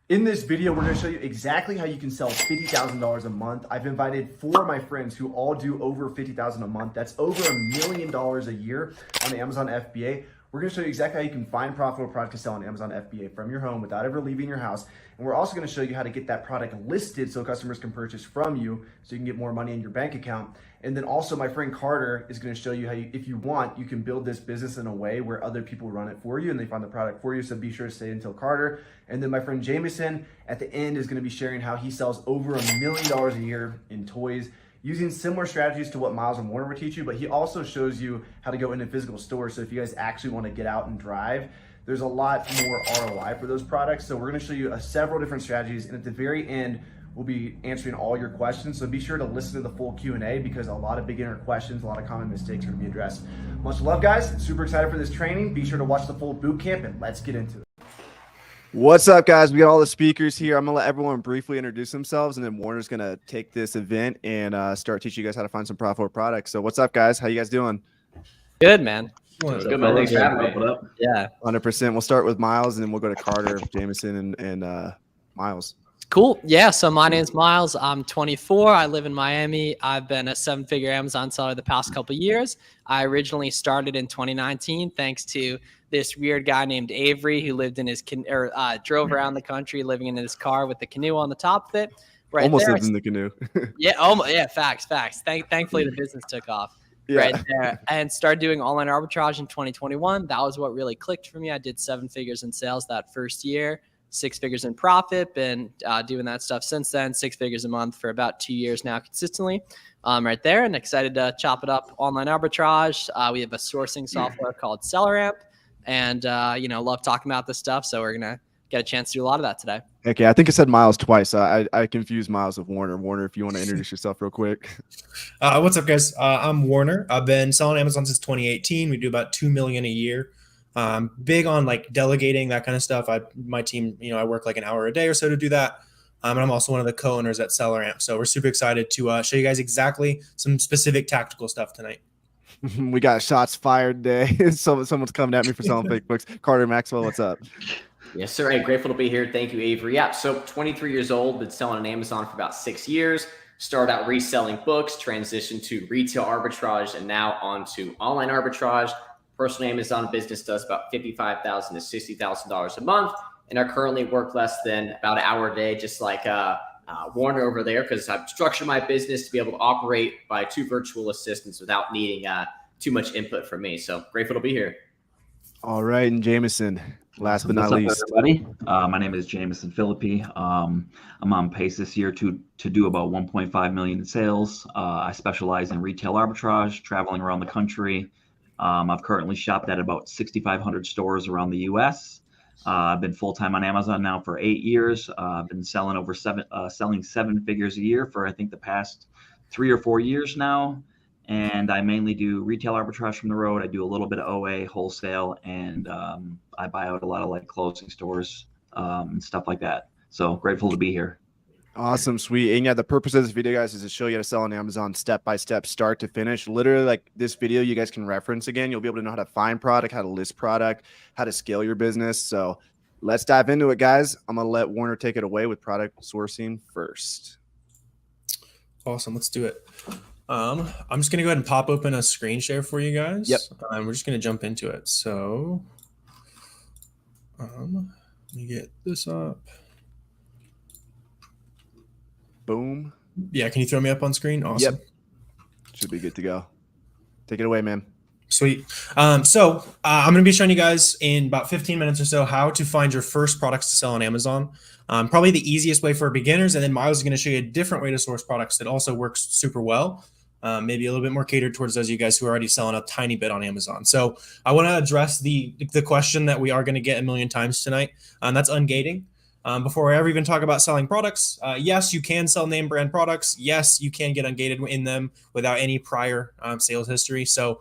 In this video, we're going to show you exactly how you can sell $50,000 a month. I've invited 4 of my friends who all do over $50,000 a month. That's over $1 million a year on the Amazon FBA. We're going to show you exactly how you can find profitable product to sell on Amazon FBA from your home without ever leaving your house. And we're also going to show you how to get that product listed so customers can purchase from you so you can get more money in your bank account. And then also my friend Carter is going to show you how if you want, you can build this business in a way where other people run it for you and they find the product for you. So be sure to stay until Carter. And then my friend Jameson at the end is going to be sharing how he sells over $1 million a year in toys, using similar strategies to what Miles and Warner would teach you, but he also shows you how to go into physical stores. So if you guys actually want to get out and drive, there's a lot more ROI for those products. So we're going to show you several different strategies. And at the very end, we'll be answering all your questions. So be sure to listen to the full Q&A because a lot of beginner questions, a lot of common mistakes are going to be addressed. Much love, guys. Super excited for this training. Be sure to watch the full boot camp and let's get into it. What's up, guys? We got all the speakers here. I'm going to let everyone briefly introduce themselves, and then Warner's going to take this event and start teaching you guys how to find some profitable products. So what's up, guys? How you guys doing? Good, man. Good, man. Thanks for having me. Yeah. 100%. We'll start with Miles, and then we'll go to Carter, Jameson, and Miles. Cool. Yeah. So my name's Miles. I'm 24. I live in Miami. I've been a 7-figure Amazon seller the past couple of years. I originally started in 2019 thanks to this weird guy named Avery who lived in his drove around the country living in his car with the canoe on the top of it. Right almost there. lived in the canoe. Yeah. Almost. Yeah. Facts. Thankfully, the business took off. Yeah. Right there, and started doing online arbitrage in 2021. That was what really clicked for me. I did 7 figures in sales that first year. 6 figures in profit, been doing that stuff since then, 6 figures a month for about 2 years now consistently right there, and excited to chop it up online arbitrage. We have a sourcing software called Selleramp, and love talking about this stuff, so we're gonna get a chance to do a lot of that today. Okay, I think I said Miles twice. I confused Miles with Warner. Warner, if you want to introduce yourself real quick. What's up, guys? I'm Warner. I've been selling Amazon since 2018. We do about $2 million a year. Big on like delegating, that kind of stuff. My team, I work like an hour a day or so to do that. And I'm also one of the co-owners at Selleramp. So we're super excited to show you guys exactly some specific tactical stuff tonight. We got shots fired today. Someone's coming at me for selling fake books. Carter Maxwell, what's up? Yes, sir. Hey, grateful to be here. Thank you, Avery. Yeah, so 23 years old, been selling on Amazon for about 6 years. Started out reselling books, transitioned to retail arbitrage, and now on to online arbitrage. Personal Amazon business does about $55,000 to $60,000 a month, and I currently work less than about an hour a day, just like Warner over there, because I've structured my business to be able to operate by 2 virtual assistants without needing too much input from me. So grateful to be here. All right, and Jameson, last but not least. Everybody. My name is Jameson Philippi. I'm on pace this year to do about 1.5 million in sales. I specialize in retail arbitrage, traveling around the country. I've currently shopped at about 6,500 stores around the U.S. I've been full-time on Amazon now for 8 years. I've been selling selling 7 figures a year for I think the past 3 or 4 years now. And I mainly do retail arbitrage from the road. I do a little bit of OA, wholesale, and I buy out a lot of like closing stores and stuff like that. So grateful to be here. Awesome, sweet. And yeah, the purpose of this video, guys, is to show you how to sell on Amazon step-by-step, start to finish. Literally, like this video, you guys can reference again. You'll be able to know how to find product, how to list product, how to scale your business. So let's dive into it, guys. I'm going to let Warner take it away with product sourcing first. Awesome. Let's do it. I'm just going to go ahead and pop open a screen share for you guys. Yep. We're just going to jump into it. So let me get this up. Boom. Yeah, can you throw me up on screen? Awesome. Yep. Should be good to go. Take it away, man. Sweet. So I'm going to be showing you guys in about 15 minutes or so how to find your first products to sell on Amazon. Probably the easiest way for beginners, and then Miles is going to show you a different way to source products that also works super well. Maybe a little bit more catered towards those of you guys who are already selling a tiny bit on Amazon. So I want to address the question that we are going to get a million times tonight, and that's ungating. Before I ever even talk about selling products, yes, you can sell name brand products. Yes, you can get ungated in them without any prior sales history. So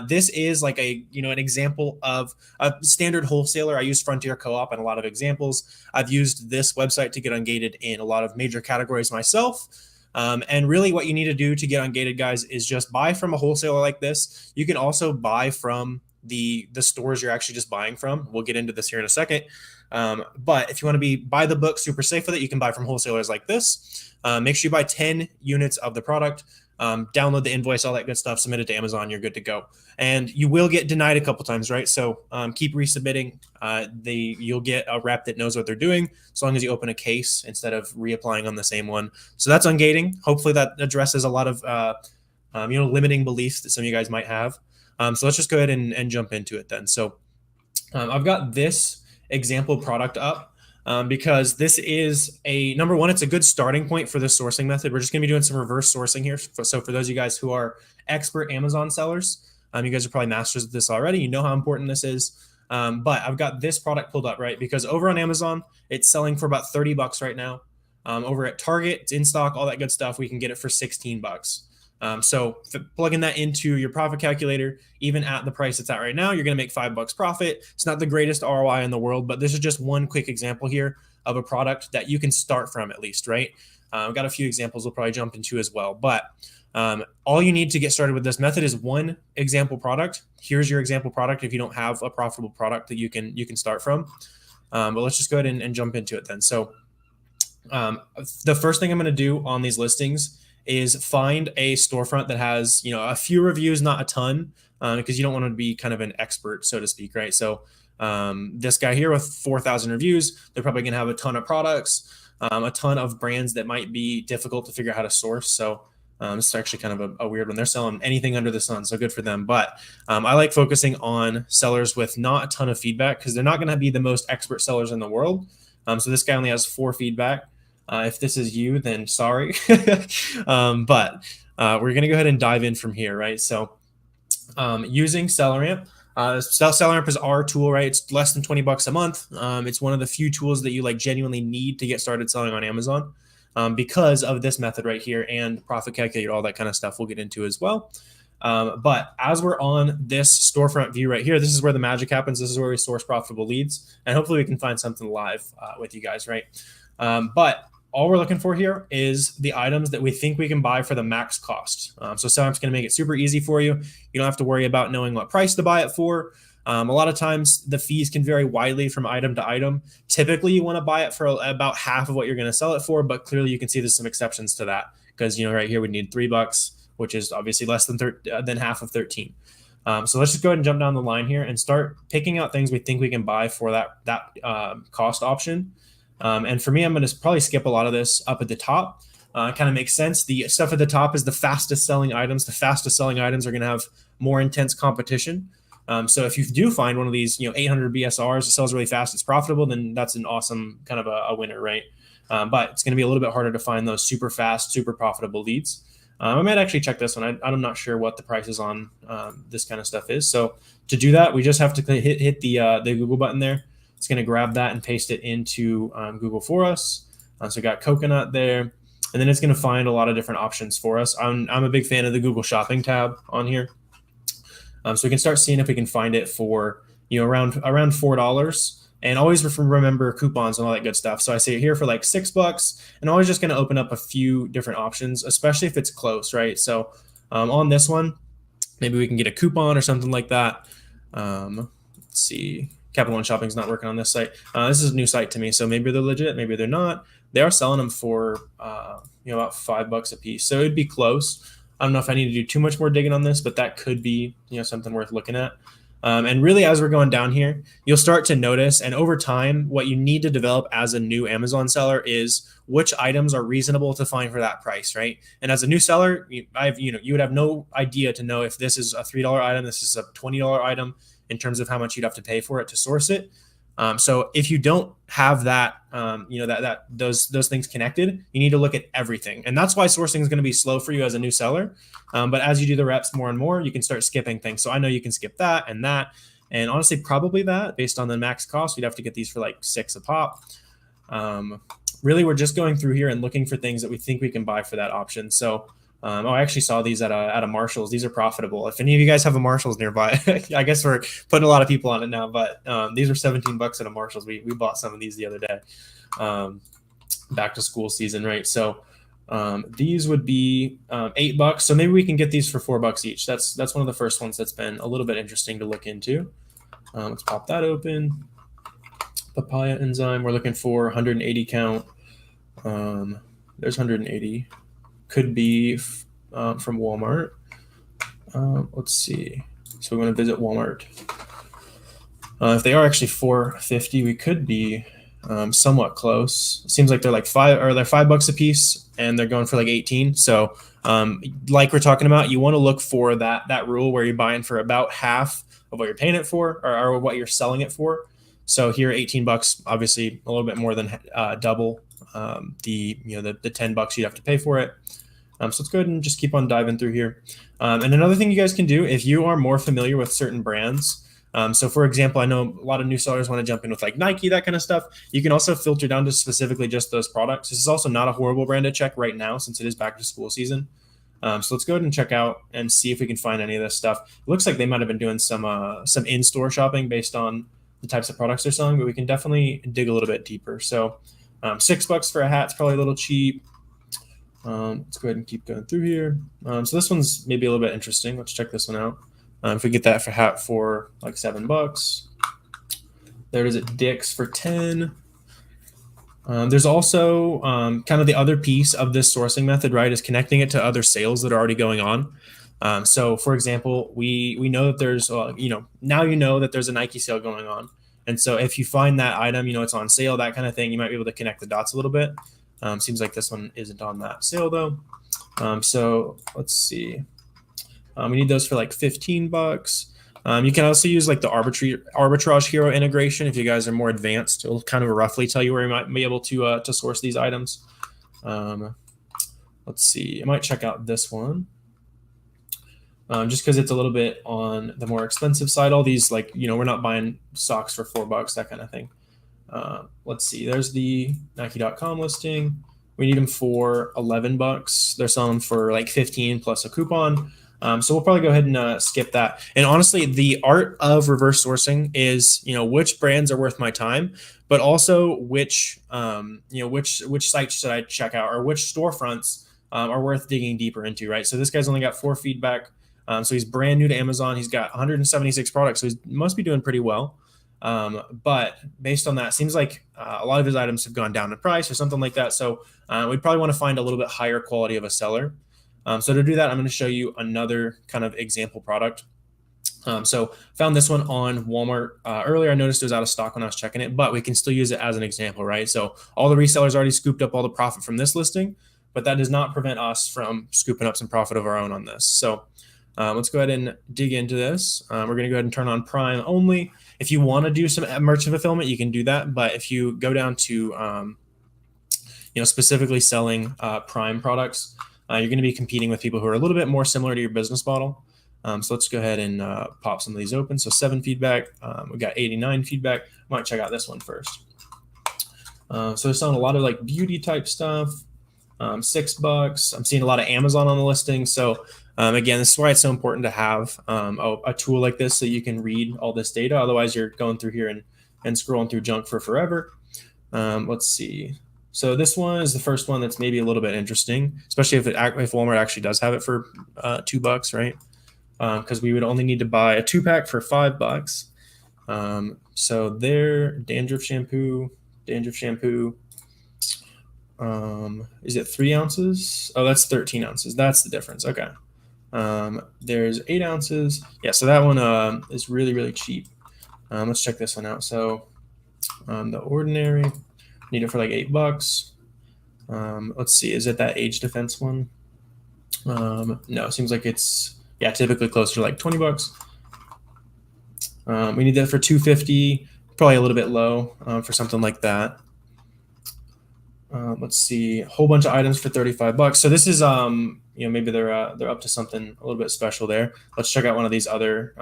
this is like an example of a standard wholesaler. I use Frontier Co-op in a lot of examples. I've used this website to get ungated in a lot of major categories myself. And really what you need to do to get ungated, guys, is just buy from a wholesaler like this. You can also buy from the stores you're actually just buying from. We'll get into this here in a second. But if you want to buy the book super safe with it, you can buy from wholesalers like this. Make sure you buy 10 units of the product. Download the invoice, all that good stuff, submit it to Amazon, you're good to go. And you will get denied a couple times, right? So keep resubmitting. You'll get a rep that knows what they're doing as long as you open a case instead of reapplying on the same one. So that's ungating. Hopefully that addresses a lot of limiting beliefs that some of you guys might have. So let's just go ahead and jump into it then. So I've got this example product up. Because this is number one, it's a good starting point for this sourcing method. We're just going to be doing some reverse sourcing here. So for those of you guys who are expert Amazon sellers, you guys are probably masters of this already. You know how important this is. But I've got this product pulled up, right? Because over on Amazon, it's selling for about $30 right now. Over at Target, it's in stock, all that good stuff. We can get it for $16. So plugging that into your profit calculator, even at the price it's at right now, you're going to make $5 profit. It's not the greatest ROI in the world, but this is just one quick example here of a product that you can start from at least, right? I've got a few examples we'll probably jump into as well, but all you need to get started with this method is one example product. Here's your example product if you don't have a profitable product that you can start from. But let's just go ahead and jump into it then. So the first thing I'm going to do on these listings is find a storefront that has, a few reviews, not a ton, because you don't want to be kind of an expert, so to speak, right? So this guy here with 4,000 reviews, they're probably going to have a ton of products, a ton of brands that might be difficult to figure out how to source. So this is actually kind of a weird one. They're selling anything under the sun, so good for them. But I like focusing on sellers with not a ton of feedback because they're not going to be the most expert sellers in the world. So this guy only has 4 feedback. If this is you, then sorry. But we're going to go ahead and dive in from here, right? So using Selleramp. Selleramp is our tool, right? It's less than $20 a month. It's one of the few tools that you genuinely need to get started selling on Amazon because of this method right here and profit calculator, all that kind of stuff we'll get into as well. But as we're on this storefront view right here, this is where the magic happens. This is where we source profitable leads, and hopefully we can find something live with you guys, right? But all we're looking for here is the items that we think we can buy for the max cost. So Selleramp's going to make it super easy for you. You don't have to worry about knowing what price to buy it for. A lot of times the fees can vary widely from item to item. Typically, you want to buy it for about half of what you're going to sell it for, but clearly you can see there's some exceptions to that because, right here we need $3, which is obviously less than half of 13. So let's just go ahead and jump down the line here and start picking out things we think we can buy for that cost option. And for me, I'm going to probably skip a lot of this up at the top. Kind of makes sense. The stuff at the top is the fastest selling items. The fastest selling items are going to have more intense competition. So if you do find one of these, 800 BSRs that sells really fast, it's profitable, then that's an awesome kind of a winner, right? But it's going to be a little bit harder to find those super fast, super profitable leads. I might actually check this one. I'm not sure what the prices on this kind of stuff is. So to do that, we just have to hit the Google button there. It's going to grab that and paste it into Google for us. So we got coconut there, and then it's going to find a lot of different options for us. I'm a big fan of the Google Shopping tab on here. So we can start seeing if we can find it for around $4, and always remember coupons and all that good stuff. So I see it here for $6, and always just going to open up a few different options, especially if it's close, right? So on this one, maybe we can get a coupon or something like that. Let's see. Capital One Shopping's not working on this site. This is a new site to me, so maybe they're legit, maybe they're not. They are selling them for about $5 a piece, so it'd be close. I don't know if I need to do too much more digging on this, but that could be something worth looking at. And really, as we're going down here, you'll start to notice, and over time, what you need to develop as a new Amazon seller is which items are reasonable to find for that price, right? And as a new seller, you would have no idea to know if this is a $3 item, this is a $20 item, in terms of how much you'd have to pay for it to source it. So if you don't have that, those things connected, you need to look at everything. And that's why sourcing is going to be slow for you as a new seller. But as you do the reps more and more, you can start skipping things. So I know you can skip that. And honestly, probably that based on the max cost, we'd have to get these for $6 a pop. Really, we're just going through here and looking for things that we think we can buy for that option. So I actually saw these at a Marshall's. These are profitable. If any of you guys have a Marshall's nearby, I guess we're putting a lot of people on it now, but these are $17 at a Marshall's. We bought some of these the other day, back to school season, right? So These would be $8. So maybe we can get these for $4 each. That's one of the first ones that's been a little bit interesting to look into. Let's pop that open. Papaya enzyme. We're looking for 180 count. There's 180. Could be from Walmart. Let's see. So we're going to visit Walmart. If they are actually 450, we could be somewhat close. It seems like they're like $5 a piece, and they're going for like 18. So like we're talking about, you want to look for that rule where you're buying for about half of what you're paying it for, or what you're selling it for. So here, $18, obviously a little bit more than double the $10 you'd have to pay for it. So let's go ahead and just keep on diving through here. And another thing you guys can do, if you are more familiar with certain brands, so for example, I know a lot of new sellers want to jump in with like Nike, that kind of stuff. You can also filter down to specifically just those products. This is also not a horrible brand to check right now since it is back to school season. So let's go ahead and check out and see if we can find any of this stuff. It looks like they might have been doing some in-store shopping based on the types of products they're selling, but we can definitely dig a little bit deeper. So $6 for a hat is probably a little cheap. Let's go ahead and keep going through here. So this one's maybe a little bit interesting. Let's check this one out. If we get that for hat for like $7, there it is at Dick's for 10. There's also kind of the other piece of this sourcing method, right, is connecting it to other sales that are already going on. So for example, we know that there's, now you know that there's a Nike sale going on. And so if you find that item, it's on sale, that kind of thing, you might be able to connect the dots a little bit. Seems like this one isn't on that sale though. So let's see. We need those for like $15. You can also use like the Arbitrage Hero integration if you guys are more advanced. It'll kind of roughly tell you where you might be able to source these items. Let's see. I might check out this one. Just because it's a little bit on the more expensive side. All these, like, we're not buying socks for $4, that kind of thing. Let's see. There's the Nike.com listing. We need them for $11. They're selling for like 15 plus a coupon. So we'll probably go ahead and skip that. And honestly, the art of reverse sourcing is, which brands are worth my time, but also which sites should I check out, or which storefronts are worth digging deeper into, right? So this guy's only got 4 feedback. So he's brand new to Amazon. He's got 176 products, so he must be doing pretty well. But based on that, seems like a lot of his items have gone down in price or something like that. So we'd probably want to find a little bit higher quality of a seller. So to do that, I'm going to show you another kind of example product. So found this one on Walmart earlier. I noticed it was out of stock when I was checking it, but we can still use it as an example, right? So all the resellers already scooped up all the profit from this listing, but that does not prevent us from scooping up some profit of our own on this. So let's go ahead and dig into this. We're going to go ahead and turn on Prime only. If you want to do some merchant fulfillment, you can do that. But if you go down to, specifically selling Prime products, you're going to be competing with people who are a little bit more similar to your business model. So let's go ahead and pop some of these open. So 7 feedback. We got 89 feedback. I might check out this one first. So they're selling a lot of like beauty type stuff. $6. I'm seeing a lot of Amazon on the listing. So again, this is why it's so important to have a tool like this so you can read all this data. Otherwise, you're going through here and scrolling through junk for forever. Let's see. So this one is the first one that's maybe a little bit interesting, especially if Walmart actually does have it for $2, right? Because we would only need to buy a 2-pack for $5. So their dandruff shampoo. Is it 3 ounces? Oh, that's 13 ounces. That's the difference. Okay. There's 8 ounces. Yeah, so that one is really, really cheap. Let's check this one out. So the ordinary, need it for like $8. Let's see. Is it that age defense one? No, it seems like it's, typically closer to like $20. We need that for $2.50, probably a little bit low for something like that. Let's see, a whole bunch of items for $35. So this is, maybe they're up to something a little bit special there. Let's check out one of these other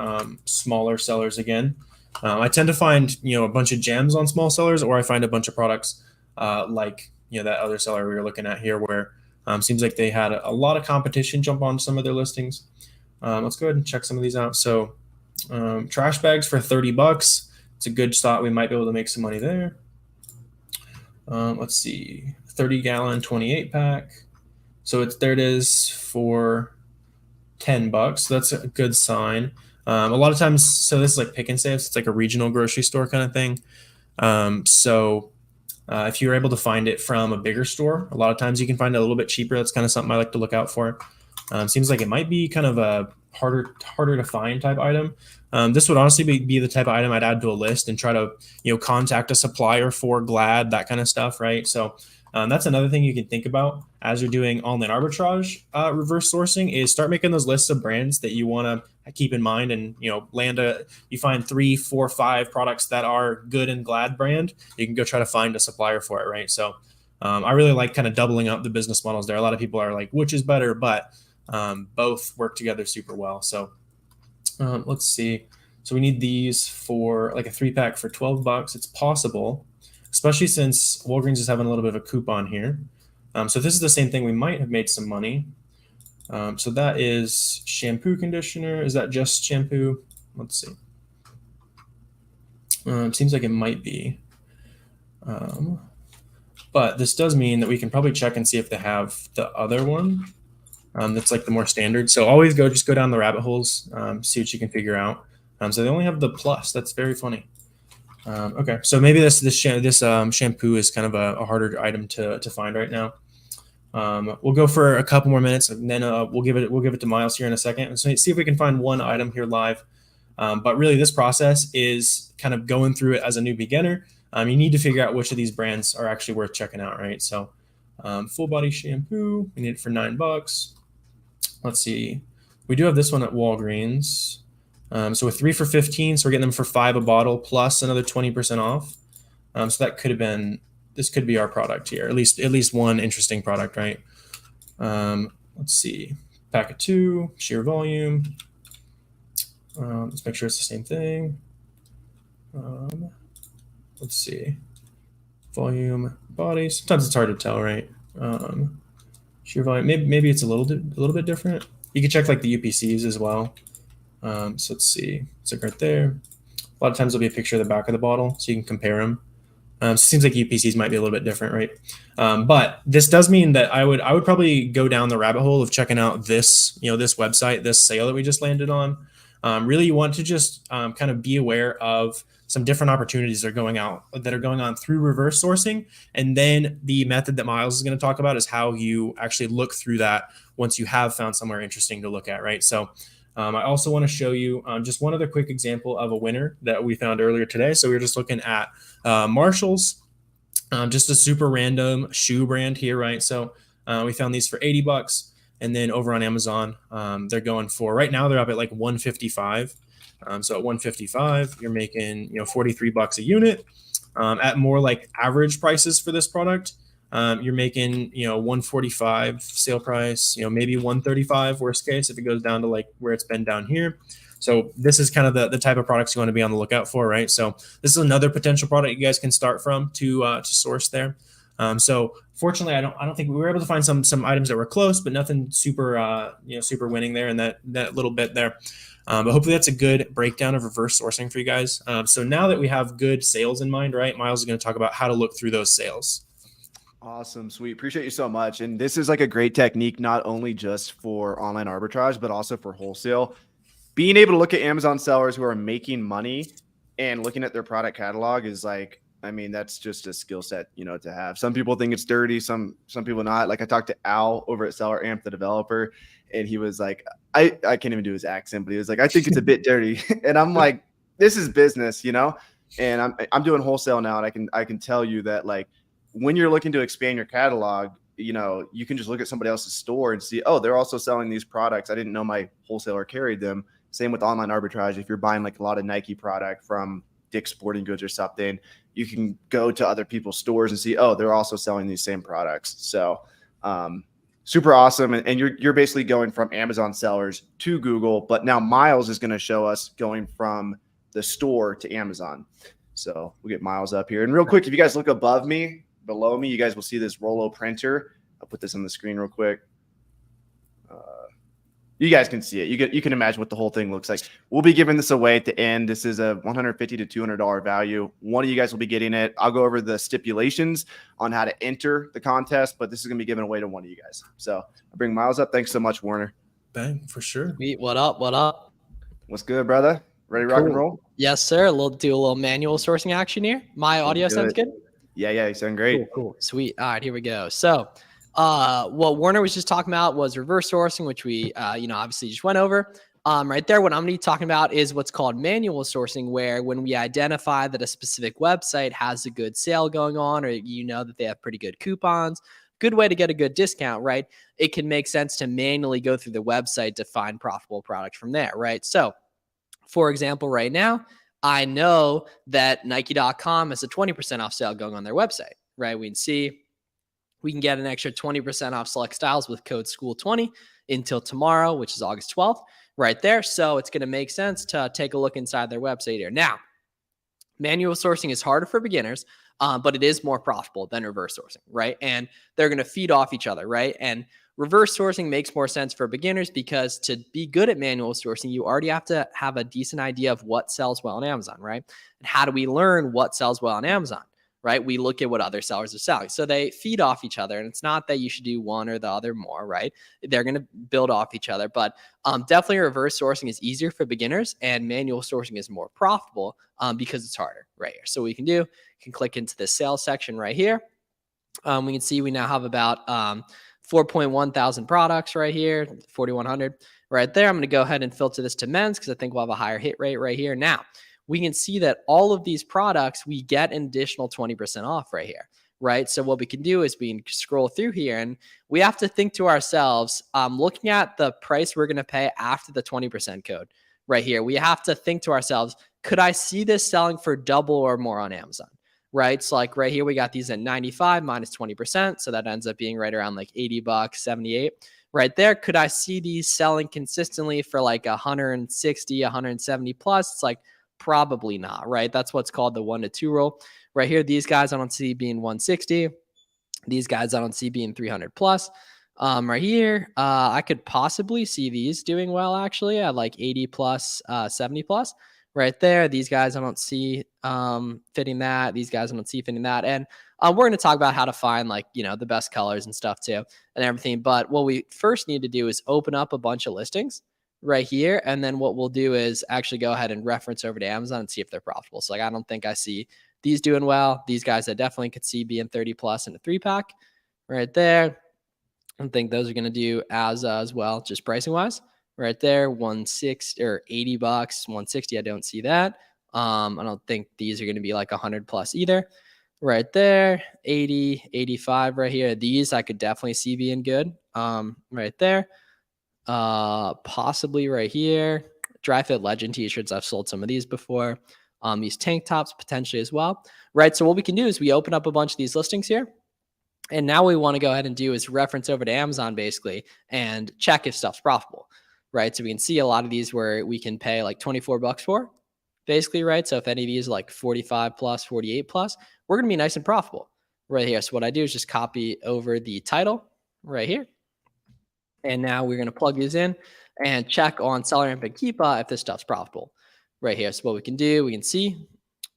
smaller sellers again. I tend to find, a bunch of gems on small sellers, or I find a bunch of products like, that other seller we were looking at here, where seems like they had a lot of competition jump on some of their listings. Let's go ahead and check some of these out. So trash bags for $30. It's a good spot. We might be able to make some money there. Let's see, 30-gallon, 28-pack. So there it is for $10. So that's a good sign. A lot of times, so this is like pick and save. So it's like a regional grocery store kind of thing. If you're able to find it from a bigger store, a lot of times you can find it a little bit cheaper. That's kind of something I like to look out for. Seems like it might be kind of a harder to find type item. This would honestly be the type of item I'd add to a list and try to, contact a supplier for Glad, that kind of stuff, right? So that's another thing you can think about as you're doing online arbitrage reverse sourcing is start making those lists of brands that you want to keep in mind, and you find 3, 4, 5 products that are good in Glad brand, you can go try to find a supplier for it, right? So I really like kind of doubling up the business models there. A lot of people are like, which is better, but both work together super well. So let's see. So we need these for like a 3-pack for $12. It's possible, especially since Walgreens is having a little bit of a coupon here. So if this is the same thing, we might have made some money. So that is shampoo, conditioner. Is that just shampoo? Let's see. It seems like it might be. But this does mean that we can probably check and see if they have the other one. That's like the more standard. So always just go down the rabbit holes, see what you can figure out. So they only have the plus. That's very funny. Okay, so maybe this shampoo is kind of a harder item to find right now. We'll go for a couple more minutes, and then we'll give it to Miles here in a second, and so see if we can find one item here live. But really, this process is kind of going through it as a new beginner. You need to figure out which of these brands are actually worth checking out, right? So, full body shampoo, we need it for $9. Let's see, we do have this one at Walgreens. So with 3 for $15, so we're getting them for $5 a bottle plus another 20% off. So that could have been, this could be our product here, at least one interesting product, right? Let's see, pack of 2, sheer volume. Let's make sure it's the same thing. Let's see, volume, body. Sometimes it's hard to tell, right? Sheer volume, maybe it's a little bit different. You can check like the UPCs as well. So let's see, it's like right there. A lot of times there'll be a picture of the back of the bottle, so you can compare them. So it seems like UPCs might be a little bit different, right? But this does mean that I would probably go down the rabbit hole of checking out this, this website, this sale that we just landed on. Really, you want to just kind of be aware of some different opportunities that are going on through reverse sourcing. And then the method that Miles is going to talk about is how you actually look through that once you have found somewhere interesting to look at, right? So I also want to show you just one other quick example of a winner that we found earlier today. So we were just looking at Marshall's, just a super random shoe brand here, right? So we found these for $80. And then over on Amazon, they're going for, right now they're up at like $155. So at $155, you're making, $43 a unit. At more like average prices for this product, you're making, $145 sale price, maybe $135 worst case if it goes down to like where it's been down here. So this is kind of the type of products you want to be on the lookout for, right? So this is another potential product you guys can start from to source there. So fortunately, I don't think we were able to find some items that were close, but nothing super super winning there in that little bit there. But hopefully that's a good breakdown of reverse sourcing for you guys. So now that we have good sales in mind, right, Miles is going to talk about how to look through those sales. Awesome. Sweet. Appreciate you so much. And this is like a great technique, not only just for online arbitrage, but also for wholesale. Being able to look at Amazon sellers who are making money and looking at their product catalog is like, I mean, that's just a skill set, to have. Some people think it's dirty. Some people not. Like I talked to Al over at Selleramp, the developer, and he was like, I can't even do his accent, but he was like, I think it's a bit dirty. And I'm like, this is business, and I'm doing wholesale now. And I can tell you that like, when you're looking to expand your catalog, you can just look at somebody else's store and see, oh, they're also selling these products. I didn't know my wholesaler carried them. Same with online arbitrage. If you're buying like a lot of Nike product from Dick's Sporting Goods or something, you can go to other people's stores and see, oh, they're also selling these same products. So super awesome. And you're basically going from Amazon sellers to Google, but now Miles is going to show us going from the store to Amazon. So we'll get Miles up here. And real quick, if you guys look below me, you guys will see this Rollo printer. I'll put this on the screen real quick. you guys can see it. You can imagine what the whole thing looks like. We'll be giving this away at the end. This is a $150 to $200 value. One of you guys will be getting it. I'll go over the stipulations on how to enter the contest, but this is going to be given away to one of you guys. So I bring Miles up. Thanks so much, Warner. Bang, for sure. Sweet. What up? What up? What's good, brother? Ready to rock and roll? Yes, sir. Do a little manual sourcing action here. My audio sounds good? Yeah, you sound great. Cool. Sweet. All right, here we go. So what Warner was just talking about was reverse sourcing, which we, obviously just went over. Right there, what I'm going to be talking about is what's called manual sourcing, where when we identify that a specific website has a good sale going on, or that they have pretty good coupons, good way to get a good discount, right? It can make sense to manually go through the website to find profitable product from there, right? So, for example, right now, I know that Nike.com has a 20% off sale going on their website, right? We can see we can get an extra 20% off select styles with code SCHOOL20 until tomorrow, which is August 12th, right there. So it's going to make sense to take a look inside their website here. Now, manual sourcing is harder for beginners, but it is more profitable than reverse sourcing, right? And they're going to feed off each other, right? And reverse sourcing makes more sense for beginners because to be good at manual sourcing, you already have to have a decent idea of what sells well on Amazon, right? And how do we learn what sells well on Amazon, right? We look at what other sellers are selling. So they feed off each other. And it's not that you should do one or the other more, right? They're going to build off each other. But definitely reverse sourcing is easier for beginners and manual sourcing is more profitable because it's harder right here. So what we can do, you can click into the sales section right here. We can see we now have about 4.1 thousand products right here, 4,100 right there. I'm going to go ahead and filter this to men's because I think we'll have a higher hit rate right here. Now, we can see that all of these products, we get an additional 20% off right here, right? So what we can do is we can scroll through here and we have to think to ourselves, looking at the price we're going to pay after the 20% code right here, we have to think to ourselves, could I see this selling for double or more on Amazon? Right. So like right here, we got these at 95 minus 20%. So that ends up being right around like $80, 78 right there. Could I see these selling consistently for like 160, 170 plus? It's like probably not, right? That's what's called the 1 to 2 rule right here. These guys I don't see being 160. These guys I don't see being 300 plus. Right here, I could possibly see these doing well actually at like 80 plus, 70 plus. Right there. These guys I don't see fitting that. These guys I don't see fitting that. And we're going to talk about how to find like, the best colors and stuff too and everything. But what we first need to do is open up a bunch of listings right here. And then what we'll do is actually go ahead and reference over to Amazon and see if they're profitable. So like, I don't think I see these doing well. These guys I definitely could see being 30 plus in a 3-pack right there. I don't think those are going to do as well, just pricing wise. Right there, 160 or $80, 160. I don't see that. I don't think these are going to be like 100 plus either. Right there, 80, 85 right here. These I could definitely see being good. Right there. Possibly right here. Dry Fit Legend t-shirts. I've sold some of these before. These tank tops potentially as well. Right. So what we can do is we open up a bunch of these listings here. And now we want to go ahead and do is reference over to Amazon basically and check if stuff's profitable. Right. So we can see a lot of these where we can pay like $24 for basically. Right. So if any of these are like 45 plus, 48 plus, we're going to be nice and profitable right here. So what I do is just copy over the title right here. And now we're going to plug these in and check on Selleramp and Keepa if this stuff's profitable right here. So what we can do, we can see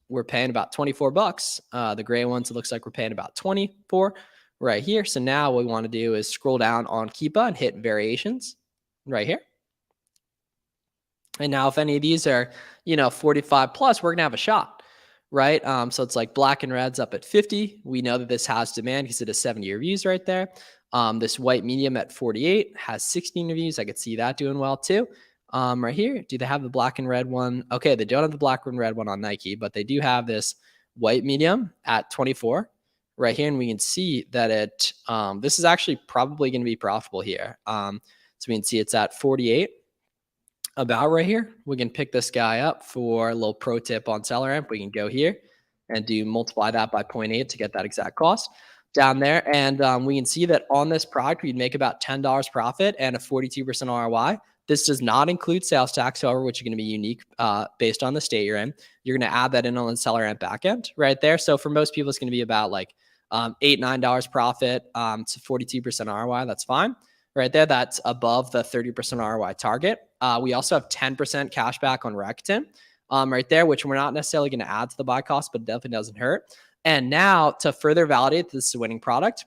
we're paying about $24. The gray ones, it looks like we're paying about 24 right here. So now what we want to do is scroll down on Keepa and hit variations right here. And now if any of these are, 45 plus, we're going to have a shot, right? So it's like black and red's up at 50. We know that this has demand because it has 70 reviews right there. This white medium at 48 has 16 reviews. I could see that doing well too. Right here, do they have the black and red one? Okay, they don't have the black and red one on Nike, but they do have this white medium at 24 right here. And we can see that this is actually probably going to be profitable here. So we can see it's at 48. About right here, we can pick this guy up for a little pro tip on Selleramp. We can go here and multiply that by 0.8 to get that exact cost down there. And we can see that on this product, we'd make about $10 profit and a 42% ROI. This does not include sales tax, however, which is going to be unique based on the state you're in. You're going to add that in on the Selleramp backend right there. So for most people, it's going to be about like $8, $9 profit to 42% ROI. That's fine. right there. That's above the 30% ROI target. We also have 10% cash back on Rakuten right there, which we're not necessarily going to add to the buy cost, but it definitely doesn't hurt. And now to further validate this is a winning product,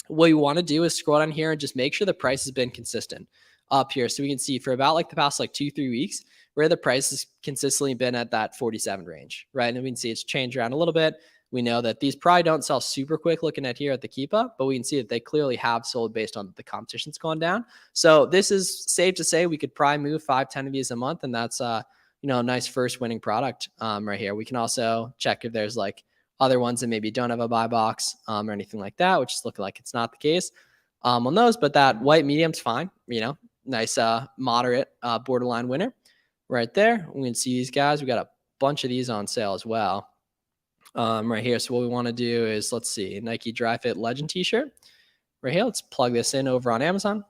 what you want to do is scroll down here and just make sure the price has been consistent up here. So we can see for about like the past like 2-3 weeks where the price has consistently been at that 47 range, right? And we can see it's changed around a little bit. We know that these probably don't sell super quick looking at here at the Keepa, but we can see that they clearly have sold based on the competition's gone down. So this is safe to say we could probably move 5-10 of these a month. And that's, a nice first winning product right here. We can also check if there's like other ones that maybe don't have a buy box or anything like that, which is looking like it's not the case on those, but that white medium's fine, nice moderate borderline winner right there. We can see these guys. We got a bunch of these on sale as well right here. So what we want to do is, let's see, Nike Dry Fit Legend t-shirt right here. Let's plug this in over on Amazon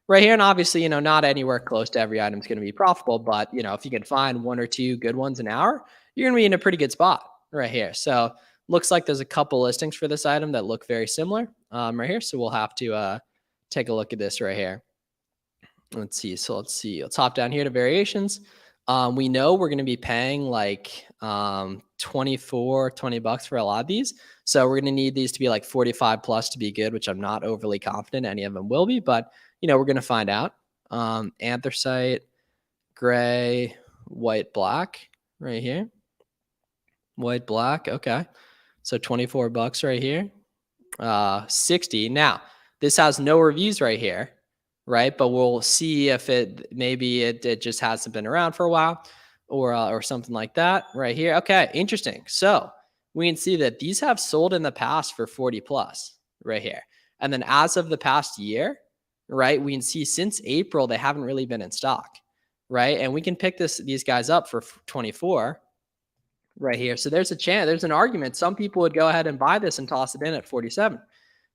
right here. And obviously, not anywhere close to every item is going to be profitable, but if you can find 1 or 2 good ones an hour, you're going to be in a pretty good spot right here. So looks like there's a couple listings for this item that look very similar right here. So we'll have to take a look at this right here. Let's see. So let's hop down here to variations. We know we're going to be paying like $20 for a lot of these. So we're going to need these to be like 45 plus to be good, which I'm not overly confident any of them will be, but we're going to find out. Anthracite, gray, white, black right here. White, black. Okay. So $24 right here. 60. Now this has no reviews right here, right? But we'll see if it just hasn't been around for a while or something like that right here. Okay. Interesting. So we can see that these have sold in the past for 40 plus right here. And then as of the past year, right, we can see since April, they haven't really been in stock, right? And we can pick these guys up for 24 right here. So there's a chance, there's an argument. Some people would go ahead and buy this and toss it in at 47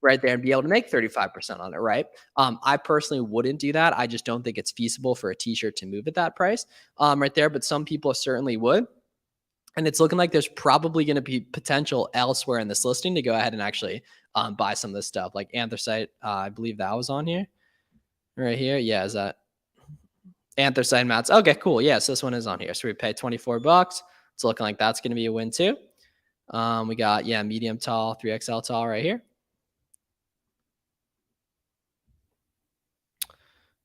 right there and be able to make 35% on it, right? I personally wouldn't do that. I just don't think it's feasible for a t-shirt to move at that price right there, but some people certainly would. And it's looking like there's probably going to be potential elsewhere in this listing to go ahead and actually buy some of this stuff like anthracite. I believe that was on here right here. Yeah. Is that anthracite mats? Okay, cool. Yes, this one is on here. So we pay $24. It's looking like that's going to be a win too. We got, medium tall, 3XL tall right here.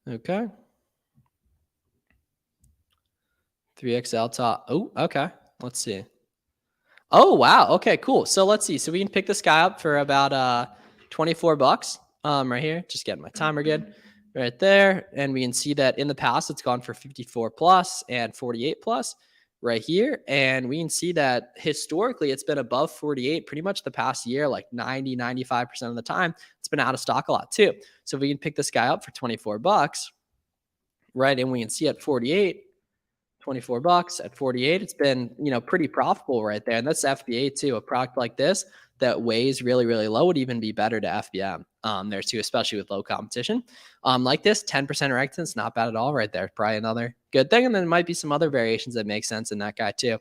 Okay. 3XL tall. Oh, okay. Let's see. Oh, wow. Okay, cool. So let's see. So we can pick this guy up for about $24 right here. Just getting my timer good right there. And we can see that in the past, it's gone for 54 plus and 48 plus right here. And we can see that historically it's been above 48 pretty much the past year, like 90-95% of the time. It's been out of stock a lot too. So if we can pick this guy up for $24, right? And we can see at 48, $24 at 48, it's been, pretty profitable right there. And that's FBA too. A product like this that weighs really, really low would even be better to FBM there too, especially with low competition. Like this 10% erectance, not bad at all right there. Probably another good thing. And then there might be some other variations that make sense in that guy too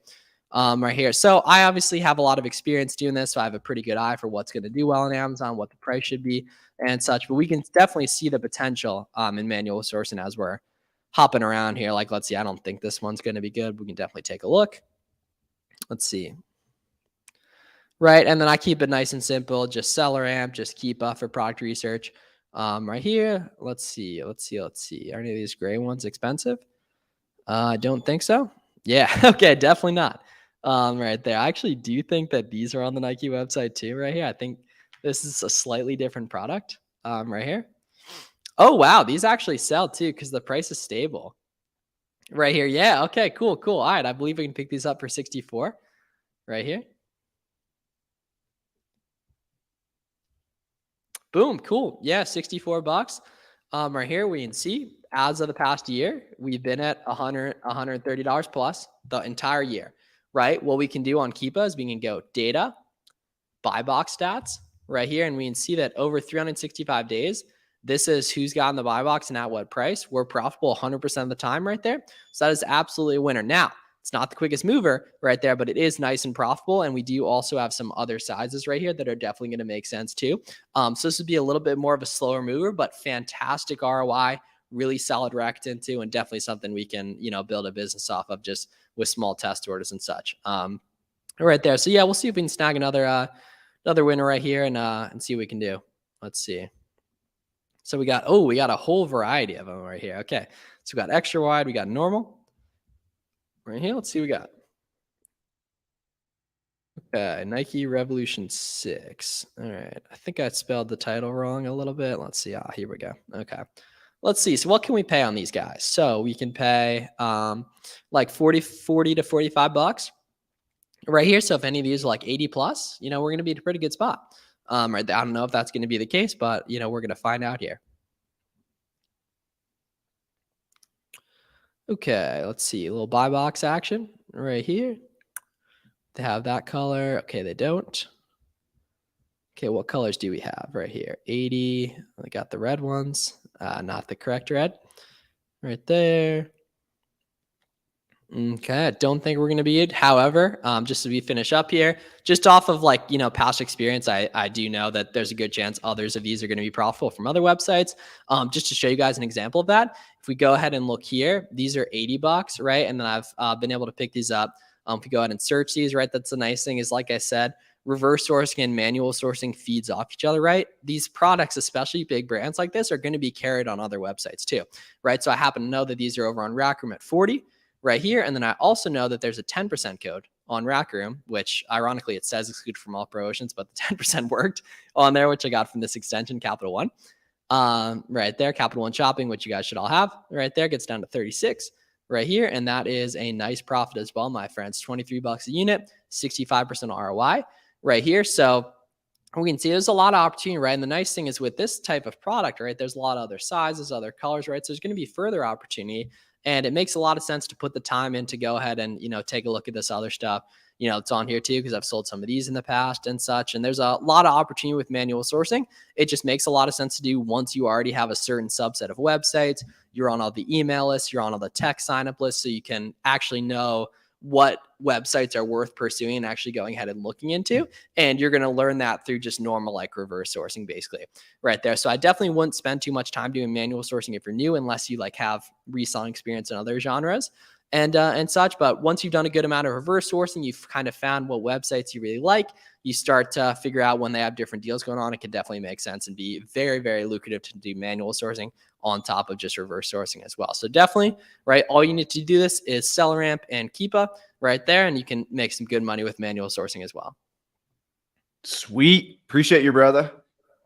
right here. So I obviously have a lot of experience doing this. So I have a pretty good eye for what's going to do well on Amazon, what the price should be and such. But we can definitely see the potential in manual sourcing as we're hopping around here. Like, let's see, I don't think this one's going to be good. We can definitely take a look. Let's see. Right. And then I keep it nice and simple. Just Selleramp, just keep for product research right here. Let's see. Are any of these gray ones expensive? I don't think so. Yeah. Okay. Definitely not. Right there. I actually do think that these are on the Nike website too, right here. I think this is a slightly different product right here. Oh, wow. These actually sell too because the price is stable right here. Yeah. Okay, cool. All right. I believe we can pick these up for 64 right here. Boom. Cool. Yeah. $64 right here. We can see as of the past year, we've been at $130 plus the entire year, right? What we can do on Keepa is we can go data, buy box stats right here. And we can see that over 365 days, this is who's gotten the buy box and at what price. We're profitable 100% of the time right there. So that is absolutely a winner. Now, It's not the quickest mover right there, but it is nice and profitable. And we do also have some other sizes right here that are definitely going to make sense too. So this would be a little bit more of a slower mover, but fantastic ROI, really solid racked into, and definitely something we can, build a business off of just with small test orders and such. Right there. So yeah, we'll see if we can snag another winner right here and see what we can do. Let's see. So we got a whole variety of them right here. Okay. So we got extra wide, we got normal. Right here, let's see what we got. Okay, Nike Revolution 6. All right, I think I spelled the title wrong a little bit. Let's see. Here we go. Okay, let's see. So what can we pay on these guys? So we can pay like 40 to 45 bucks right here. So if any of these are like 80 plus, we're going to be in a pretty good spot. Right there. I don't know if that's going to be the case, but we're going to find out here. Okay, let's see. A little buy box action right here. They have that color. Okay, they don't. Okay, what colors do we have right here? 80. I got the red ones. Not the correct red. Right there. Okay, I don't think we're going to be it. However, just as we finish up here, just off of past experience, I do know that there's a good chance others of these are going to be profitable from other websites. Just to show you guys an example of that, if we go ahead and look here, these are 80 bucks, right? And then I've been able to pick these up. If we go ahead and search these, right, that's the nice thing is, like I said, reverse sourcing and manual sourcing feeds off each other, right? These products, especially big brands like this, are going to be carried on other websites too, right? So I happen to know that these are over on Rack Room at 40 right here. And then I also know that there's a 10% code on Rack Room, which ironically it says excluded from all promotions, but the 10% worked on there, which I got from this extension, Capital One. Right there, Capital One Shopping, which you guys should all have right there, gets down to 36 right here. And that is a nice profit as well, my friends. 23 bucks a unit, 65% ROI right here. So we can see there's a lot of opportunity, right? And the nice thing is with this type of product, right, there's a lot of other sizes, other colors, right? So there's going to be further opportunity. And it makes a lot of sense to put the time in to go ahead and, take a look at this other stuff. It's on here too, because I've sold some of these in the past and such. And there's a lot of opportunity with manual sourcing. It just makes a lot of sense to do once you already have a certain subset of websites. You're on all the email lists, you're on all the tech sign up lists, so you can actually know what websites are worth pursuing and actually going ahead and looking into. And you're going to learn that through just normal reverse sourcing basically right there. So I definitely wouldn't spend too much time doing manual sourcing if you're new, unless you have reselling experience in other genres and such. But once you've done a good amount of reverse sourcing, you've kind of found what websites you really like, you start to figure out when they have different deals going on. It can definitely make sense and be very, very lucrative to do manual sourcing on top of just reverse sourcing as well. So definitely, right, all you need to do this is Selleramp and Keepa right there, and you can make some good money with manual sourcing as well. Sweet. Appreciate you, brother.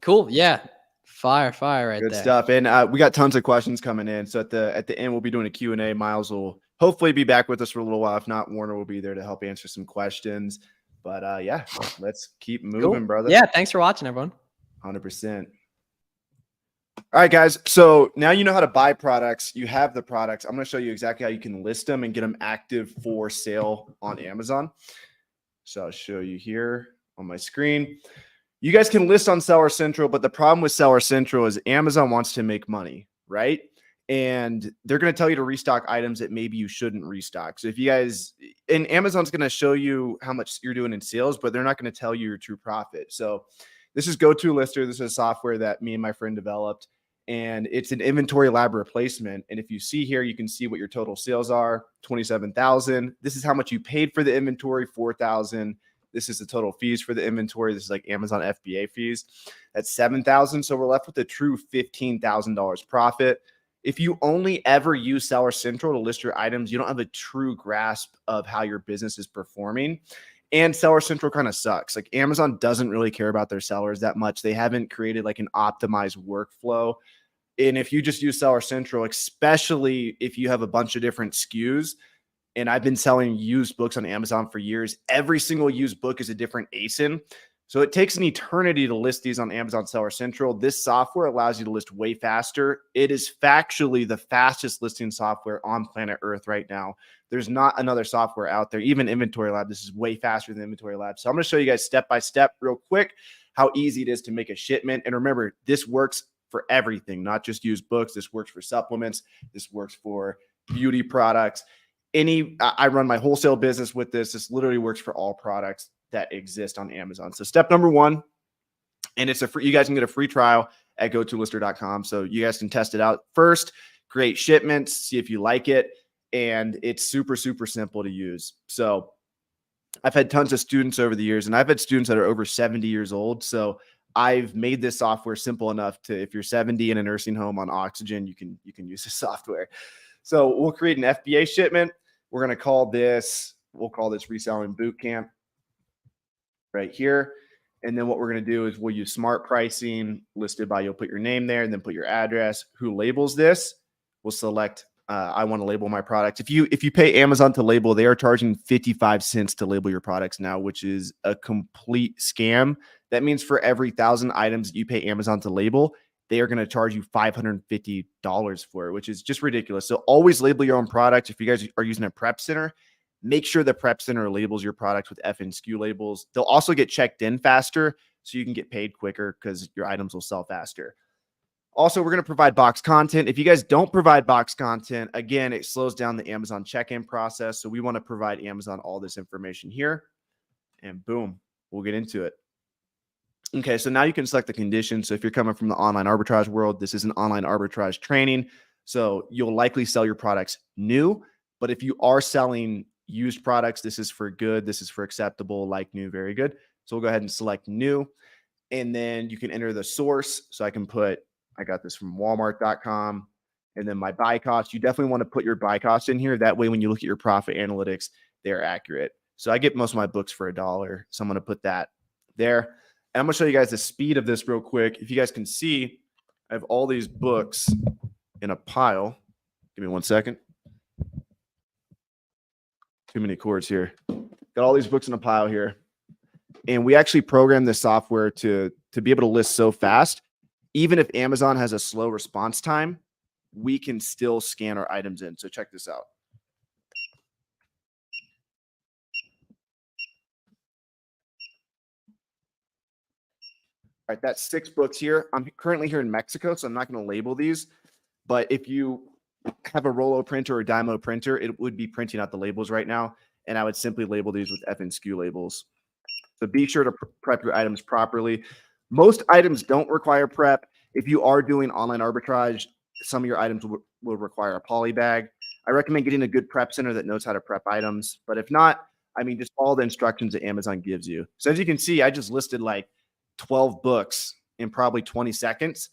Cool. Yeah. Fire right good there. Good stuff. And we got tons of questions coming in. So at the end, we'll be doing a Q&A. Miles will hopefully be back with us for a little while. If not, Warner will be there to help answer some questions. But yeah, let's keep moving, cool. Brother. Yeah. Thanks for watching, everyone. 100%. All right, guys. So now you know how to buy products. You have the products. I'm going to show you exactly how you can list them and get them active for sale on Amazon. So I'll show you here on my screen. You guys can list on Seller Central, but the problem with Seller Central is Amazon wants to make money, right? And they're going to tell you to restock items that maybe you shouldn't restock. So if you guys, and Amazon's going to show you how much you're doing in sales, but they're not going to tell you your true profit. So this is GoToLister. This is software that me and my friend developed, and it's an inventory lab replacement. And if you see here, you can see what your total sales are, 27,000. This is how much you paid for the inventory, 4,000. This is the total fees for the inventory. This is like Amazon FBA fees. That's 7,000. So we're left with a true $15,000 profit. If you only ever use Seller Central to list your items, you don't have a true grasp of how your business is performing. And Seller Central kind of sucks. Like Amazon doesn't really care about their sellers that much. They haven't created like an optimized workflow. And if you just use Seller Central, especially if you have a bunch of different SKUs, and I've been selling used books on Amazon for years, every single used book is a different ASIN. So it takes an eternity to list these on Amazon Seller Central. This software allows you to list way faster. It is factually the fastest listing software on planet Earth right now. There's not another software out there, even Inventory Lab. This is way faster than Inventory Lab. So I'm going to show you guys step by step real quick how easy it is to make a shipment. And remember, this works for everything, not just used books. This works for supplements. This works for beauty products. I run my wholesale business with this. This literally works for all products that exist on Amazon. So step number one, and it's a free, you guys can get a free trial at gotolister.com. So you guys can test it out first, create shipments, see if you like it. And it's super, super simple to use. So I've had tons of students over the years, and I've had students that are over 70 years old. So I've made this software simple enough to, if you're 70 in a nursing home on oxygen, you can use this software. So we'll create an FBA shipment. We're going to call this, we'll call this Reselling Bootcamp right here. And then what we're going to do is we'll use smart pricing listed by, you'll put your name there and then put your address. Who labels this? We'll select, I want to label my product. If you pay Amazon to label, they are charging 55 cents to label your products now, which is a complete scam. That means for every 1,000 items that you pay Amazon to label, they are going to charge you $550 for it, which is just ridiculous. So always label your own product. If you guys are using a prep center, make sure the prep center labels your product with F and SKU labels. They'll also get checked in faster, so you can get paid quicker because your items will sell faster. Also, we're going to provide box content. If you guys don't provide box content, again, it slows down the Amazon check-in process. So we want to provide Amazon all this information here, and boom, we'll get into it. Okay, so now you can select the conditions. So if you're coming from the online arbitrage world, this is an online arbitrage training. So you'll likely sell your products new, but if you are selling used products, this is for good. This is for acceptable, like new, very good. So we'll go ahead and select new, and then you can enter the source. So I can put, I got this from Walmart.com, and then my buy cost. You definitely want to put your buy cost in here. That way, when you look at your profit analytics, they're accurate. So I get most of my books for $1. So I'm going to put that there. And I'm going to show you guys the speed of this real quick. If you guys can see, I have all these books in a pile. Give me 1 second. Too many cords here. Got all these books in a pile here. And we actually programmed this software to be able to list so fast. Even if Amazon has a slow response time, we can still scan our items in. So check this out. All right, that's 6 books here. I'm currently here in Mexico, so I'm not going to label these. But if you have a Rollo printer or a Dymo printer, it would be printing out the labels right now. And I would simply label these with F and SKU labels. So be sure to prep your items properly. Most items don't require prep. If you are doing online arbitrage, some of your items will require a poly bag. I recommend getting a good prep center that knows how to prep items. But if not, I mean, just follow the instructions that Amazon gives you. So as you can see, I just listed like 12 books in probably 20 seconds.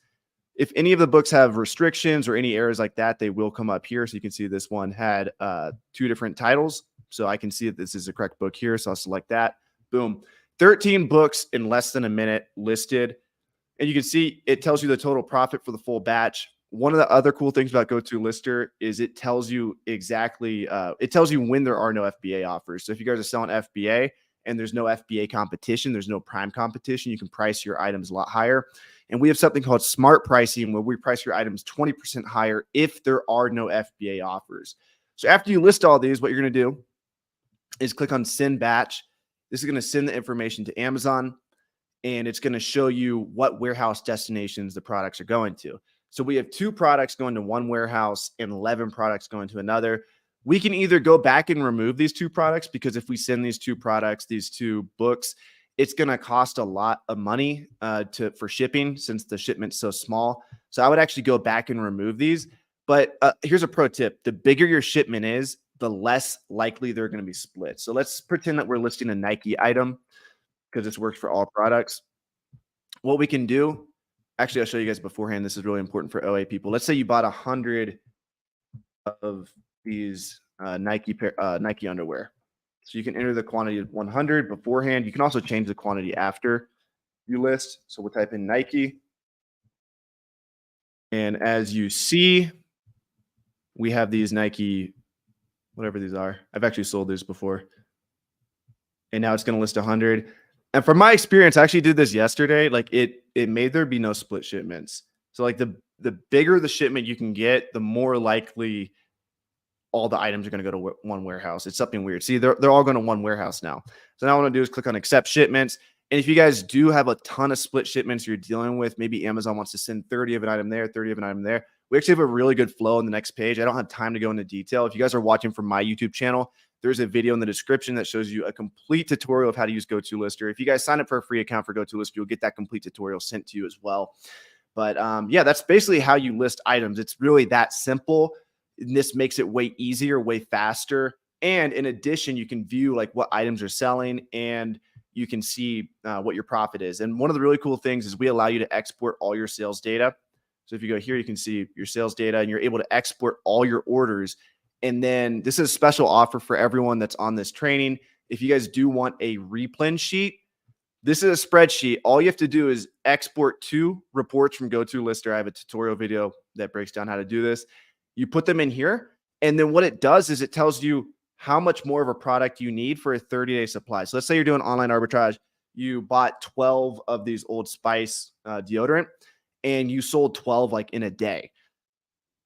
If any of the books have restrictions or any errors like that, they will come up here. So you can see this one had 2 different titles. So I can see that this is the correct book here. So I'll select that. Boom. 13 books in less than a minute listed. And you can see it tells you the total profit for the full batch. One of the other cool things about GoToLister is it tells you exactly, it tells you when there are no FBA offers. So if you guys are selling FBA and there's no FBA competition, there's no prime competition, you can price your items a lot higher. And we have something called smart pricing where we price your items 20% higher if there are no FBA offers. So after you list all these, what you're going to do is click on send batch. This is going to send the information to Amazon, and it's going to show you what warehouse destinations the products are going to. So we have 2 products going to one warehouse and 11 products going to another. We can either go back and remove these 2 products, because if we send these 2 products, these 2 books, it's going to cost a lot of money for shipping since the shipment's so small. So I would actually go back and remove these. But here's a pro tip. The bigger your shipment is, the less likely they're going to be split. So let's pretend that we're listing a Nike item because this works for all products. What we can do, actually, I'll show you guys beforehand. This is really important for OA people. Let's say you bought 100 of these Nike underwear. So you can enter the quantity of 100 beforehand. You can also change the quantity after you list. So we'll type in Nike. And as you see, we have these Nike, whatever these are. I've actually sold these before. And now it's going to list 100. And from my experience, I actually did this yesterday. Like it made there be no split shipments. So like the bigger the shipment you can get, the more likely all the items are going to go to one warehouse. It's something weird. See, they're all going to one warehouse now. So now what I want to do is click on accept shipments. And if you guys do have a ton of split shipments you're dealing with, maybe Amazon wants to send 30 of an item there, 30 of an item there, We actually have a really good flow on the next page. I don't have time to go into detail. If you guys are watching from my YouTube channel, there's a video in the description that shows you a complete tutorial of how to use GoToLister. If you guys sign up for a free account for GoToLister, you'll get that complete tutorial sent to you as well. But yeah, that's basically how you list items. It's really that simple. And this makes it way easier, way faster. And in addition, you can view like what items are selling, and you can see what your profit is. And one of the really cool things is we allow you to export all your sales data. So if you go here, you can see your sales data, and you're able to export all your orders. And then this is a special offer for everyone that's on this training. If you guys do want a replen sheet, this is a spreadsheet. All you have to do is export 2 reports from GoToLister. I have a tutorial video that breaks down how to do this. You put them in here, and then what it does is it tells you how much more of a product you need for a 30-day supply. So let's say you're doing online arbitrage. You bought 12 of these Old Spice deodorant, and you sold 12 like in a day.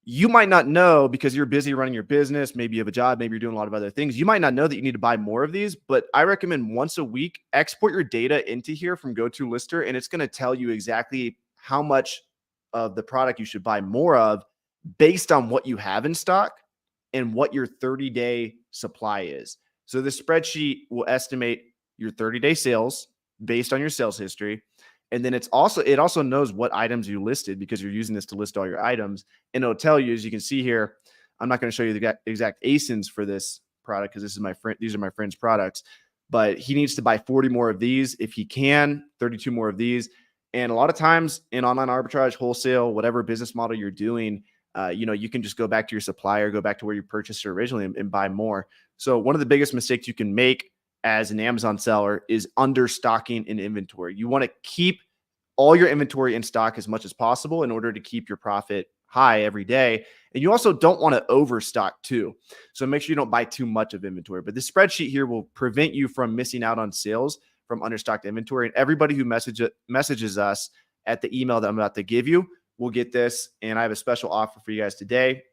You might not know, because you're busy running your business. Maybe you have a job. Maybe you're doing a lot of other things. You might not know that you need to buy more of these, but I recommend once a week, export your data into here from GoToLister, and it's going to tell you exactly how much of the product you should buy more of based on what you have in stock and what your 30-day supply is. So the spreadsheet will estimate your 30-day sales based on your sales history. And then it also knows what items you listed, because you're using this to list all your items. And it'll tell you, as you can see here, I'm not going to show you the exact ASINs for this product, because these are my friend's products, but he needs to buy 40 more of these if he can, 32 more of these. And a lot of times in online arbitrage, wholesale, whatever business model you're doing, you can just go back to your supplier, go back to where you purchased it originally, and buy more. So one of the biggest mistakes you can make as an Amazon seller is understocking in inventory. You want to keep all your inventory in stock as much as possible in order to keep your profit high every day. And you also don't want to overstock too. So make sure you don't buy too much of inventory. But this spreadsheet here will prevent you from missing out on sales from understocked inventory. And everybody who messages us at the email that I'm about to give you will get this. And I have a special offer for you guys today.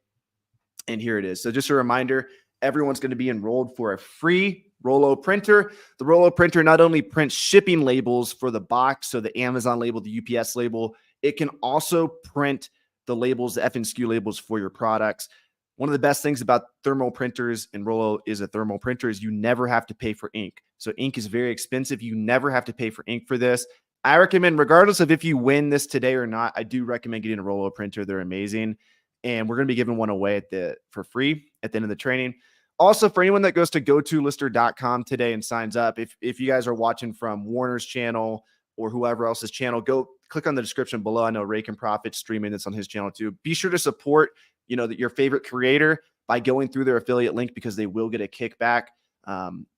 And here it is. So just a reminder, everyone's going to be enrolled for a free Rollo printer. The Rollo printer not only prints shipping labels for the box, so the Amazon label, the UPS label, it can also print the labels, the FNSKU labels for your products. One of the best things about thermal printers, and Rollo is a thermal printer, is you never have to pay for ink. So ink is very expensive. You never have to pay for ink for this. I recommend, regardless of if you win this today or not, I do recommend getting a Rollo printer. They're amazing. And we're going to be giving one away for free at the end of the training. Also, for anyone that goes to GoToLister.com today and signs up, if you guys are watching from Warner's channel or whoever else's channel, go click on the description below. I know Ray Can Profit streaming this on his channel too. Be sure to support, your favorite creator by going through their affiliate link, because they will get a kickback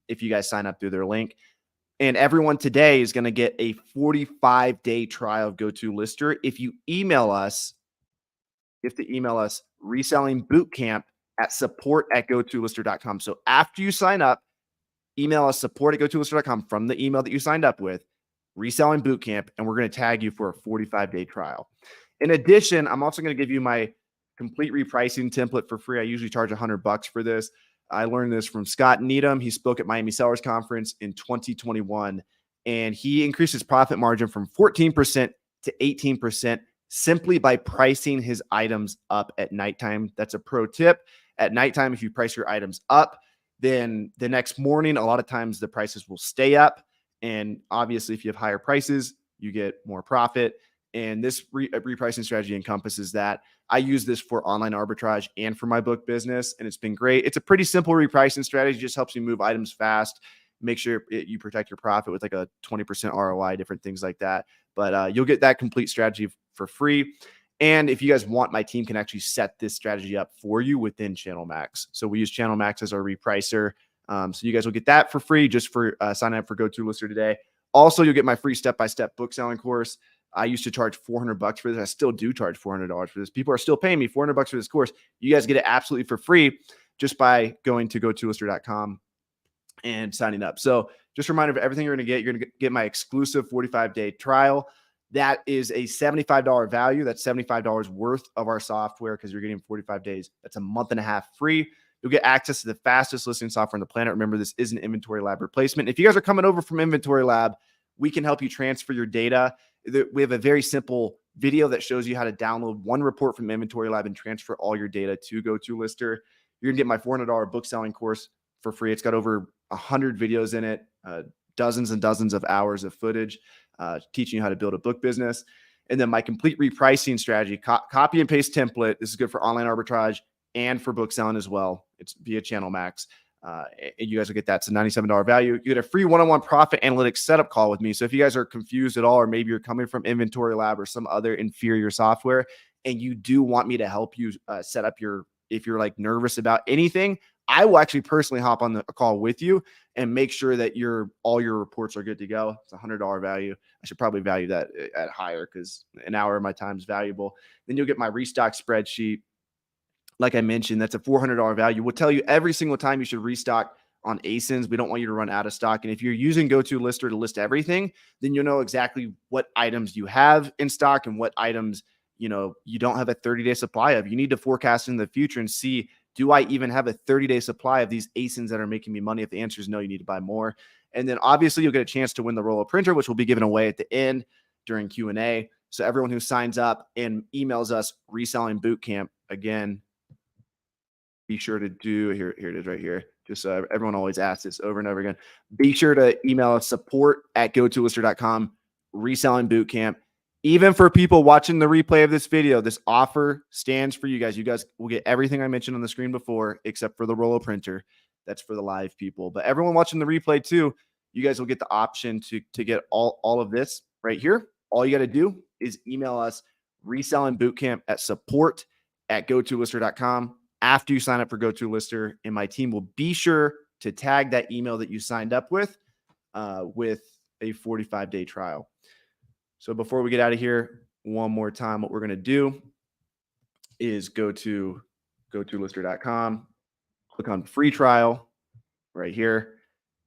if you guys sign up through their link. And everyone today is going to get a 45-day trial of GoToLister. If you email us, you have to email us Reselling Bootcamp at support@GoToLister.com. So after you sign up, email us support@GoToLister.com from the email that you signed up with, Reselling Bootcamp, and we're going to tag you for a 45-day trial. In addition, I'm also going to give you my complete repricing template for free. I usually charge $100 for this. I learned this from Scott Needham. He spoke at Miami Sellers Conference in 2021, and he increased his profit margin from 14% to 18% simply by pricing his items up at nighttime. That's a pro tip. At nighttime, if you price your items up, then the next morning, a lot of times the prices will stay up. And obviously, if you have higher prices, you get more profit. And this repricing strategy encompasses that. I use this for online arbitrage and for my book business, and it's been great. It's a pretty simple repricing strategy. It just helps you move items fast, make sure you protect your profit with like a 20% ROI, different things like that. But you'll get that complete strategy for free. And if you guys want, my team can actually set this strategy up for you within Channel Max. So we use Channel Max as our repricer. So you guys will get that for free just for signing up for GoToLister today. Also, you'll get my free step-by-step book selling course. I used to charge $400 for this. I still do charge $400 for this. People are still paying me $400 for this course. You guys get it absolutely for free just by going to GoToLister.com and signing up. So just a reminder of everything you're going to get my exclusive 45-day trial. That is a $75 value. That's $75 worth of our software, because you're getting 45 days. That's a month and a half free. You'll get access to the fastest listing software on the planet. Remember, this is an Inventory Lab replacement. If you guys are coming over from Inventory Lab, we can help you transfer your data. We have a very simple video that shows you how to download one report from Inventory Lab and transfer all your data to GoToLister. You're gonna get my $400 book selling course for free. It's got over 100 videos in it, dozens and dozens of hours of footage, teaching you how to build a book business. And then my complete repricing strategy, copy and paste template. This is good for online arbitrage and for book selling as well. It's via Channel Max. And you guys will get that. It's a $97 value. You get a free one-on-one profit analytics setup call with me. So if you guys are confused at all, or maybe you're coming from Inventory Lab or some other inferior software, and you do want me to help you set up if you're like nervous about anything, I will actually personally hop on a call with you and make sure that all your reports are good to go. It's a $100 value. I should probably value that at higher because an hour of my time is valuable. Then you'll get my restock spreadsheet. Like I mentioned, that's a $400 value. We'll tell you every single time you should restock on ASINs. We don't want you to run out of stock. And if you're using GoToLister to list everything, then you'll know exactly what items you have in stock and what items you don't have a 30-day supply of. You need to forecast in the future and see, do I even have a 30-day supply of these ASINs that are making me money? If the answer is no, you need to buy more. And then obviously you'll get a chance to win the Rollo printer, which will be given away at the end during Q&A. So everyone who signs up and emails us Reselling Bootcamp, again, be sure to do, here it is right here. Just everyone always asks this over and over again. Be sure to email us support@gotolister.com, Reselling Bootcamp. Even for people watching the replay of this video, this offer stands for you guys. You guys will get everything I mentioned on the screen before, except for the Rollo printer. That's for the live people. But everyone watching the replay too, you guys will get the option to get all of this right here. All you got to do is email us Reselling Bootcamp at support@gotolister.com after you sign up for GoToLister, and my team will be sure to tag that email that you signed up with a 45-day trial. So before we get out of here, one more time, what we're going to do is go to GoToLister.com, click on free trial right here,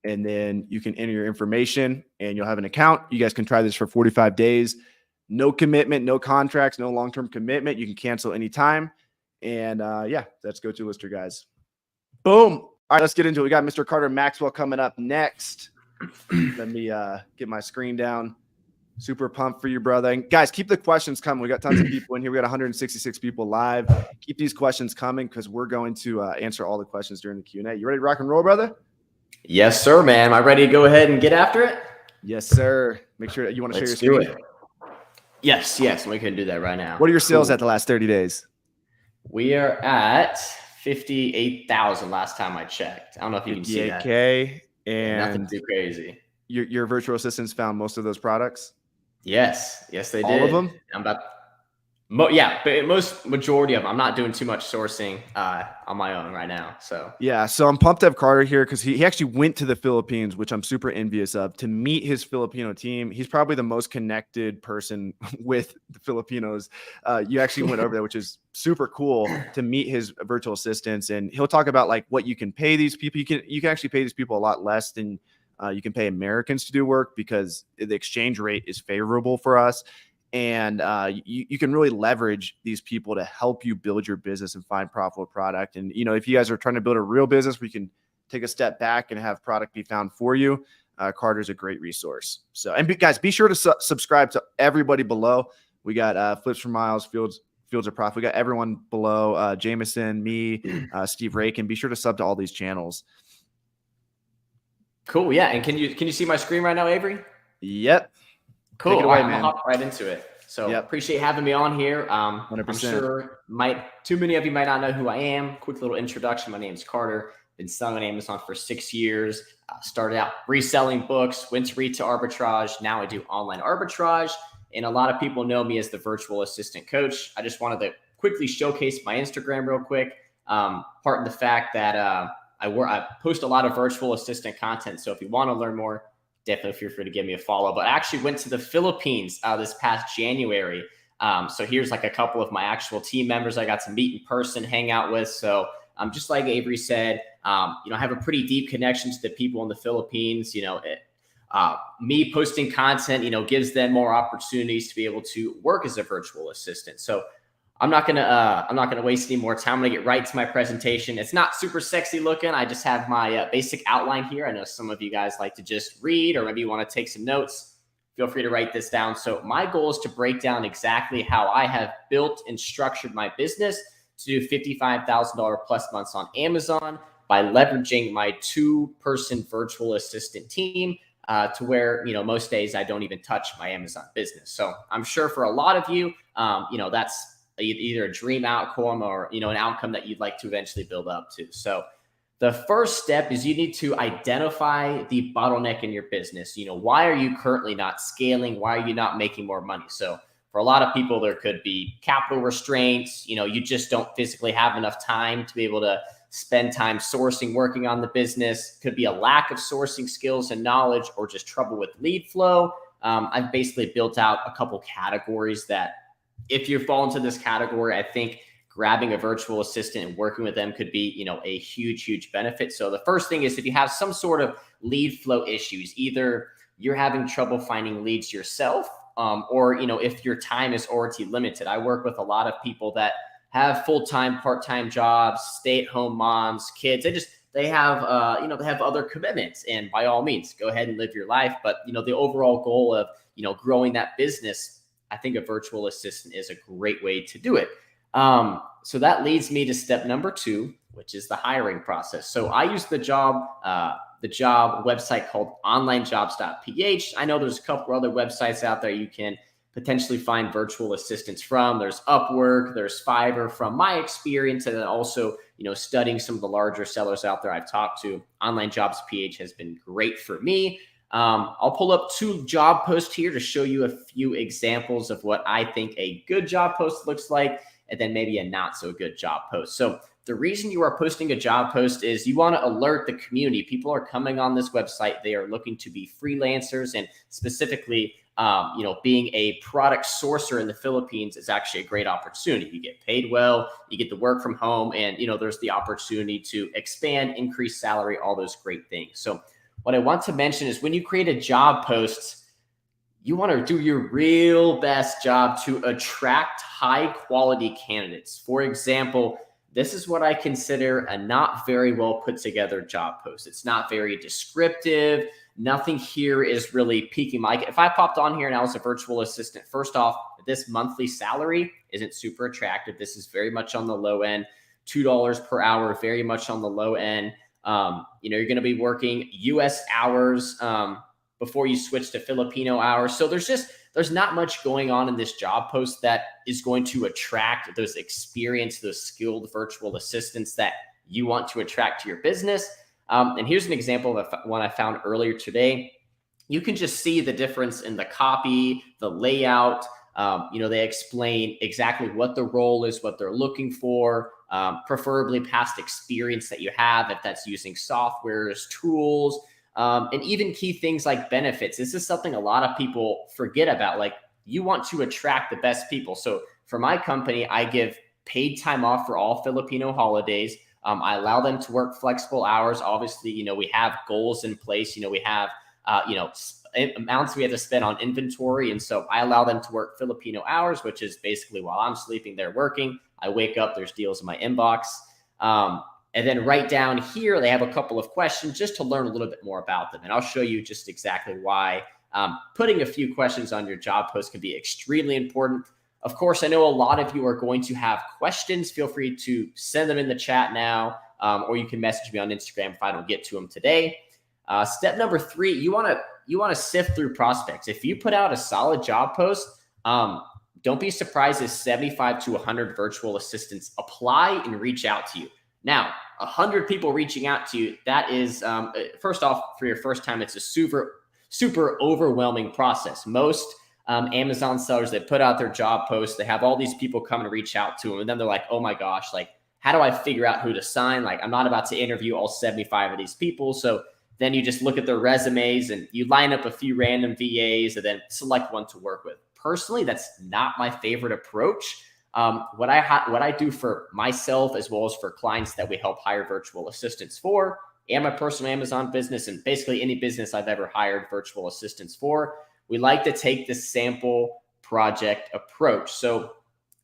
and then you can enter your information and you'll have an account. You guys can try this for 45 days. No commitment, no contracts, no long-term commitment. You can cancel anytime. And yeah, that's GoToLister, guys. Boom. All right, let's get into it. We got Mr. Carter Maxwell coming up next. Let me get my screen down. Super pumped for you, brother. And guys, keep the questions coming. We got tons of people in here. We got 166 people live. Keep these questions coming because we're going to answer all the questions during the Q&A. You ready to rock and roll, brother? Yes, sir, man. Am I ready to go ahead and get after it? Yes, sir. Make sure that you want to share your screen. Do it. Yes. We can do that right now. What are your sales at the last 30 days? We are at 58,000 last time I checked. I don't know if you can see that. 58K. And nothing too crazy. Your virtual assistants found most of those products? Yes, they did. All of them? I'm about, but majority of them. I'm not doing too much sourcing on my own right now. So yeah, so I'm pumped to have Carter here because he actually went to the Philippines, which I'm super envious of, to meet his Filipino team. He's probably the most connected person with the Filipinos. You actually went over there, which is super cool to meet his virtual assistants, and he'll talk about like what you can pay these people. You can actually pay these people a lot less than you can pay Americans to do work because the exchange rate is favorable for us. And you can really leverage these people to help you build your business and find profitable product. And, if you guys are trying to build a real business, we can take a step back and have product be found for you. Carter's a great resource. So, and guys, be sure to subscribe to everybody below. We got Flips for Miles, Fields of Profit. We got everyone below, Jameson, me, Steve Rake, and be sure to sub to all these channels. Cool. Yeah. And can you see my screen right now, Avery? Yep. Cool. Take it away, I'm man. gonna hop right into it. So Appreciate having me on here. 100%. I'm sure too many of you might not know who I am. Quick little introduction. My name is Carter. Been selling on Amazon for 6 years. Started out reselling books, went to retail arbitrage. Now I do online arbitrage. And a lot of people know me as the virtual assistant coach. I just wanted to quickly showcase my Instagram real quick. Part of the fact that I post a lot of virtual assistant content. So if you want to learn more, definitely feel free to give me a follow. But I actually went to the Philippines this past January. So here's like a couple of my actual team members I got to meet in person, hang out with. So just like Avery said, I have a pretty deep connection to the people in the Philippines. Me posting content, gives them more opportunities to be able to work as a virtual assistant. So I'm not gonna waste any more time. I'm gonna get right to my presentation. It's not super sexy looking. I just have my basic outline here. I know some of you guys like to just read, or maybe you want to take some notes. feel free to write this down. So my goal is to break down exactly how I have built and structured my business to do $55,000 plus months on Amazon by leveraging my 2-person virtual assistant team to where, most days I don't even touch my Amazon business. So I'm sure for a lot of you, that's either a dream outcome or, an outcome that you'd like to eventually build up to. So the first step is you need to identify the bottleneck in your business. Why are you currently not scaling? Why are you not making more money? So for a lot of people, there could be capital restraints. You just don't physically have enough time to be able to spend time sourcing, working on the business. Could be a lack of sourcing skills and knowledge, or just trouble with lead flow. I've basically built out a couple categories that if you fall into this category, I think grabbing a virtual assistant and working with them could be, a huge, huge benefit. So the first thing is if you have some sort of lead flow issues, either you're having trouble finding leads yourself, or, if your time is already limited. I work with a lot of people that have full-time, part-time jobs, stay-at-home moms, kids. They have other commitments, and by all means, go ahead and live your life. But, the overall goal of, growing that business, I think a virtual assistant is a great way to do it. So that leads me to step number 2, which is the hiring process. So I use the job website called Onlinejobs.PH. I know there's a couple other websites out there you can potentially find virtual assistants from. There's Upwork, there's Fiverr. From my experience, and then also, studying some of the larger sellers out there I've talked to, Onlinejobs.PH has been great for me. I'll pull up 2 job posts here to show you a few examples of what I think a good job post looks like, and then maybe a not so good job post. So the reason you are posting a job post is you want to alert the community. People are coming on this website. They are looking to be freelancers, and specifically, being a product sourcer in the Philippines is actually a great opportunity. You get paid well, you get to work from home, and, there's the opportunity to expand, increase salary, all those great things. So what I want to mention is when you create a job post, you want to do your real best job to attract high quality candidates. For example, this is what I consider a not very well put together job post. It's not very descriptive. Nothing here is really piquing my. If I popped on here and I was a virtual assistant, first off, this monthly salary isn't super attractive. This is very much on the low end. $2 per hour, very much on the low end. You're going to be working US hours before you switch to Filipino hours. So there's not much going on in this job post that is going to attract those experienced, those skilled virtual assistants that you want to attract to your business. And here's an example of one I found earlier today. You can just see the difference in the copy, the layout. They explain exactly what the role is, what they're looking for, preferably past experience that you have, if that's using softwares, tools, and even key things like benefits. This is something a lot of people forget about. Like, you want to attract the best people. So for my company, I give paid time off for all Filipino holidays. I allow them to work flexible hours. Obviously, we have goals in place. We have, amounts we have to spend on inventory. And so I allow them to work Filipino hours, which is basically while I'm sleeping, they're working. I wake up, there's deals in my inbox. And then right down here, they have a couple of questions just to learn a little bit more about them. And I'll show you just exactly why putting a few questions on your job post can be extremely important. Of course, I know a lot of you are going to have questions. Feel free to send them in the chat now, or you can message me on Instagram if I don't get to them today. Step number 3, you want to sift through prospects. If you put out a solid job post, don't be surprised if 75 to 100 virtual assistants apply and reach out to you. Now, 100 people reaching out to you, that is, first off, for your first time, it's a super overwhelming process. Most Amazon sellers, they put out their job posts, they have all these people come and reach out to them, and then they're like, oh my gosh, like, how do I figure out who to sign? Like, I'm not about to interview all 75 of these people. So then you just look at their resumes and you line up a few random VAs and then select one to work with. Personally, that's not my favorite approach. What I do for myself, as well as for clients that we help hire virtual assistants for, and my personal Amazon business, and basically any business I've ever hired virtual assistants for, we like to take the sample project approach. So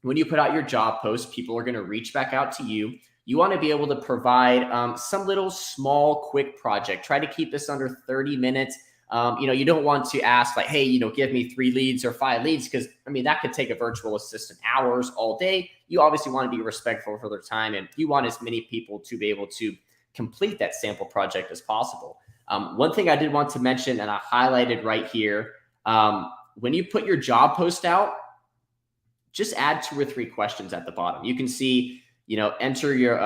when you put out your job post, people are going to reach back out to you. You want to be able to provide some little small, quick project. Try to keep this under 30 minutes. You don't want to ask like, hey, give me 3 leads or 5 leads, because I mean, that could take a virtual assistant hours all day. You obviously want to be respectful for their time, and you want as many people to be able to complete that sample project as possible. One thing I did want to mention, and I highlighted right here, when you put your job post out, just add 2 or 3 questions at the bottom. You can see, enter your,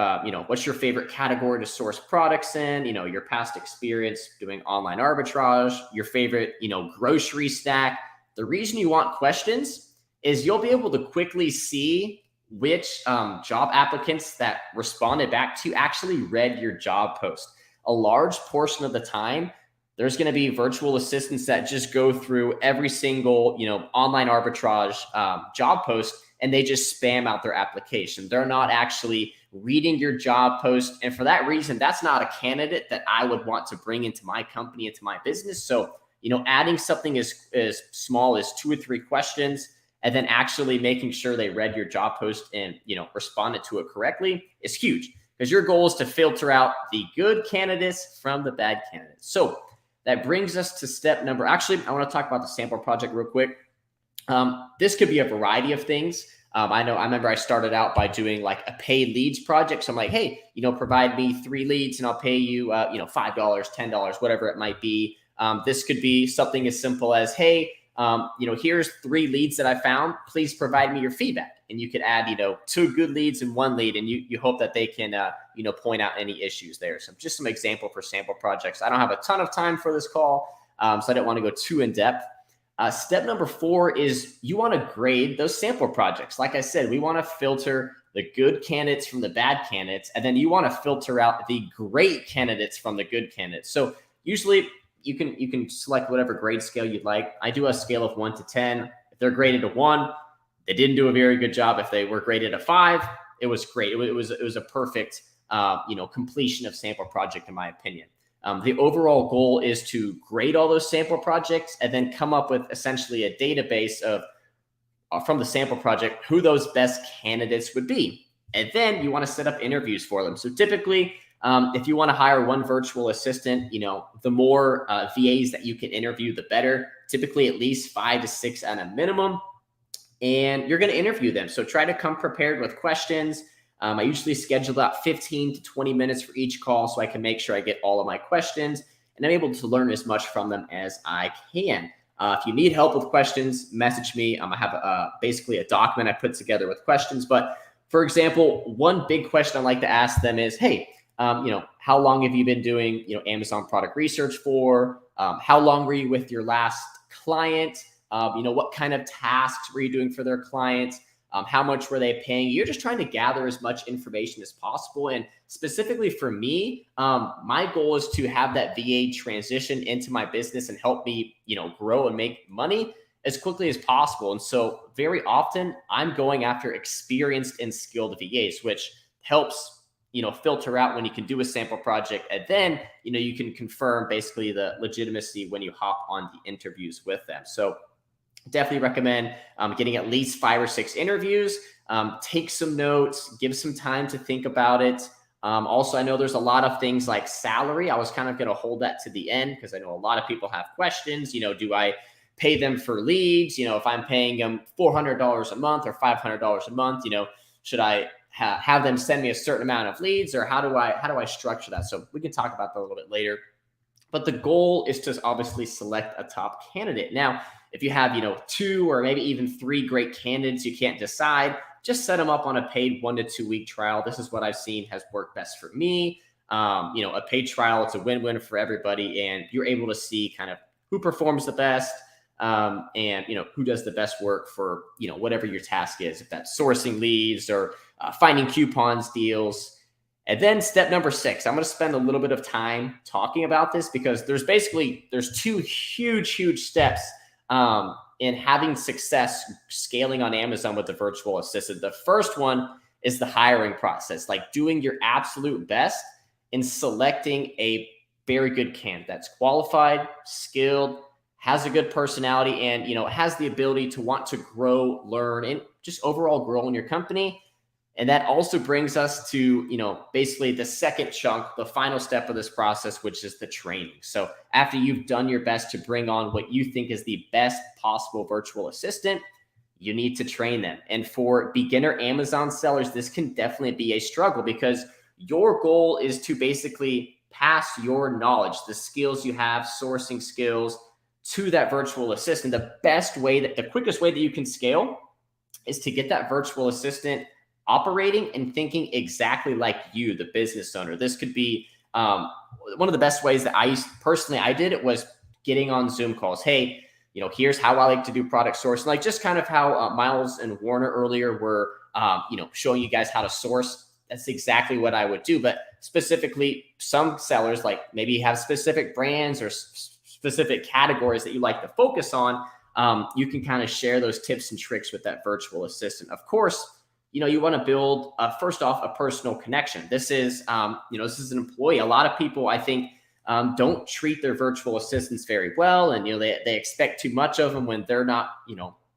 what's your favorite category to source products in, your past experience doing online arbitrage, your favorite, grocery stack. The reason you want questions is you'll be able to quickly see which job applicants that responded back to actually read your job post. A large portion of the time, there's going to be virtual assistants that just go through every single, online arbitrage job post, and they just spam out their application. They're not actually reading your job post. And for that reason, that's not a candidate that I would want to bring into my company, into my business. So, adding something as small as 2 or 3 questions, and then actually making sure they read your job post and, responded to it correctly is huge, because your goal is to filter out the good candidates from the bad candidates. So that brings us to step number, actually, I want to talk about the sample project real quick. This could be a variety of things. I remember I started out by doing like a paid leads project. So I'm like, hey, provide me 3 leads and I'll pay you, $5, $10, whatever it might be. This could be something as simple as, hey, here's 3 leads that I found. Please provide me your feedback. And you could add, 2 good leads and 1 lead, and you hope that they can, point out any issues there. So just some example for sample projects. I don't have a ton of time for this call, so I don't want to go too in depth. Step number 4 is you want to grade those sample projects. Like I said, we want to filter the good candidates from the bad candidates, and then you want to filter out the great candidates from the good candidates. So usually you can select whatever grade scale you'd like. I do a scale of 1 to 10. If they're graded a 1, they didn't do a very good job. If they were graded a 5, it was great. It was a perfect completion of sample project, in my opinion. The overall goal is to grade all those sample projects and then come up with essentially a database of from the sample project who those best candidates would be. And then you want to set up interviews for them. So typically, if you want to hire 1 virtual assistant, the more VAs that you can interview, the better. Typically at least 5 to 6 at a minimum. And you're going to interview them. So try to come prepared with questions. I usually schedule about 15 to 20 minutes for each call, so I can make sure I get all of my questions and I'm able to learn as much from them as I can. If you need help with questions, message me. I have basically a document I put together with questions. But for example, one big question I like to ask them is, hey, how long have you been doing, Amazon product research for? How long were you with your last client? What kind of tasks were you doing for their clients? How much were they paying? You're just trying to gather as much information as possible. And specifically for me, my goal is to have that VA transition into my business and help me, grow and make money as quickly as possible. And so very often I'm going after experienced and skilled VAs, which helps, filter out when you can do a sample project. And then, you can confirm basically the legitimacy when you hop on the interviews with them. So definitely recommend getting at least 5 or 6 interviews. Take some notes, give some time to think about it. Also, I know there's a lot of things like salary. I was kind of going to hold that to the end because I know a lot of people have questions. Do I pay them for leads? If I'm paying them $400 a month or $500 a month, should I have them send me a certain amount of leads, or how do I structure that? So we can talk about that a little bit later. But the goal is to obviously select a top candidate. Now, if you have, 2 or maybe even 3 great candidates, you can't decide, just set them up on a paid 1 to 2 week trial. This is what I've seen has worked best for me. A paid trial, it's a win-win for everybody. And you're able to see kind of who performs the best and, who does the best work for, whatever your task is, if that's sourcing leads or finding coupons, deals. And then step number 6, I'm going to spend a little bit of time talking about this because there's 2 huge steps in having success scaling on Amazon with the virtual assistant. The first one is the hiring process, like doing your absolute best in selecting a very good candidate that's qualified, skilled, has a good personality, and has the ability to want to grow, learn, and just overall grow in your company. And that also brings us to, basically the second chunk, the final step of this process, which is the training. So after you've done your best to bring on what you think is the best possible virtual assistant, you need to train them. And for beginner Amazon sellers, this can definitely be a struggle because your goal is to basically pass your knowledge, the skills you have, sourcing skills, to that virtual assistant. The quickest way that you can scale is to get that virtual assistant operating and thinking exactly like you, the business owner. This could be one of the best ways that I did it was getting on Zoom calls. Hey, here's how I like to do product sourcing, like just kind of how Miles and Warner earlier were, showing you guys how to source. That's exactly what I would do. But specifically, some sellers like maybe have specific brands or specific categories that you like to focus on. You can kind of share those tips and tricks with that virtual assistant. Of course, you want to build first off a personal connection. This is, this is an employee. A lot of people, I think, don't treat their virtual assistants very well, and they expect too much of them when they're not,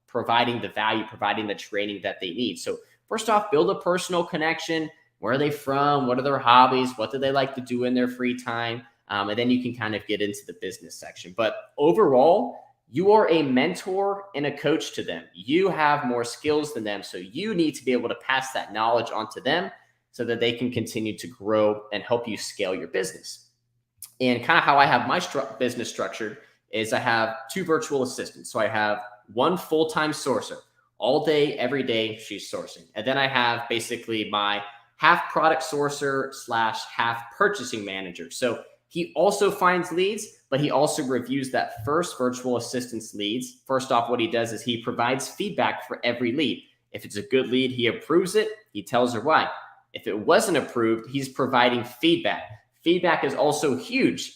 providing the value, providing the training that they need. So first off, build a personal connection. Where are they from? What are their hobbies? What do they like to do in their free time? And then you can kind of get into the business section. But overall, you are a mentor and a coach to them. You have more skills than them. So you need to be able to pass that knowledge onto them so that they can continue to grow and help you scale your business. And kind of how I have my business structured is I have 2 virtual assistants. So I have one full-time sourcer. All day, every day, she's sourcing. And then I have basically my half product sourcer / half purchasing manager. So he also finds leads, but he also reviews that first virtual assistant's leads. First off, what he does is he provides feedback for every lead. If it's a good lead, he approves it. He tells her why. If it wasn't approved, he's providing feedback. Feedback is also huge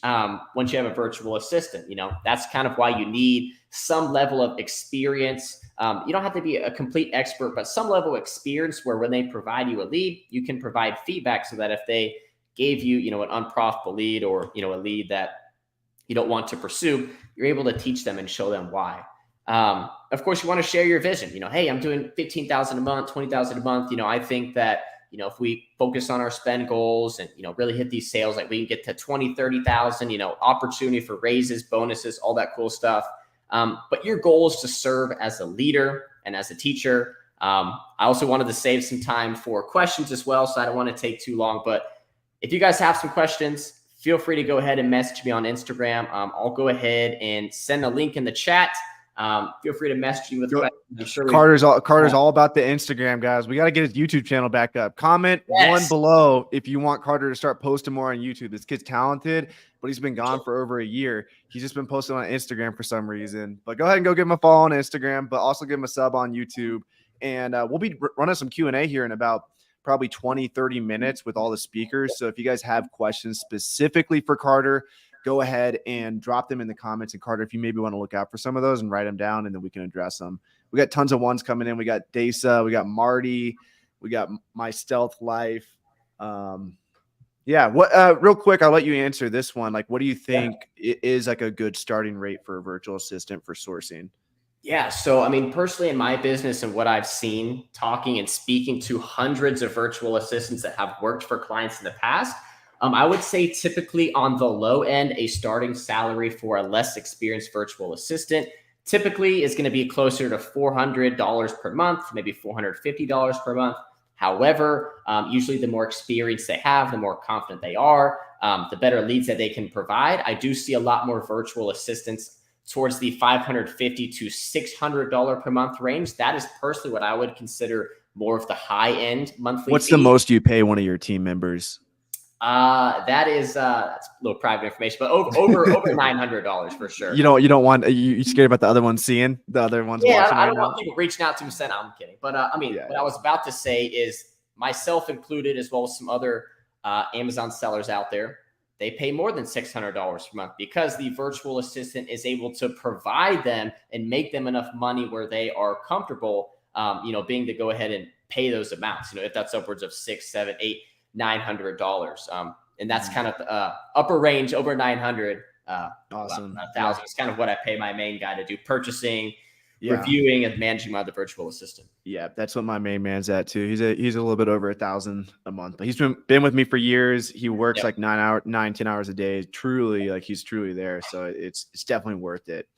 once you have a virtual assistant. That's kind of why you need some level of experience. You don't have to be a complete expert, but some level of experience where when they provide you a lead, you can provide feedback so that if they gave you, an unprofitable lead or, a lead that you don't want to pursue, you're able to teach them and show them why. Of course, you want to share your vision. Hey, I'm doing 15,000 a month, 20,000 a month. I think that, if we focus on our spend goals and, really hit these sales, like we can get to 20, 30,000, opportunity for raises, bonuses, all that cool stuff. But your goal is to serve as a leader and as a teacher. I also wanted to save some time for questions as well, so I don't want to take too long. But if you guys have some questions, feel free to go ahead and message me on Instagram. I'll go ahead and send a link in the chat. Feel free to message me with questions. I'm sure Carter's all about the Instagram, guys. We got to get his YouTube channel back up. Comment one below if you want Carter to start posting more on YouTube. This kid's talented, but he's been gone for over a year. He's just been posting on Instagram for some reason. But go ahead and go give him a follow on Instagram, but also give him a sub on YouTube. And we'll be running some Q&A here in about probably 20, 30 minutes with all the speakers. So if you guys have questions specifically for Carter, go ahead and drop them in the comments. And Carter, if you maybe want to look out for some of those and write them down, and then we can address them. We got tons of ones coming in. We got Desa, we got Marty, we got My Stealth Life. Real quick, I'll let you answer this one. Like, what do you think is like a good starting rate for a virtual assistant for sourcing? Yeah. So, I mean, personally in my business and what I've seen talking and speaking to hundreds of virtual assistants that have worked for clients in the past, I would say typically on the low end, a starting salary for a less experienced virtual assistant typically is going to be closer to $400 per month, maybe $450 per month. However, usually the more experience they have, the more confident they are, the better leads that they can provide. I do see a lot more virtual assistants towards the $550 to $600 per month range. That is personally what I would consider more of the high end monthly. What's the most you pay one of your team members? That is that's a little private information, but over $900 for sure. You don't want you scared about the other ones seeing the other ones? Yeah, watching I don't want people reaching out to me saying I'm kidding, but what I was about to say is myself included, as well as some other Amazon sellers out there. They pay more than $600 per month because the virtual assistant is able to provide them and make them enough money where they are comfortable, being to go ahead and pay those amounts. If that's upwards of $600, $700, $800, $900, and that's kind of upper range over 900. Awesome. 1,000 is kind of what I pay my main guy to do purchasing, reviewing and managing my other virtual assistant. Yeah, that's what my main man's at too. He's a little bit over 1,000 a month, but he's been with me for years. He works like 10 hours a day. Truly, like he's truly there. So it's definitely worth it.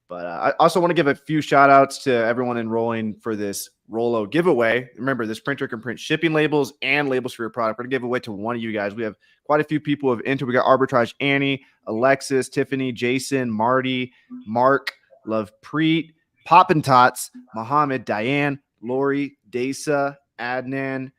But I also want to give a few shout outs to everyone enrolling for this Rollo giveaway. Remember, this printer can print shipping labels and labels for your product. We're going to give away to one of you guys. We have quite a few people who have entered. We got Arbitrage, Annie, Alexis, Tiffany, Jason, Marty, Mark, Love Preet, Poppin' Tots, Mohammed, Diane, Lori, Desa, Adnan,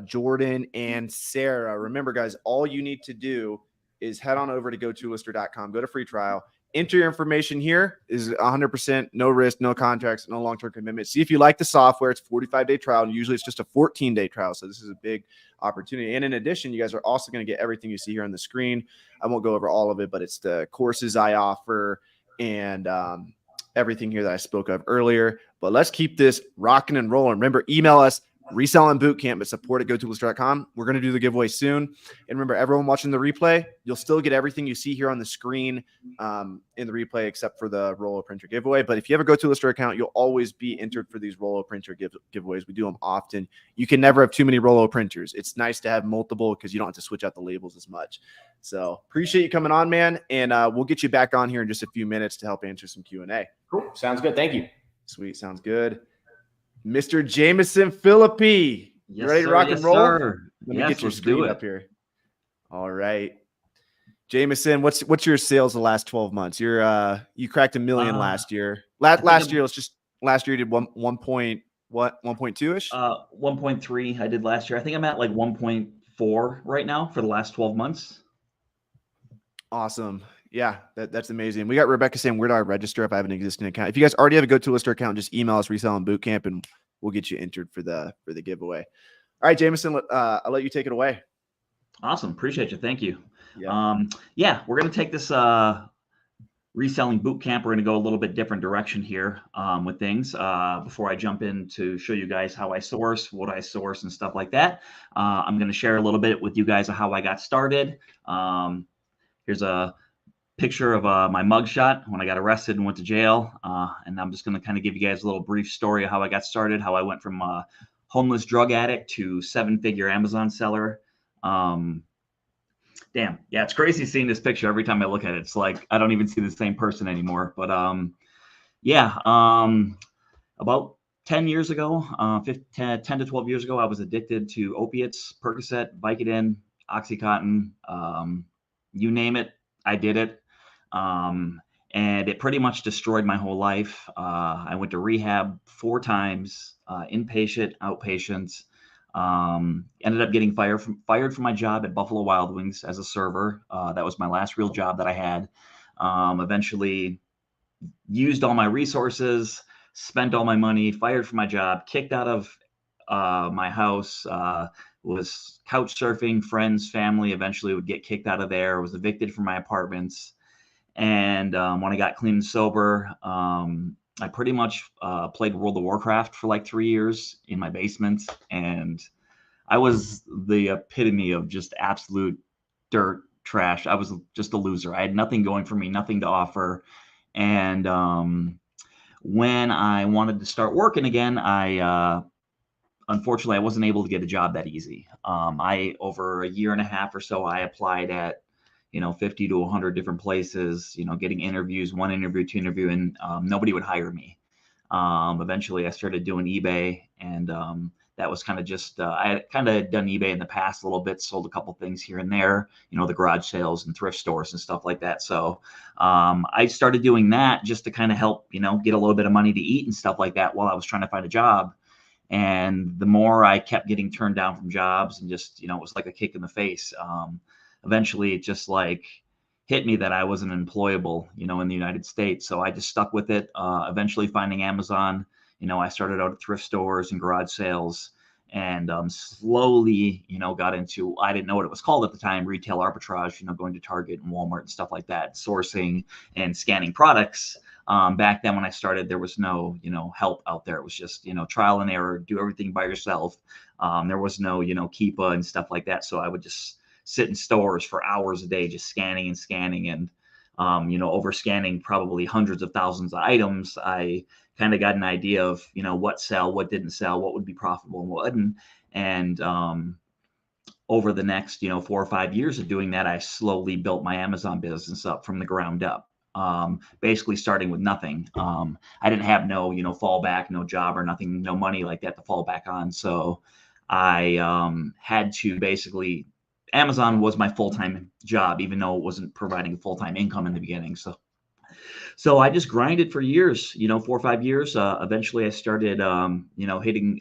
Jordan, and Sarah. Remember, guys, all you need to do is head on over to GoToLister.com, go to free trial, enter your information here. Is 100%, no risk, no contracts, no long-term commitment. See if you like the software. It's a 45-day trial, and usually it's just a 14-day trial. So this is a big opportunity. And in addition, you guys are also going to get everything you see here on the screen. I won't go over all of it, but it's the courses I offer and everything here that I spoke of earlier. But let's keep this rocking and rolling. Remember, email us, reselling bootcamp at support@gotolister.com. We're going to do the giveaway soon. And remember, everyone watching the replay, you'll still get everything you see here on the screen in the replay, except for the Rollo printer giveaway. But if you have a GoToLister account, you'll always be entered for these Rollo printer giveaways. We do them often. You can never have too many Rollo printers. It's nice to have multiple because you don't have to switch out the labels as much. So appreciate you coming on, man. And we'll get you back on here in just a few minutes to help answer some Q&A. Cool. Sounds good. Thank you. Sweet. Sounds good. Mr. Jameson Philippi, you ready to rock and roll? Sir. Let me get your screen up here. All right. Jameson, what's your sales the last 12 months? You cracked 1 million last year. Last year you did 1.2-ish? 1.3 I did last year. I think I'm at like 1.4 right now for the last 12 months. Awesome. Yeah, that's amazing. We got Rebecca saying, where do I register if I have an existing account? If you guys already have a GoToLister account, just email us Reselling Bootcamp and we'll get you entered for the giveaway. All right, Jameson, I'll let you take it away. Awesome. Appreciate you. Thank you. Yeah, We're going to take this reselling bootcamp. We're going to go a little bit different direction here with things. Before I jump in to show you guys how I source, what I source and stuff like that, I'm going to share a little bit with you guys of how I got started. Here's a picture of my mugshot when I got arrested and went to jail. And I'm just going to kind of give you guys a little brief story of how I got started, how I went from a homeless drug addict to 7-figure Amazon seller. Damn. Yeah, it's crazy seeing this picture. Every time I look at it, it's like I don't even see the same person anymore. But about 10 years ago, 10 to 12 years ago, I was addicted to opiates, Percocet, Vicodin, Oxycontin, you name it, I did it. And it pretty much destroyed my whole life. I went to rehab 4 times, inpatient, outpatient. Ended up getting fired from my job at Buffalo Wild Wings as a server. That was my last real job that I had. Eventually used all my resources, spent all my money, fired from my job, kicked out of my house, was couch surfing, friends, family, eventually would get kicked out of there, was evicted from my apartments. And when I got clean and sober, I pretty much played World of Warcraft for like 3 years in my basement. And I was the epitome of just absolute dirt trash. I was just a loser. I had nothing going for me, nothing to offer. And when I wanted to start working again, unfortunately, I wasn't able to get a job that easy. Over a year and a half or so, I applied at 50 to 100 different places, getting interviews, 1 interview, 2 interview, and nobody would hire me. Eventually I started doing eBay, and that was kind of just, I had kind of done eBay in the past a little bit, sold a couple things here and there, the garage sales and thrift stores and stuff like that. So I started doing that just to kind of help, get a little bit of money to eat and stuff like that while I was trying to find a job. And the more I kept getting turned down from jobs and just, it was like a kick in the face. Eventually it just like hit me that I wasn't employable, in the United States. So I just stuck with it. Eventually finding Amazon, I started out at thrift stores and garage sales, and slowly, got into, I didn't know what it was called at the time, retail arbitrage, going to Target and Walmart and stuff like that, sourcing and scanning products. Back then when I started, there was no, help out there. It was just, trial and error, do everything by yourself. There was no, Keepa and stuff like that. So I would just sit in stores for hours a day, just scanning and scanning. And over scanning probably hundreds of thousands of items, I kind of got an idea of, what sell, what didn't sell, what would be profitable and what wouldn't. And over the next, 4 or 5 years of doing that, I slowly built my Amazon business up from the ground up. Basically starting with nothing. I didn't have no, fallback, no job or nothing, no money like that to fall back on. So I had to basically, Amazon was my full-time job, even though it wasn't providing full-time income in the beginning. So I just grinded for years, 4 or 5 years. Eventually I started, doing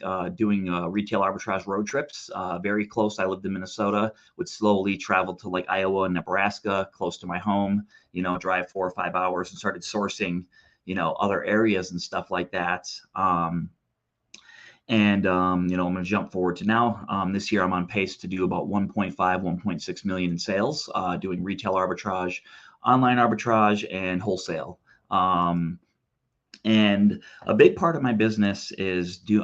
retail arbitrage road trips, very close. I lived in Minnesota, would slowly travel to like Iowa and Nebraska, close to my home, drive 4 or 5 hours, and started sourcing, other areas and stuff like that. I'm going to jump forward to now. This year I'm on pace to do about 1.5, 1.6 million in sales, doing retail arbitrage, online arbitrage, and wholesale. And a big part of my business is in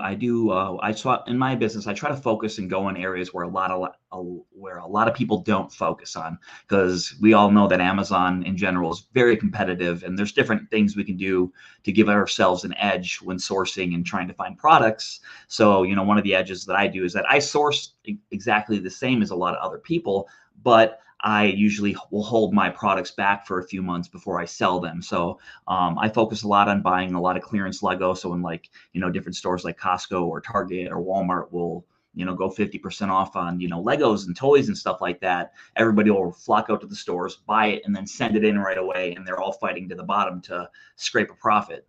my business, I try to focus and go in areas where a lot of people don't focus on, because we all know that Amazon in general is very competitive, and there's different things we can do to give ourselves an edge when sourcing and trying to find products. So, one of the edges that I do is that I source exactly the same as a lot of other people, but I usually will hold my products back for a few months before I sell them. So I focus a lot on buying a lot of clearance Lego. So in different stores like Costco or Target or Walmart will, go 50% off on, Legos and toys and stuff like that. Everybody will flock out to the stores, buy it, and then send it in right away. And they're all fighting to the bottom to scrape a profit.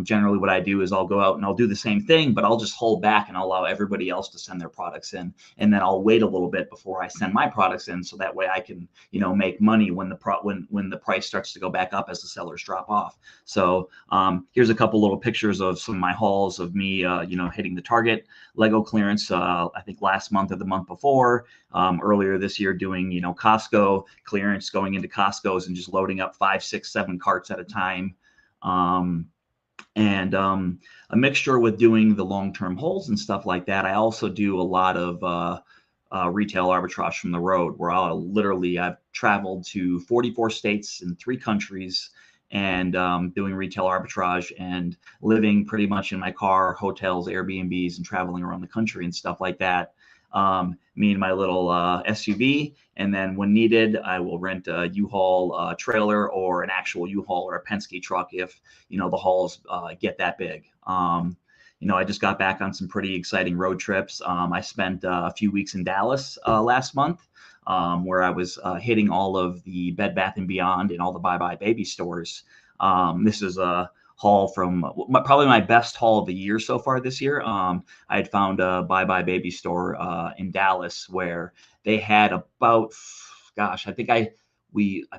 Generally what I do is I'll go out and I'll do the same thing, but I'll just hold back and I'll allow everybody else to send their products in. And then I'll wait a little bit before I send my products in. So that way I can, make money when the price starts to go back up as the sellers drop off. So here's a couple little pictures of some of my hauls of me, hitting the Target Lego clearance, I think last month or the month before, earlier this year doing, Costco clearance, going into Costco's and just loading up 5, 6, 7 carts at a time. And a mixture with doing the long-term holds and stuff like that. I also do a lot of retail arbitrage from the road, where I've traveled to 44 states in 3 countries and doing retail arbitrage and living pretty much in my car, hotels, Airbnbs, and traveling around the country and stuff like that. Me and my little SUV, and then when needed, I will rent a U-Haul trailer or an actual U-Haul or a Penske truck if the hauls get that big. I just got back on some pretty exciting road trips. I spent a few weeks in Dallas last month, where I was hitting all of the Bed Bath & Beyond and all the Bye Bye Baby stores. This is a haul from probably my best haul of the year so far this year. I had found a Bye Bye Baby store in Dallas where they had about, I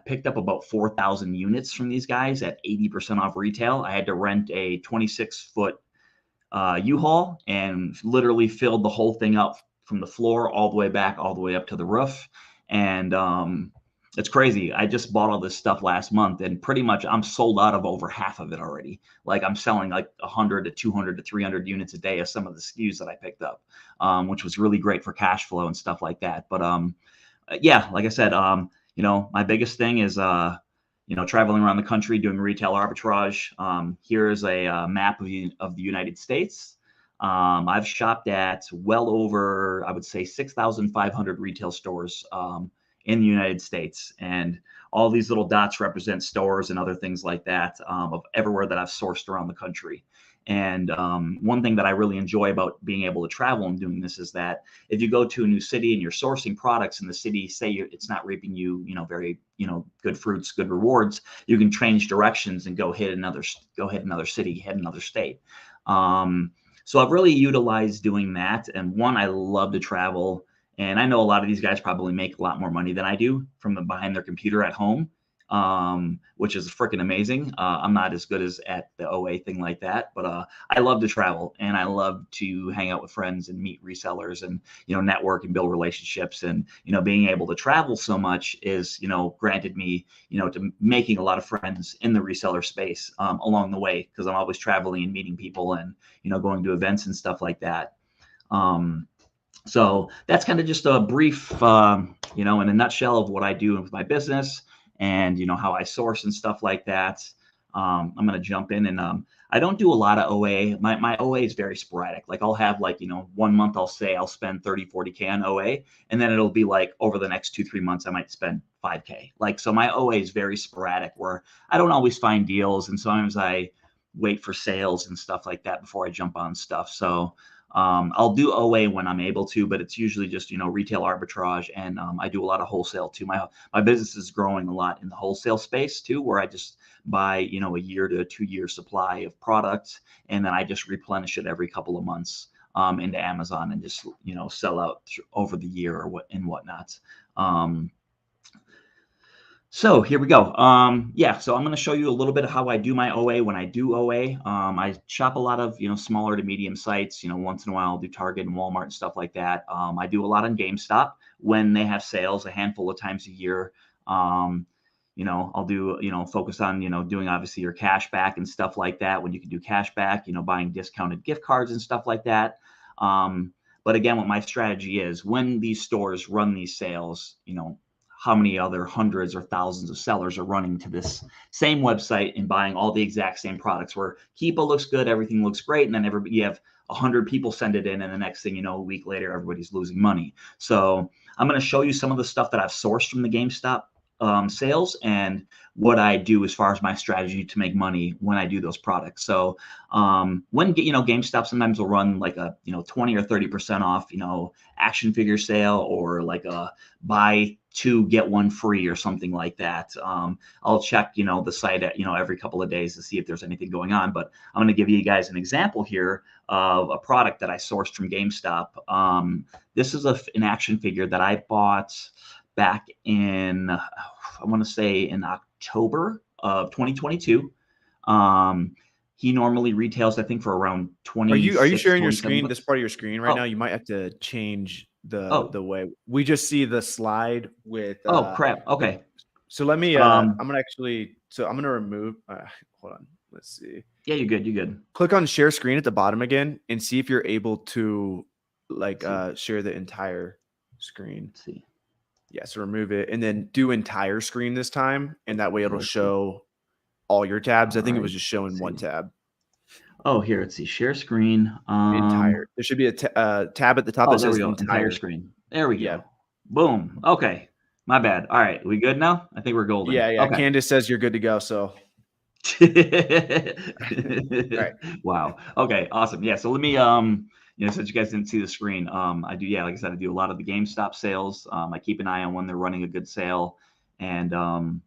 picked up about 4,000 units from these guys at 80% off retail. I had to rent a 26-foot U-Haul and literally filled the whole thing up from the floor all the way back, all the way up to the roof. And it's crazy. I just bought all this stuff last month, and pretty much I'm sold out of over half of it already. Like I'm selling like 100 to 200 to 300 units a day of some of the SKUs that I picked up, which was really great for cash flow and stuff like that. But yeah, like I said, my biggest thing is traveling around the country doing retail arbitrage. Here's a map of the United States. I've shopped at well over, I would say, 6,500 retail stores in the United States. And all these little dots represent stores and other things like that of everywhere that I've sourced around the country. And one thing that I really enjoy about being able to travel and doing this is that if you go to a new city and you're sourcing products and the city it's not reaping you, very, good fruits, good rewards, you can change directions and go hit another city, hit another state. So I've really utilized doing that. And one, I love to travel. And I know a lot of these guys probably make a lot more money than I do from behind their computer at home, which is freaking amazing. I'm not as good as at the OA thing like that, but I love to travel and I love to hang out with friends and meet resellers and, network and build relationships. And, being able to travel so much is, granted me, to making a lot of friends in the reseller space along the way, because I'm always traveling and meeting people and, going to events and stuff like that. So that's kind of just a brief, in a nutshell of what I do with my business. and, you know, how I source and stuff like that. I'm going to jump in and I don't do a lot of OA. My OA is very sporadic. Like I'll have like, you know, 1 month I'll say I'll spend 30, 40K on OA. And then it'll be like over the next 2-3 months, I might spend 5K. Like, so my OA is very sporadic where I don't always find deals. And sometimes I wait for sales and stuff like that before I jump on stuff. So I'll do OA when I'm able to, but it's usually just, you know, retail arbitrage. And I do a lot of wholesale too. My business is growing a lot in the wholesale space too, where I just buy, you know, a 1 to 2 year supply of products. And then I just replenish it every couple of months into Amazon and just, you know, sell out over the year or whatnot. So here we go. Yeah, so I'm going to show you a little bit of how I do my OA when I do OA. I shop a lot of, you know, smaller to medium sites. You know, once in a while I'll do Target and Walmart and stuff like that. I do a lot on GameStop when they have sales a handful of times a year. You know, I'll do, you know, focus on, you know, doing obviously your cashback and stuff like that when you can do cashback, you know, buying discounted gift cards and stuff like that. But again, what my strategy is when these stores run these sales, you know, how many other hundreds or thousands of sellers are running to this same website and buying all the exact same products where Keepa looks good, everything looks great. And then you have 100 people send it in. And the next thing you know, a week later, everybody's losing money. So I'm going to show you some of the stuff that I've sourced from the GameStop sales and what I do as far as my strategy to make money when I do those products. So when, you know, GameStop sometimes will run like a, you know, 20 or 30% off, you know, action figure sale or like a buy 2 get 1 free or something like that. I'll check, you know, the site at, you know, every couple of days to see if there's anything going on. But I'm going to give you guys an example here of a product that I sourced from GameStop. This is an action figure that I bought back in, I want to say in October of 2022. He normally retails, I think, for around 20. Are you sharing your screen? Bucks. This part of your screen right now? You might have to change the way we just see the slide with. Oh crap! Okay. So let me. I'm gonna actually. So I'm gonna remove. Hold on. Let's see. Yeah, you're good. You're good. Click on share screen at the bottom again and see if you're able to like share the entire screen. Let's see. Yeah, so remove it and then do entire screen this time, and that way it'll show all your tabs. I think it was just showing one tab. Oh, here, let's see. Share screen. Entire. There should be a tab at the top that says entire screen. There we go. Boom. Okay. My bad. All right. We good now? I think we're golden. Yeah. Okay. Candace says you're good to go. So. Right. Wow. Okay. Awesome. Yeah. So let me, you know, since you guys didn't see the screen, I do, yeah, like I said, I do a lot of the GameStop sales. I keep an eye on when they're running a good sale. And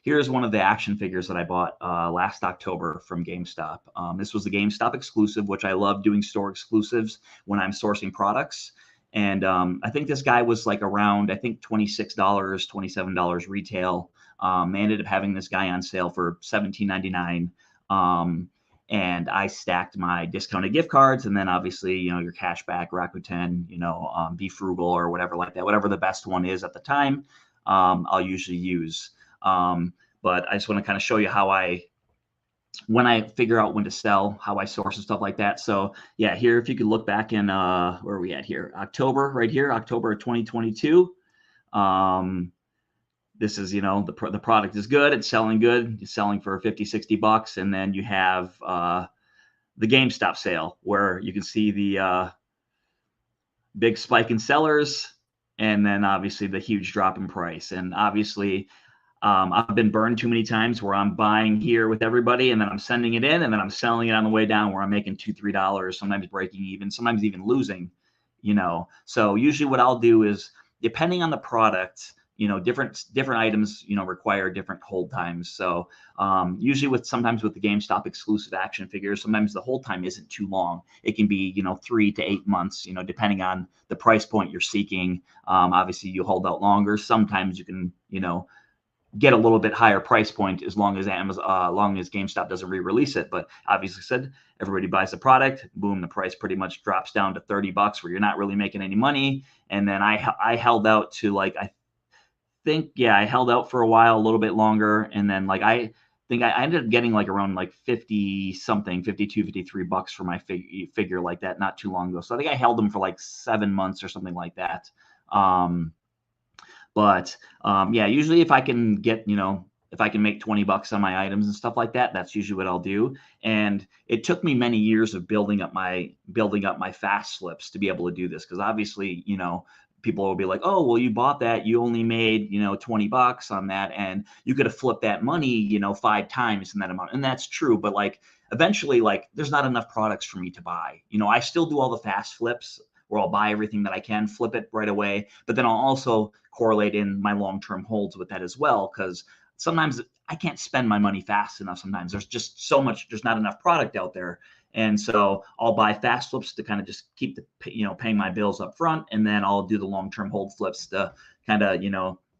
here's one of the action figures that I bought last October from GameStop. This was the GameStop exclusive, which I love doing store exclusives when I'm sourcing products. And I think this guy was like around, I think $26, $27 retail. I ended up having this guy on sale for $17.99. And I stacked my discounted gift cards, and then obviously, you know, your cashback, Rakuten, you know, Be Frugal or whatever like that, whatever the best one is at the time, I'll usually use. But I just want to kind of show you how when I figure out when to sell, how I source and stuff like that. So yeah, here, if you could look back in, where are we at here? October, right here, October of 2022. This is, you know, the product is good. It's selling good. It's selling for 50, 60 bucks. And then you have the GameStop sale where you can see the big spike in sellers and then obviously the huge drop in price. And obviously I've been burned too many times where I'm buying here with everybody and then I'm sending it in and then I'm selling it on the way down where I'm making $2, $3, sometimes breaking even, sometimes even losing, you know. So usually what I'll do is, depending on the product, you know, different items, you know, require different hold times. So usually sometimes with the GameStop exclusive action figures, sometimes the hold time isn't too long. It can be, you know, 3 to 8 months, you know, depending on the price point you're seeking. Obviously you hold out longer. Sometimes you can, you know, get a little bit higher price point as long as long as GameStop doesn't re-release it. But obviously said, everybody buys the product, boom, the price pretty much drops down to 30 bucks where you're not really making any money. And then I held out to like, I held out for a while, a little bit longer. And then like, I think I ended up getting like around like 50 something, 52, 53 bucks for my figure like that not too long ago. So I think I held them for like 7 months or something like that. But yeah, usually if I can get, if I can make 20 bucks on my items and stuff like that, that's usually what I'll do. And it took me many years of building up my fast flips to be able to do this. Cause obviously, people will be like, oh, well, you bought that, you only made, 20 bucks on that. And you could have flipped that money, 5 times in that amount. And that's true. But like, eventually, like, there's not enough products for me to buy. I still do all the fast flips where I'll buy everything that I can, flip it right away. But then I'll also correlate in my long-term holds with that as well. Cause sometimes I can't spend my money fast enough. Sometimes there's just so much, there's not enough product out there. And so I'll buy fast flips to kind of just keep paying my bills up front. And then I'll do the long-term hold flips to kind of,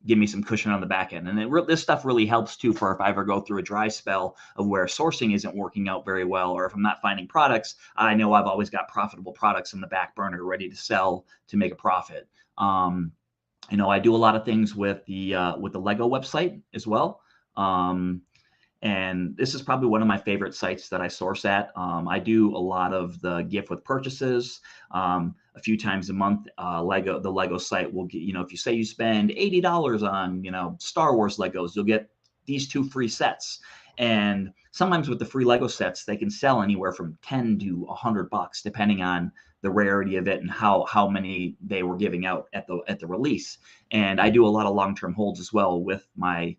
give me some cushion on the back end. And this stuff really helps too for if I ever go through a dry spell of where sourcing isn't working out very well, or if I'm not finding products, I know I've always got profitable products in the back burner ready to sell to make a profit. I do a lot of things with the Lego website as well. And this is probably one of my favorite sites that I source at. I do a lot of the gift with purchases. A few times a month, the Lego site will get, if you say you spend $80 on, Star Wars Legos, you'll get these 2 free sets. And sometimes with the free Lego sets, they can sell anywhere from 10 to $100, depending on the rarity of it and how many they were giving out at the release. And I do a lot of long-term holds as well with my,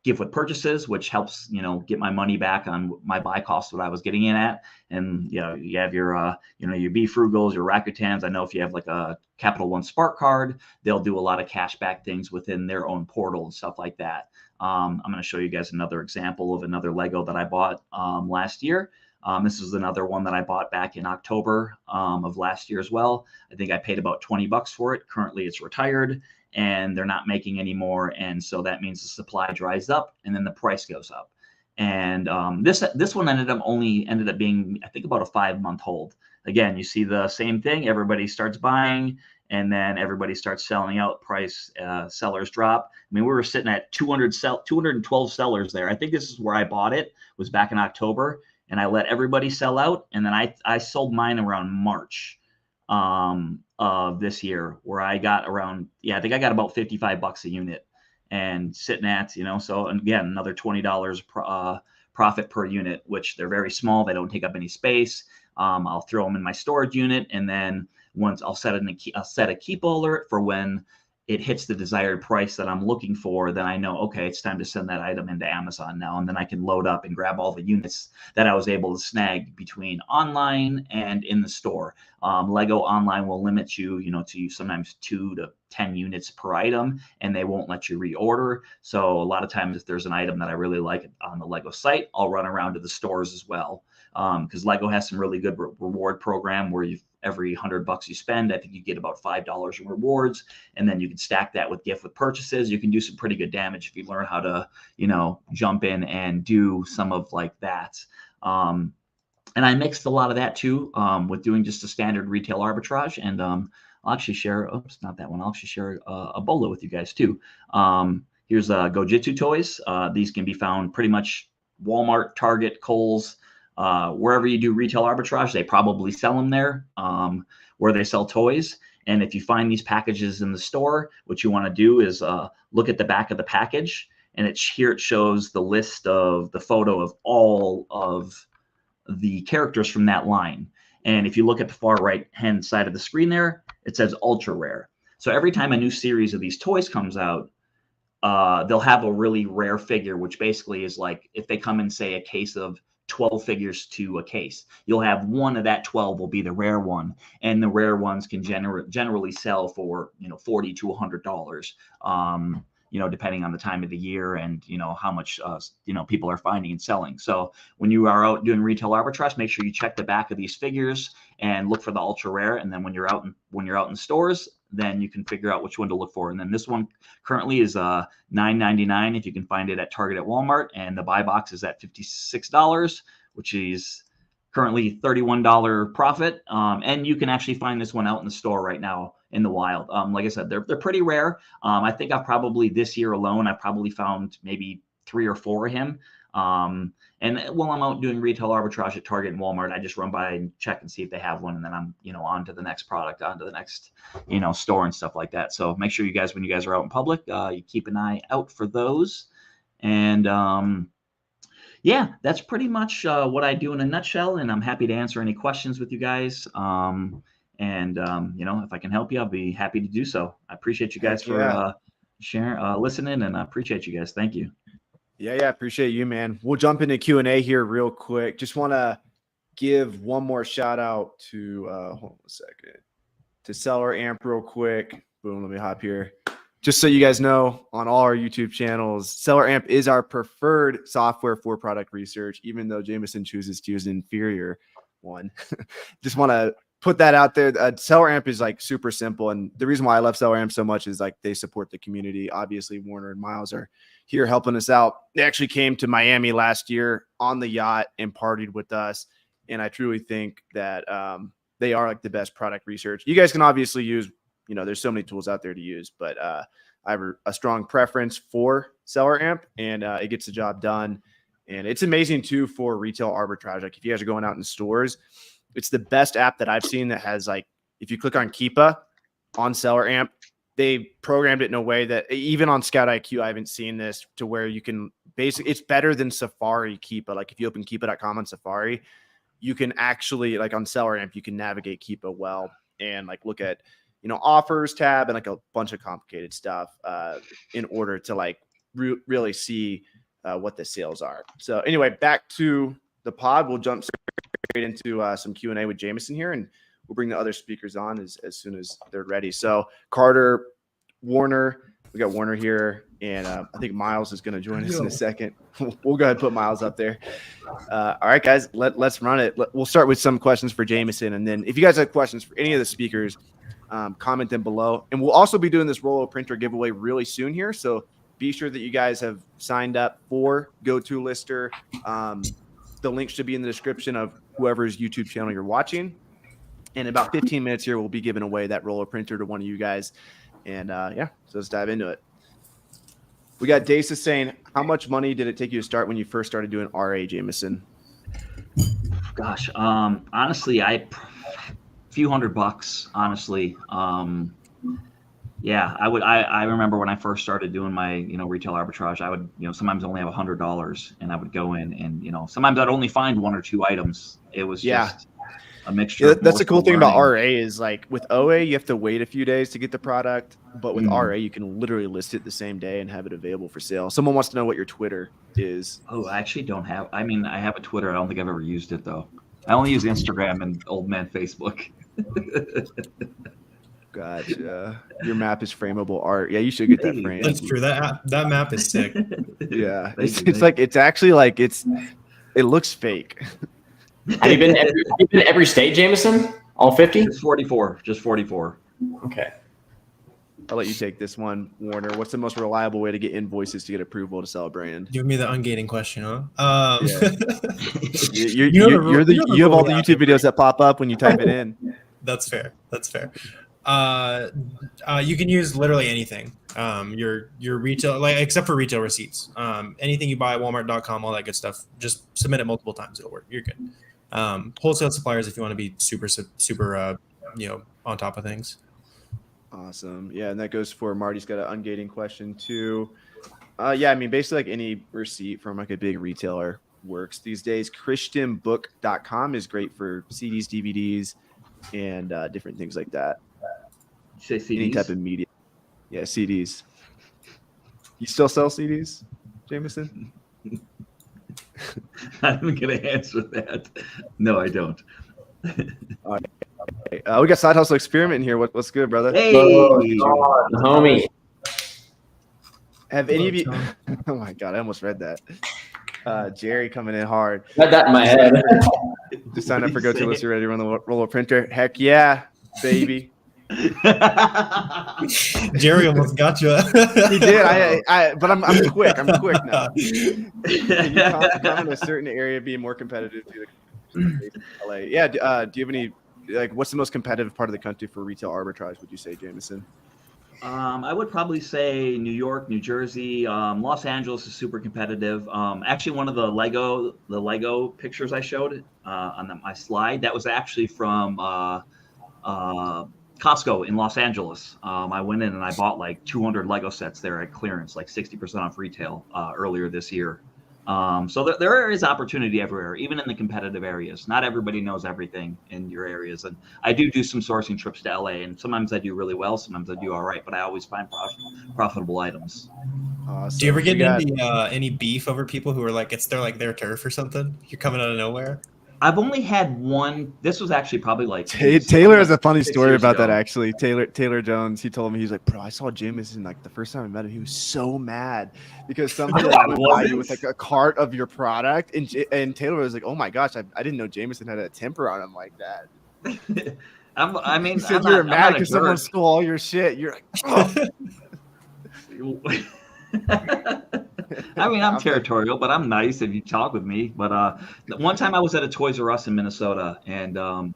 gift with purchases, which helps, get my money back on my buy cost that I was getting in at. And, you have your, your B Frugals, your Rakutans. I know if you have like a Capital One Spark card, they'll do a lot of cashback things within their own portal and stuff like that. I'm going to show you guys another example of another Lego that I bought last year. This is another one that I bought back in October of last year as well. I think I paid about 20 bucks for it. Currently it's retired and they're not making any more. And so that means the supply dries up and then the price goes up. And this one ended up being, I think, about a 5-month hold. Again, you see the same thing. Everybody starts buying and then everybody starts selling out. Price sellers drop. I mean, we were sitting at 212 sellers there. I think this is where I bought it, was back in October. And I let everybody sell out. And then I sold mine around March of this year, where I got around, I think I got about 55 bucks a unit and sitting at, so again, another $20 profit per unit, which they're very small. They don't take up any space. I'll throw them in my storage unit. And then once I'll set a keep alert for when it hits the desired price that I'm looking for, then I know, okay, it's time to send that item into Amazon now. And then I can load up and grab all the units that I was able to snag between online and in the store. Lego online will limit you, to sometimes 2 to 10 units per item, and they won't let you reorder. So a lot of times if there's an item that I really like on the Lego site, I'll run around to the stores as well. Because Lego has some really good reward program where every $100 you spend, I think you get about $5 in rewards, and then you can stack that with gift with purchases. You can do some pretty good damage if you learn how to, jump in and do some of like that. And I mixed a lot of that too with doing just a standard retail arbitrage. And I'll actually share, oops, not that one. I'll actually share a bolo with you guys too. Here's Gojitsu toys. These can be found pretty much Walmart, Target, Kohl's, wherever you do retail arbitrage, they probably sell them there, where they sell toys. And if you find these packages in the store, what you want to do is look at the back of the package, and here it shows the list of the photo of all of the characters from that line. And if you look at the far right hand side of the screen there, it says ultra rare. So every time a new series of these toys comes out, they'll have a really rare figure, which basically is like if they come in, say, a case of 12 figures to a case, you'll have one of that 12 will be the rare one, and the rare ones can generally sell for $40 to $100, depending on the time of the year and how much people are finding and selling. So when you are out doing retail arbitrage, make sure you check the back of these figures and look for the ultra rare. And then when you're out in stores, then you can figure out which one to look for. And then this one currently is $9.99 if you can find it at Target, at Walmart, and the buy box is at $56, which is currently $31 profit. And you can actually find this one out in the store right now in the wild. Like I said, they're pretty rare. I think I've probably this year alone, I've probably found maybe 3 or 4 of him. And while I'm out doing retail arbitrage at Target and Walmart, I just run by and check and see if they have one. And then I'm, on to the next product, on to the next, store and stuff like that. So make sure you guys, when you guys are out in public, you keep an eye out for those. And yeah, that's pretty much what I do in a nutshell. And I'm happy to answer any questions with you guys. If I can help you, I'll be happy to do so. I appreciate you guys for sharing, listening, and I appreciate you guys. Thank you. Yeah, appreciate you, man. We'll jump into Q&A here real quick. Just want to give one more shout out to hold on a second, to Selleramp real quick. Boom, let me hop here. Just so you guys know, on all our YouTube channels, Selleramp is our preferred software for product research, even though Jameson chooses to use an inferior one. Just want to put that out there. Selleramp is like super simple, and the reason why I love Selleramp so much is like they support the community. Obviously, Warner and Miles are here helping us out. They actually came to Miami last year on the yacht and partied with us, and I truly think that they are like the best product research. You guys can obviously use, there's so many tools out there to use, but I have a strong preference for Selleramp, and it gets the job done. And it's amazing too for retail arbitrage. Like if you guys are going out in stores, it's the best app that I've seen that has like, if you click on Keepa on Selleramp, they programmed it in a way that even on Scout IQ, I haven't seen this, to where you can basically, it's better than Safari Keepa. Like if you open Keepa.com on Safari, you can actually, like on Selleramp, you can navigate Keepa well and like look at, offers tab and like a bunch of complicated stuff in order to like really see what the sales are. So anyway, back to the pod. We'll jump straight into some Q&A with Jameson here, and we'll bring the other speakers on as soon as they're ready. So Carter, Warner, we got Warner here, and I think Miles is going to join us in a second. We'll go ahead and put Miles up there. All right, guys, let's run it. We'll start with some questions for Jameson, and then if you guys have questions for any of the speakers, comment them below. And we'll also be doing this Rollo printer giveaway really soon here, so be sure that you guys have signed up for GoToLister. The link should be in the description of whoever's YouTube channel you're watching. In about 15 minutes here, we'll be giving away that Rollo printer to one of you guys. And so let's dive into it. We got Dasa saying, how much money did it take you to start when you first started doing RA, Jameson? Gosh, honestly, few $100, honestly. Yeah, I remember when I first started doing my, retail arbitrage, I would, sometimes only have $100, and I would go in and, sometimes I'd only find one or two items. It was just a mixture. Yeah, that's the cool thing about RA is like with OA, you have to wait a few days to get the product, but with RA, you can literally list it the same day and have it available for sale. Someone wants to know what your Twitter is. Oh, I actually don't have, I have a Twitter. I don't think I've ever used it though. I only use Instagram and old man Facebook. Gotcha. Your map is frameable art. Yeah, you should get that framed. That's true. That map is sick. Yeah, it's actually like it looks fake. Have you been every state, Jameson? All 50? Just 44. Just 44. Okay. I'll let you take this one, Warner. What's the most reliable way to get invoices to get approval to sell a brand? Give me the ungating question, huh? Yeah. You have all the YouTube videos that pop up when you type it in. That's fair. You can use literally anything. Your retail, like except for retail receipts. Anything you buy at Walmart.com, all that good stuff. Just submit it multiple times; it'll work. You're good. Wholesale suppliers, if you want to be super, on top of things. Awesome. Yeah, and that goes for Marty's got an ungating question too. Basically like any receipt from like a big retailer works these days. ChristianBook.com is great for CDs, DVDs, and different things like that. You say CDs? Any type of media. Yeah, CDs. You still sell CDs, Jameson? I'm going to answer that. No, I don't. All right. We got Side Hustle Experiment in here. What's good, brother? Hey, homie. Have any of you? Oh my God, I almost read that. Jerry coming in hard. Had that in my head. To sign up for GoToLister, ready to run the Rollo printer. Heck yeah, baby. Jerry almost got you. He did. But I'm quick. I'm quick now. Can you comment on a certain area being more competitive to LA? Yeah. Do you have any? Like, what's the most competitive part of the country for retail arbitrage? Would you say, Jameson? I would probably say New York, New Jersey, Los Angeles is super competitive. Actually, one of the Lego pictures I showed on my slide, that was actually from Costco in Los Angeles. I went in and I bought like 200 Lego sets there at clearance, like 60% off retail earlier this year. So there is opportunity everywhere, even in the competitive areas. Not everybody knows everything in your areas. And I do some sourcing trips to LA, and sometimes I do really well, sometimes I do all right, but I always find profitable items. Do you ever get into any beef over people who are like, they're like their turf or something? You're coming out of nowhere. I've only had one. This was actually probably like Taylor has a funny story about ago. that actually. Taylor Jones, he told me, he's like, bro, I saw Jameson like the first time I met him. He was so mad because somebody like, went by you with like a cart of your product, and Taylor was like, oh my gosh, I didn't know Jameson had a temper on him like that. I mean, he said you were mad because someone stole all your shit. You're like, oh. I mean, I'm territorial, but I'm nice if you talk with me. But one time I was at a Toys R Us in Minnesota, and I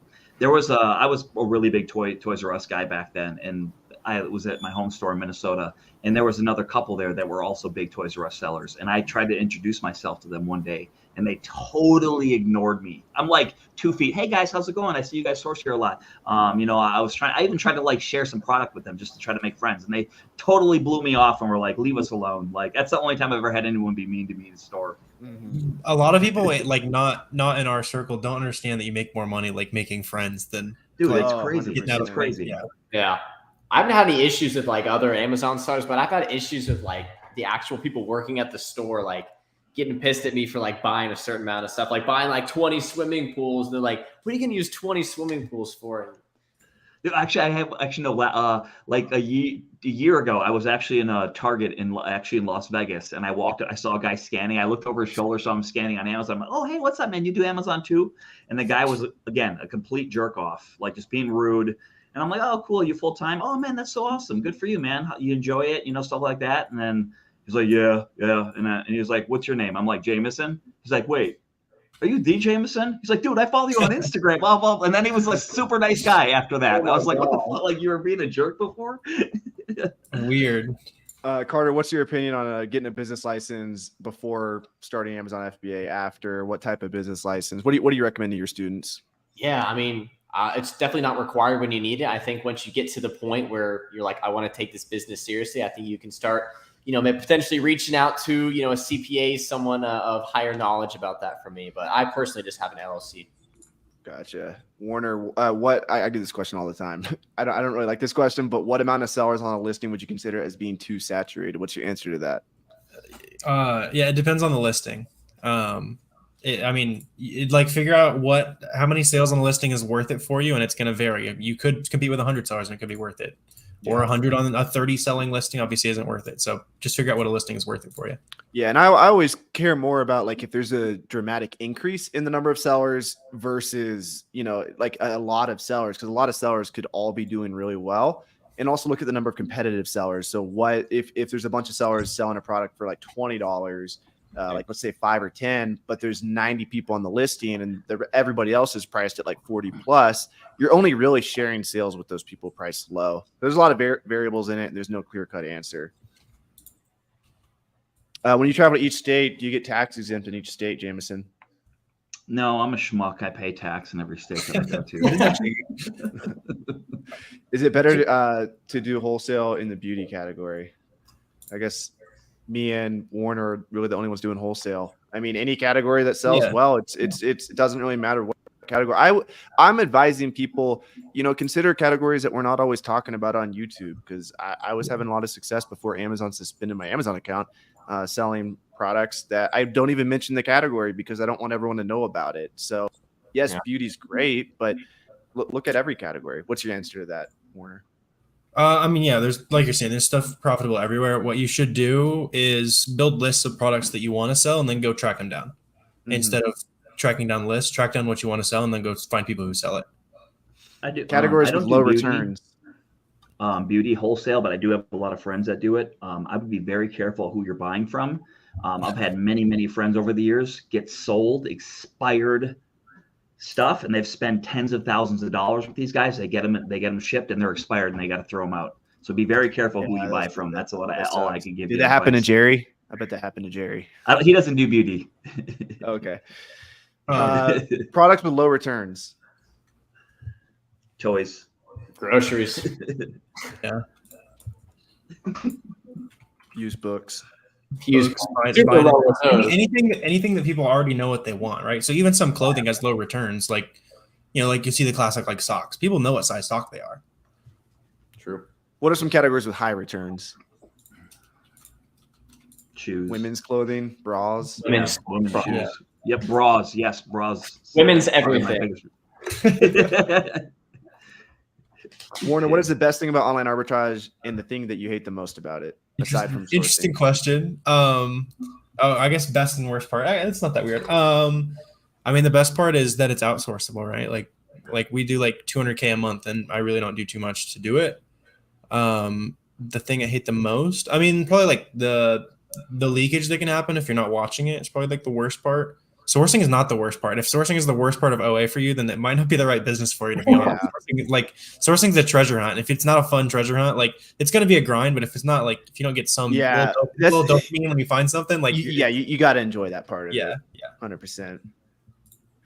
was a really big Toys R Us guy back then, and I was at my home store in Minnesota, and there was another couple there that were also big Toys R Us sellers, and I tried to introduce myself to them one day, and they totally ignored me. I'm like 2 feet. Hey guys, how's it going? I see you guys source here a lot. I even tried to like share some product with them just to try to make friends, and they totally blew me off and were like, leave us alone. Like, that's the only time I've ever had anyone be mean to me in the store. Mm-hmm. A lot of people like not in our circle don't understand that you make more money like making friends than it's crazy. It's crazy. Yeah. I haven't had any issues with like other Amazon sellers, but I've had issues with like the actual people working at the store, like getting pissed at me for like buying a certain amount of stuff, like buying like 20 swimming pools. And they're like, what are you going to use 20 swimming pools for? Actually, like a year ago, I was actually in a Target in Las Vegas, and I saw a guy scanning. I looked over his shoulder, saw him scanning on Amazon. I'm like, oh, hey, what's up, man? You do Amazon too? And the guy was, again, a complete jerk off, like just being rude. And I'm like, oh, cool. You full time? Oh, man, that's so awesome. Good for you, man. You enjoy it, stuff like that. And then he's like, yeah. And he was like, what's your name? I'm like, Jameson. He's like, wait, are you the Jameson? He's like, dude, I follow you on Instagram. Blah, blah. And then he was a super nice guy after that. And I was like, what the fuck? Like, you were being a jerk before? Weird. Carter, what's your opinion on getting a business license before starting Amazon FBA? After? What type of business license? What do you recommend to your students? Yeah, I mean, it's definitely not required when you need it. I think once you get to the point where you're like, I want to take this business seriously, I think you can start, maybe potentially reaching out to, a CPA, someone of higher knowledge about that for me. But I personally just have an LLC. Gotcha. Warner, I get this question all the time. I don't really like this question, but what amount of sellers on a listing would you consider as being too saturated? What's your answer to that? Yeah, it depends on the listing. You'd figure out how many sales on the listing is worth it for you, and it's going to vary. You could compete with 100 sellers and it could be worth it. Or 100 on a 30 selling listing obviously isn't worth it. So just figure out what a listing is worth it for you. Yeah, and I always care more about like if there's a dramatic increase in the number of sellers versus, like a lot of sellers, because a lot of sellers could all be doing really well. And also look at the number of competitive sellers. So what if there's a bunch of sellers selling a product for like $20, like let's say 5 or 10, but there's 90 people on the listing and everybody else is priced at like 40 plus, you're only really sharing sales with those people priced low. There's a lot of variables in it, and there's no clear-cut answer. When you travel to each state, do you get tax exempt in each state, Jameson? No, I'm a schmuck. I pay tax in every state that I go to. Is it better to do wholesale in the beauty category? I guess me and Warner are really the only ones doing wholesale. I mean, any category that sells well, it doesn't really matter what category. I'm advising people, consider categories that we're not always talking about on YouTube, because I was having a lot of success before Amazon suspended my Amazon account, selling products that I don't even mention the category because I don't want everyone to know about it. So yes, beauty's great, but look at every category. What's your answer to that, Warner? There's, like you're saying, there's stuff profitable everywhere. What you should do is build lists of products that you want to sell and then go track them down. Mm-hmm. Instead of tracking down lists, track down what you want to sell and then go find people who sell it. I do categories with low returns. Beauty wholesale, but I do have a lot of friends that do it. I would be very careful who you're buying from. I've had many friends over the years get sold expired stuff, and they've spent tens of thousands of dollars with these guys. They get them shipped, and they're expired, and they got to throw them out. So be very careful who Yeah, you buy that's- from. That's all I sucks. can give Did you. that happen to advice. Jerry? I bet that happened to Jerry. He doesn't do beauty. Okay. Um, Products with low returns. Toys. Groceries. Used books. Use Super low returns. anything that people already know what they want, right? So even some clothing has low returns, like like you see the classic like socks. People know what size sock they are. True. What are some categories with high returns? Shoes. Women's clothing, bras. Women's Women's bras. shoes. Yep, bras. Yes, bras. Women's Probably my everything. biggest- Warner, what is the best thing about online arbitrage and the thing that you hate the most about it, aside from sourcing? Interesting question. I guess best and worst part. It's not that weird. I mean, the best part is that it's outsourceable, right? Like we do like 200K a month, and I really don't do too much to do it. The thing I hate the most, I mean, probably like the leakage that can happen if you're not watching it. It's probably like the worst part. Sourcing is not the worst part. If sourcing is the worst part of OA for you, then it might not be the right business for you, to be honest. Sourcing's a treasure hunt. If it's not a fun treasure hunt, like it's gonna be a grind. But if it's not, like if you don't get some little dopamine when you find something, like you got to enjoy that part of it. 100%.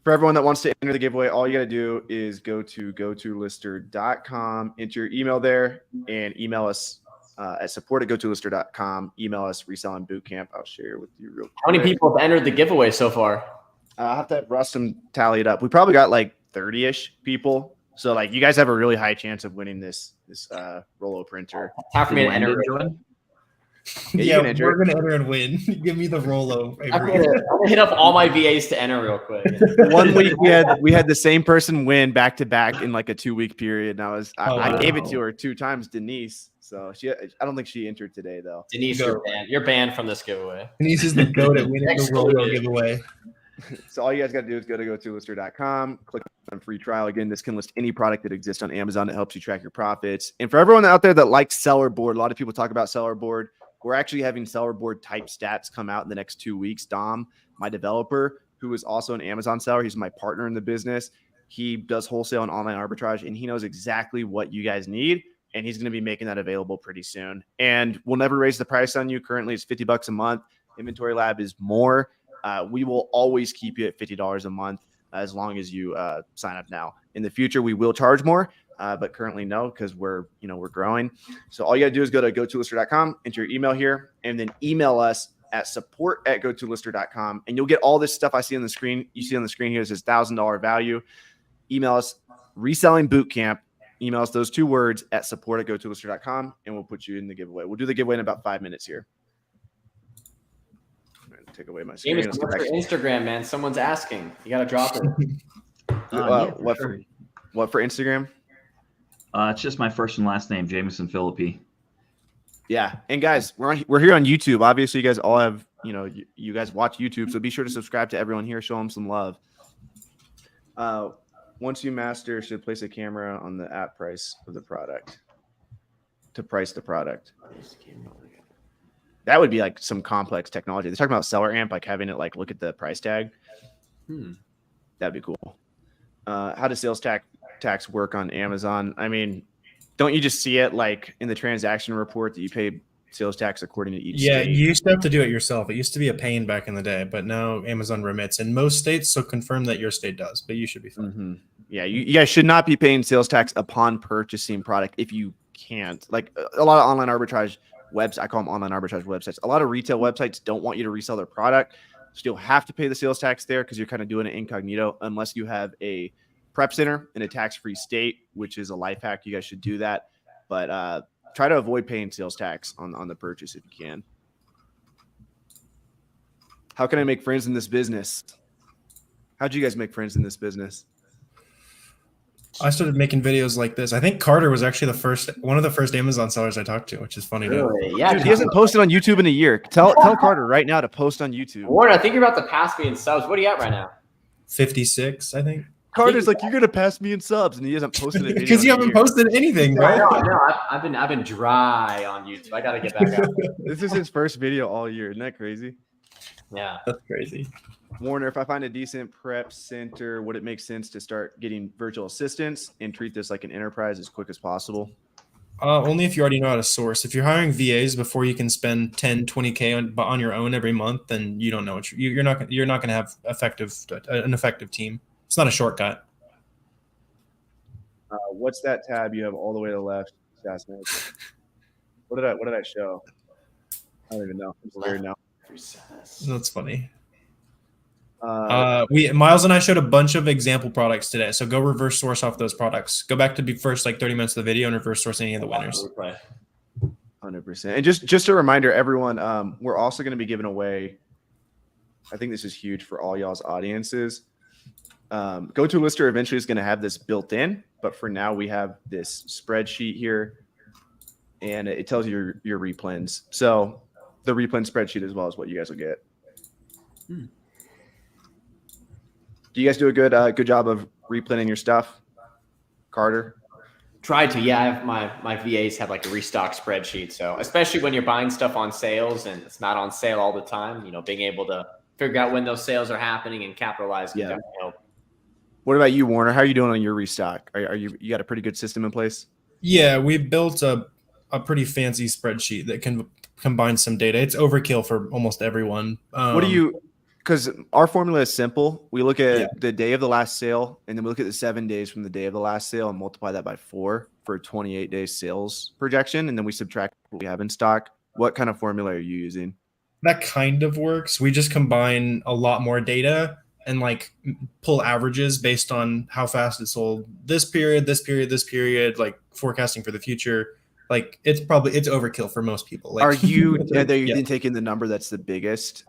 For everyone that wants to enter the giveaway, all you got to do is go to gotolister.com, enter your email there, and email us at support@gotolister.com. Email us reselling bootcamp. I'll share with you real quick. How many people have entered the giveaway so far? I'll have to have Rustum tally it up. We probably got like 30-ish people. So like you guys have a really high chance of winning this Rollo printer. Time for me to enter. Yeah, you can we're gonna enter and win. Give me the Rollo. I'm gonna hit up all my VAs to enter real quick. 1 week we had the same person win back to back in like a 2-week period. And I gave it to her 2 times, Denise. So I don't think she entered today though. Denise, you're banned. You're banned from this giveaway. Denise is the goat at winning the Rollo giveaway. So all you guys got to do is go to gotolister.com, click on free trial. Again, this can list any product that exists on Amazon that helps you track your profits. And for everyone out there that likes Seller Board, a lot of people talk about Seller Board. We're actually having Seller Board type stats come out in the next 2 weeks. Dom, my developer, who is also an Amazon seller, he's my partner in the business. He does wholesale and online arbitrage, and he knows exactly what you guys need. And he's going to be making that available pretty soon. And we'll never raise the price on you. Currently, it's $50 a month. Inventory Lab is more. We will always keep you at $50 a month as long as you sign up now. In the future, we will charge more, but currently no, because we're growing. So all you got to do is go to gotolister.com, enter your email here, and then email us at support@gotolister.com, and you'll get all this stuff I see on the screen. You see on the screen here, it says $1,000 value. Email us reselling bootcamp. Email us those 2 words at support@gotolister.com, and we'll put you in the giveaway. We'll do the giveaway in about 5 minutes here. Take away my screen. James, what's your Instagram, man? Someone's asking. You got to drop it. What for Instagram? It's just my first and last name, Jameson Philippi. Yeah, and guys, we're here on YouTube. Obviously, you guys all have you guys watch YouTube, so be sure to subscribe to everyone here. Show them some love. Once you master, should place a camera on the app price of the product to price the product. That would be like some complex technology. They're talking about Selleramp, like having it like look at the price tag. That'd be cool. How does sales tax work on Amazon? I mean, don't you just see it like in the transaction report that you pay sales tax according to each state? You used to have to do it yourself. It used to be a pain back in the day, but now Amazon remits in most states. So confirm that your state does, but you should be fine. Mm-hmm. Yeah, you guys should not be paying sales tax upon purchasing product if you can't. Like a lot of online arbitrage websites, I call them online arbitrage websites. A lot of retail websites don't want you to resell their product. So you'll have to pay the sales tax there because you're kind of doing it incognito unless you have a prep center in a tax-free state, which is a life hack. You guys should do that. But try to avoid paying sales tax on the purchase if you can. How can I make friends in this business? How'd you guys make friends in this business? I started making videos like this. I think Carter was actually one of the first Amazon sellers I talked to, which is funny. Really? Yeah, dude, he hasn't posted on YouTube in a year. Tell Carter right now to post on YouTube. Warren, I think you're about to pass me in subs. What are you at right now? 56, I think. Carter's like, you're gonna pass me in subs, and he hasn't posted a video because you haven't posted anything, bro. No, I've been dry on YouTube. I gotta get back out. This is his first video all year. Isn't that crazy? Yeah, that's crazy. Warner, if I find a decent prep center, would it make sense to start getting virtual assistants and treat this like an enterprise as quick as possible? Only if you already know how to source. If you're hiring VAs before you can spend 10, 20K on your own every month, then you don't know what you're not going to have an effective team. It's not a shortcut. What's that tab you have all the way to the left? What did I show? I don't even know. I'm scared now. That's funny. Miles and I showed a bunch of example products today, so go reverse source off those products. Go back to the first like 30 minutes of the video and reverse source any of the winners. 100%. And just a reminder, everyone, we're also going to be giving away. I think this is huge for all y'all's audiences. GoToLister eventually is going to have this built in, but for now we have this spreadsheet here, and it tells you your replens. So the replen spreadsheet as well is what you guys will get. Do you guys do a good job of replenning your stuff, Carter? Tried to, yeah. I have my VAs have like a restock spreadsheet. So especially when you're buying stuff on sales and it's not on sale all the time, being able to figure out when those sales are happening and capitalize can definitely help. What about you, Warner? How are you doing on your restock? Are you got a pretty good system in place? Yeah, we built a pretty fancy spreadsheet that can combine some data. It's overkill for almost everyone. What do you? Because our formula is simple. We look at the day of the last sale, and then we look at the 7 days from the day of the last sale and multiply that by 4 for a 28-day sales projection. And then we subtract what we have in stock. What kind of formula are you using? That kind of works. We just combine a lot more data and like pull averages based on how fast it sold this period, like forecasting for the future. Like it's overkill for most people. Like, are you taking the number that's the biggest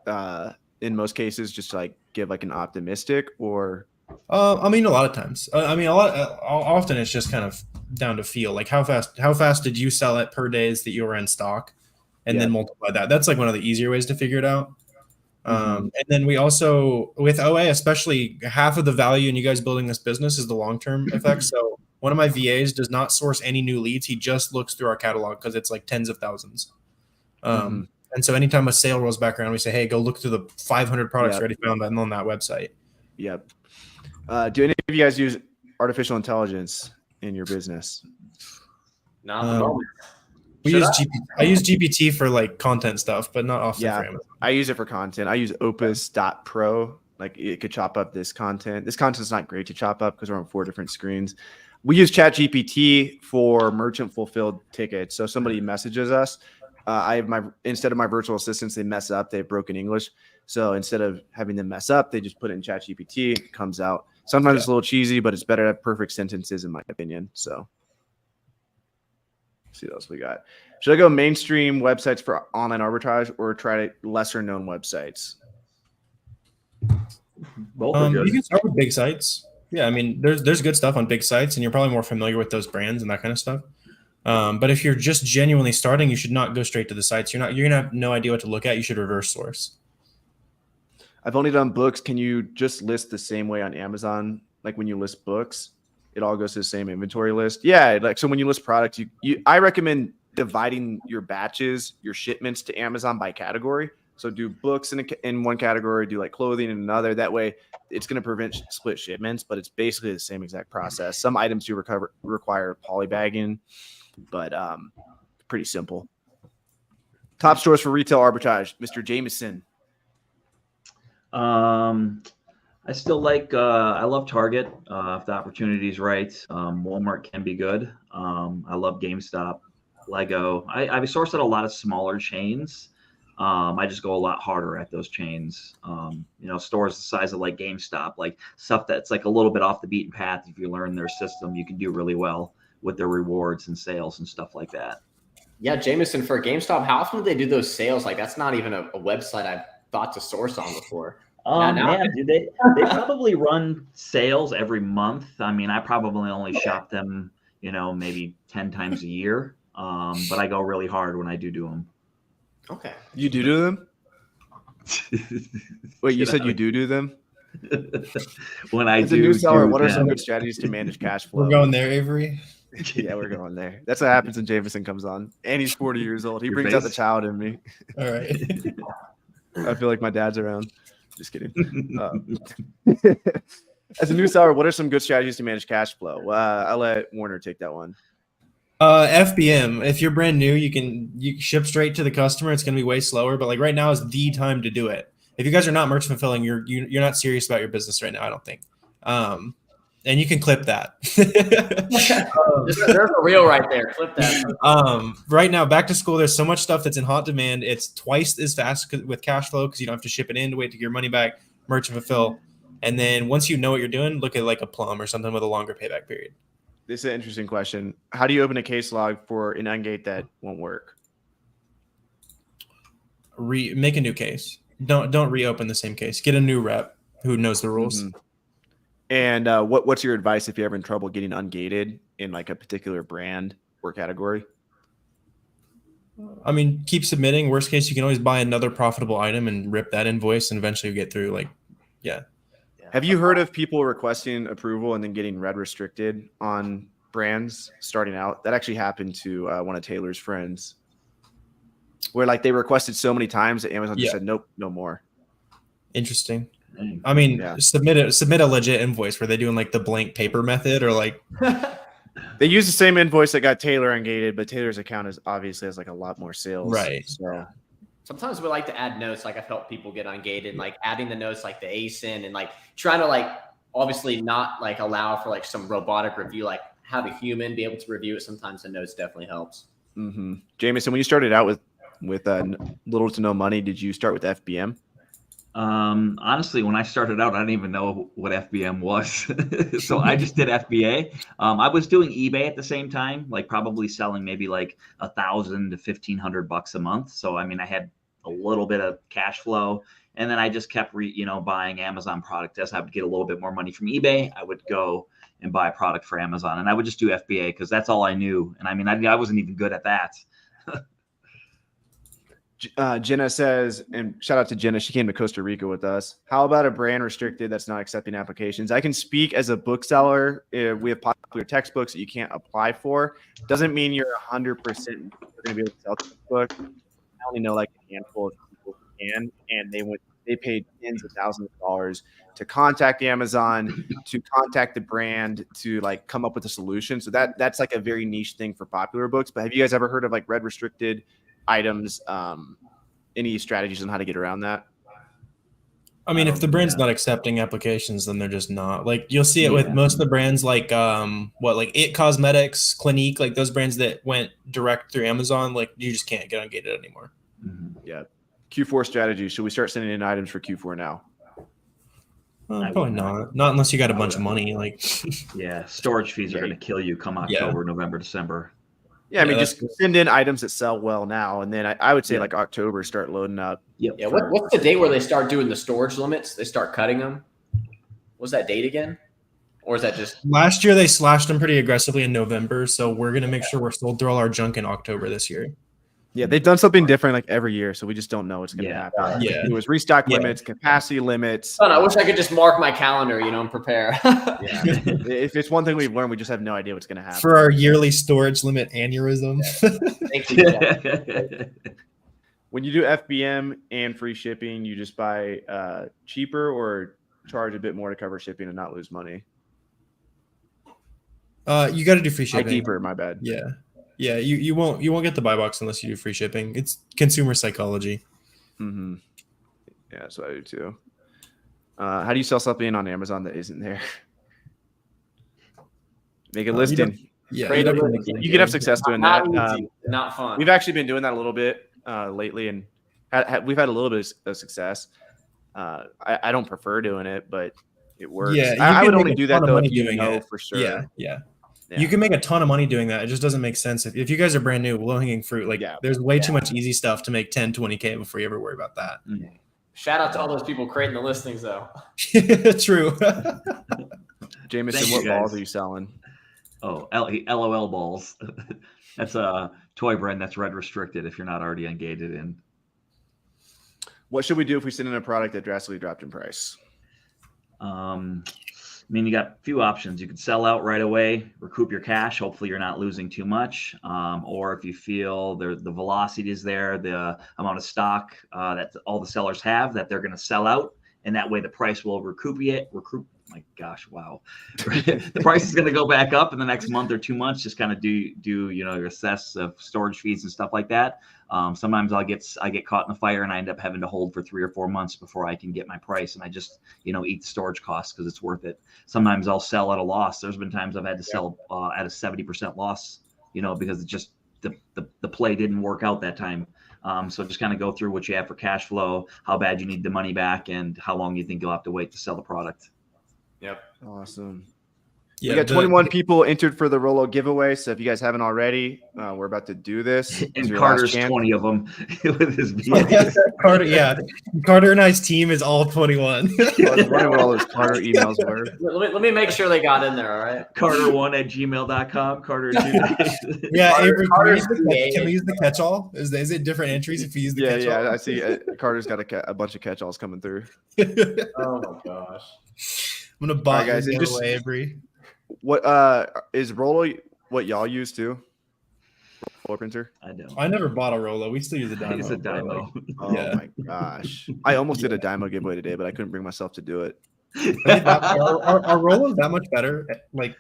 in most cases, just to like give like an optimistic, or I mean a lot of times. Often it's just kind of down to feel. Like how fast did you sell it per days that you were in stock, and then multiply that. That's like one of the easier ways to figure it out. And then we also, with OA, especially half of the value in you guys building this business is the long-term effect. So one of my VAs does not source any new leads. He just looks through our catalog because it's like tens of thousands. And so anytime a sale rolls back around, we say, hey, go look through the 500 products you already found on that website. Yep. Do any of you guys use artificial intelligence in your business? Not at the moment. I use GPT for like content stuff, but not often for Amazon. I use it for content. I use Opus.pro. Like it could chop up this content. This content's not great to chop up because we're on 4 different screens. We use ChatGPT for merchant fulfilled tickets. So somebody messages us. I have instead of my virtual assistants, they mess up. They have broken English. So instead of having them mess up, they just put it in ChatGPT. It comes out. Sometimes it's a little cheesy, but it's better to have perfect sentences, in my opinion. So let's see what else we got. Should I go mainstream websites for online arbitrage or try lesser known websites? Both are good. You can start with big sites. Yeah, I mean, there's good stuff on big sites, and you're probably more familiar with those brands and that kind of stuff. But if you're just genuinely starting, you should not go straight to the sites. You're gonna have no idea what to look at. You should reverse source. I've only done books. Can you just list the same way on Amazon? Like when you list books, it all goes to the same inventory list. Yeah, like so when you list products, I recommend dividing your batches, your shipments to Amazon by category. So do books in one category, do like clothing in another. That way, it's going to prevent split shipments, but it's basically the same exact process. Some items do require polybagging, but pretty simple. Top stores for retail arbitrage, Mr. Jameson. I still like, I love Target if the opportunity is right. Walmart can be good. I love GameStop, Lego. I've sourced at a lot of smaller chains. I just go a lot harder at those chains. Stores the size of like GameStop, like stuff that's like a little bit off the beaten path. If you learn their system, you can do really well with their rewards and sales and stuff like that. Yeah, Jameson, for GameStop, how often do they do those sales? Like that's not even a website I've thought to source on before. They probably run sales every month. I mean, I probably only shop them, maybe 10 times a year. But I go really hard when I do them. Okay. You do them? Wait, you said you do them? When I do. As a new seller, what are some good strategies to manage cash flow? We're going there, Avery. Yeah, we're going there. That's what happens when Jameson comes on. And he's 40 years old. He brings out the child in me. All right. I feel like my dad's around. Just kidding. As a new seller, what are some good strategies to manage cash flow? I'll let Warner take that one. FBM. If you're brand new, you can ship straight to the customer. It's gonna be way slower, but like right now is the time to do it. If you guys are not merchant fulfilling, you're not serious about your business right now, I don't think. And you can clip that. There's a reel right there. Clip that. Right now, back to school, there's so much stuff that's in hot demand. It's twice as fast with cash flow because you don't have to ship it in to wait to get your money back, merchant fulfill. And then once you know what you're doing, look at like a Plum or something with a longer payback period. This is an interesting question. How do you open a case log for an ungate that won't work? Make a new case. Don't reopen the same case. Get a new rep who knows the rules. Mm-hmm. And what's your advice if you're having trouble getting ungated in like a particular brand or category? I mean, keep submitting. Worst case, you can always buy another profitable item and rip that invoice and eventually get through. Like, yeah. Have you heard of people requesting approval and then getting red restricted on brands starting out? That actually happened to one of Taylor's friends, where like they requested so many times that Amazon just said nope, no more. Interesting. I mean, submit a legit invoice. Were they doing like the blank paper method or like? They use the same invoice that got Taylor ungated, but Taylor's account is obviously has like a lot more sales. Right. So sometimes we like to add notes. Like I've helped people get ungated, like adding the notes like the ASIN and like trying to like obviously not like allow for like some robotic review, like have a human be able to review it. Sometimes the notes definitely helps. Mm-hmm. Jameson, when you started out with little to no money, did you start with FBM? Honestly, when I started out, I didn't even know what FBM was. So I just did FBA. I was doing eBay at the same time, like probably selling maybe like $1,000 to $1,500 a month. So, I mean, I had a little bit of cash flow and then I just kept, buying Amazon product. As I would get a little bit more money from eBay, I would go and buy a product for Amazon and I would just do FBA because that's all I knew. And I mean, I wasn't even good at that. Jenna says, and shout out to Jenna, she came to Costa Rica with us. How about a brand restricted that's not accepting applications? I can speak as a bookseller. We have popular textbooks that you can't apply for. Doesn't mean you're 100% going to be able to sell the book. I only know like a handful of people who can, and they paid tens of thousands of dollars to contact Amazon, to contact the brand, to like come up with a solution. So that's like a very niche thing for popular books. But have you guys ever heard of like red restricted items? Any strategies on how to get around that? I mean, if the brand's not accepting applications, then they're just not. Like you'll see it with most of the brands like like It Cosmetics, Clinique, like those brands that went direct through Amazon, like you just can't get ungated anymore. Mm-hmm. Yeah. Q4 strategy. Should we start sending in items for Q4 now? Probably not. Not unless you got a bunch of money. Like storage fees are going to kill you come October, November, December. Yeah, I mean, just send in items that sell well now, and then I would say like October, start loading up. Yeah. What's the date where they start doing the storage limits? They start cutting them. What's that date again? Or is that just last year? They slashed them pretty aggressively in November, so we're gonna make sure we're sold through all our junk in October this year. Yeah, they've done something different like every year, so we just don't know what's going to happen. Yeah, it was restock limits, capacity limits. I wish I could just mark my calendar, and prepare. If it's one thing we've learned, we just have no idea what's going to happen. For our yearly storage limit aneurysm. Thank you. When you do FBM and free shipping, you just buy cheaper or charge a bit more to cover shipping and not lose money? You got to do free shipping. Deeper, my bad. Yeah, you won't get the buy box unless you do free shipping. It's consumer psychology. Mm-hmm. Yeah, so I do too. How do you sell something on Amazon that isn't there? Make a listing. You can have success doing that. Not fun. We've actually been doing that a little bit lately, and we've had a little bit of success. I don't prefer doing it, but it works. Yeah, I would only do that though if you know for sure. Yeah. You can make a ton of money doing that. It just doesn't make sense. If you guys are brand new, low-hanging fruit, there's way too much easy stuff to make 10, 20K before you ever worry about that. Shout out to all those people creating the listings, though. True. Jameson, what balls are you selling? Oh, LOL balls. That's a toy brand that's red restricted if you're not already ungated in. What should we do if we send in a product that drastically dropped in price? I mean, you got a few options. You could sell out right away, recoup your cash. Hopefully you're not losing too much. Or if you feel the velocity is there, the amount of stock that all the sellers have, that they're going to sell out and that way the price will recoup. My gosh, wow. The price is going to go back up in the next month or 2 months. Just kind of do your assess of storage fees and stuff like that. Sometimes I get caught in the fire and I end up having to hold for 3 or 4 months before I can get my price, and I just eat the storage costs because it's worth it. Sometimes I'll sell at a loss. There's been times I've had to sell at a 70% loss, because it just the play didn't work out that time. So just kind of go through what you have for cash flow, how bad you need the money back, and how long you think you'll have to wait to sell the product. Yep. Awesome. Yeah, we got 21 people entered for the Rolo giveaway. So if you guys haven't already, we're about to do this. And Carter's 20 of them with his Carter and I's team is all 21. I was wondering what all those Carter emails were. Let me make sure they got in there. All right. Carter1@gmail.com. Carter. Yeah. Carter, Avery, can we use the catch-all? Is it different entries if you use the catch-all? Yeah. I see Carter's got a bunch of catch-alls coming through. Oh my gosh. I'm gonna buy guys. away, Avery. What is Rolo? What y'all use too? Roller printer. I don't. I never bought a Rolo. We still use a Dymo. It's a Dymo. Oh my gosh! I almost did a Dymo giveaway today, but I couldn't bring myself to do it. Are Rolos that much better? Like,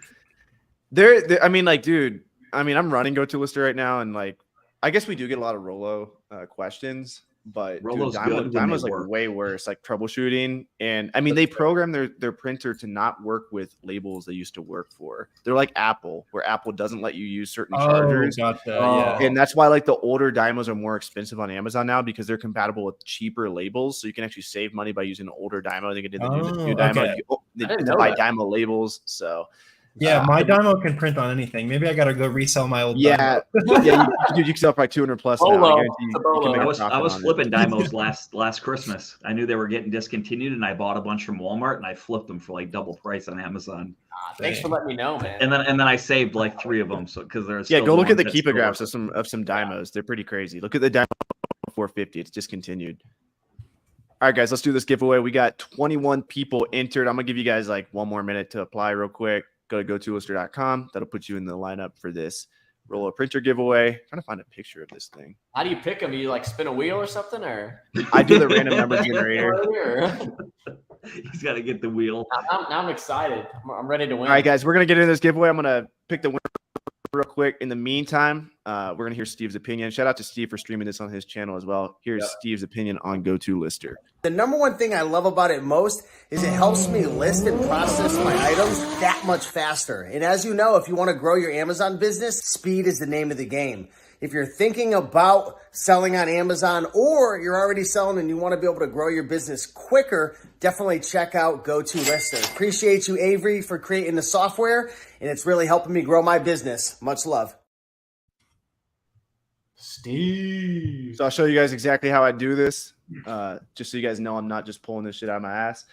they're I mean, like, dude. I mean, I'm running GoToLister right now, and like, I guess we do get a lot of Rolo questions. But Rolo's dude, Dymo's like way worse, like troubleshooting. And I mean, they program their printer to not work with labels they used to work for. They're like Apple, where Apple doesn't let you use certain chargers. Gotcha. Yeah. And that's why like the older Dymos are more expensive on Amazon now, because they're compatible with cheaper labels. So you can actually save money by using an older Dymo. They can do the new Dymo. Okay. They buy Dymo labels. So yeah, my Dymo can print on anything. Maybe I gotta go resell my old. Yeah, Dymo. you can sell probably 200 plus now. I was flipping Dymos last Christmas. I knew they were getting discontinued, and I bought a bunch from Walmart, and I flipped them for like double price on Amazon. Thanks for letting me know, man. And then I saved like 3 of them, so because there's go look at the keepographs of some Dymos. They're pretty crazy. Look at the Dymo 450. It's discontinued. All right, guys, let's do this giveaway. We got 21 people entered. I'm gonna give you guys like 1 more minute to apply real quick. Go to GoToLister.com. That'll put you in the lineup for this Rolo printer giveaway. I'm trying to find a picture of this thing. How do you pick them? You like spin a wheel or something, or I do the random number generator. He's got to get the wheel. Now I'm excited. I'm ready to win. All right, guys, we're gonna get into this giveaway. I'm gonna pick the winner real quick. In the meantime, we're gonna hear Steve's opinion. Shout out to Steve for streaming this on his channel as well. Here's Steve's opinion on GoToLister. The number one thing I love about it most is it helps me list and process my items that much faster. And as you know, if you want to grow your Amazon business, speed is the name of the game. If you're thinking about selling on Amazon, or you're already selling and you want to be able to grow your business quicker, definitely check out GoToLister. Appreciate you, Avery, for creating the software, and it's really helping me grow my business. Much love. Steve. So I'll show you guys exactly how I do this. Just so you guys know, I'm not just pulling this shit out of my ass.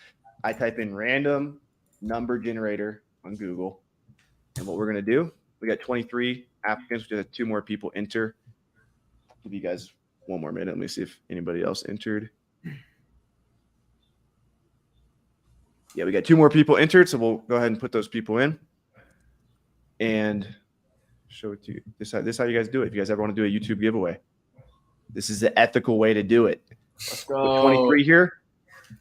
I type in random number generator on Google. And what we're going to do, we got 23 applicants. We just had 2 more people enter. Give you guys 1 more minute. Let me see if anybody else entered. Yeah, we got 2 more people entered. So we'll go ahead and put those people in. And show it to you. This is how you guys do it. If you guys ever want to do a YouTube giveaway, this is the ethical way to do it. Let's go. 23 here.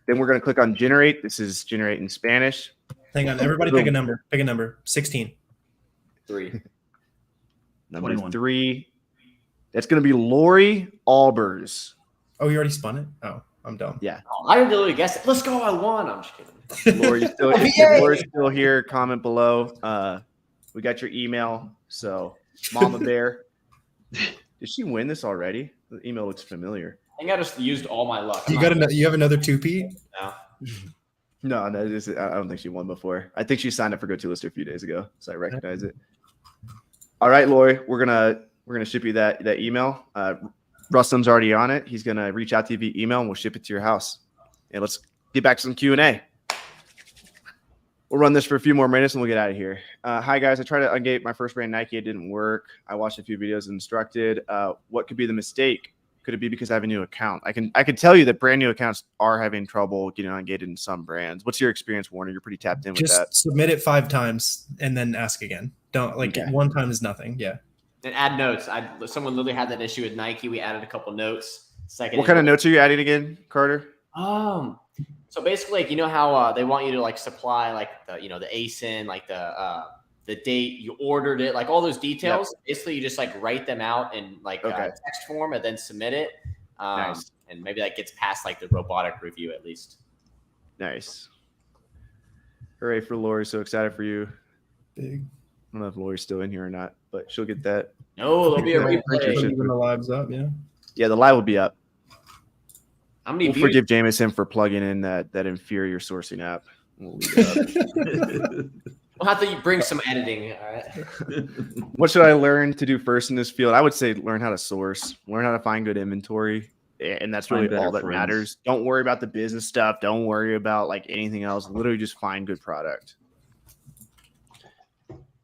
Then we're going to click on generate. This is generate in Spanish. Hang on, everybody pick a number. Pick a number. 16. 3. Number 21. 3. That's going to be Lori Albers. Oh, you already spun it? Oh, I'm dumb. Yeah. Oh, I didn't really guess it. Let's go. I won. I'm just kidding. Lori's still here. Comment below. We got your email. So, Mama Bear. Did she win this already? The email looks familiar. I think I just used all my luck. You have another 2P? No, I don't think she won before. I think she signed up for GoToLister a few days ago, so I recognize it. All right, Lori, we're gonna ship you that email. Rustam's already on it. He's gonna reach out to you via email, and we'll ship it to your house. And let's get back to some Q&A. We'll run this for a few more minutes, and we'll get out of here. Hi, guys. I tried to ungate my first brand Nike. It didn't work. I watched a few videos and instructed. What could be the mistake? Could it be because I have a new account? I can tell you that brand new accounts are having trouble getting ungated in some brands. What's your experience, Warner? You're pretty tapped in with that. Just submit it 5 times and then ask again. Don't one time is nothing. Yeah. And add notes. Someone literally had that issue with Nike. We added a couple notes. What kind of notes are you adding again, Carter? So basically, like, you know how they want you to like supply like the ASIN, like the date you ordered it, like all those details. Yep. Basically, you just like write them out in like text form and then submit it. Nice. And maybe that gets past like the robotic review at least. Nice. Hooray for Lori! So excited for you. Big. I don't know if Lori's still in here or not, but she'll get that. No, there'll be a replay. When the live's up, yeah, the live will be up. How many we'll forgive Jameson for plugging in that inferior sourcing app. We'll have to bring some editing. All right. What should I learn to do first in this field? I would say learn how to source, learn how to find good inventory. And that's really all that matters. Don't worry about the business stuff. Don't worry about like anything else. Literally just find good product.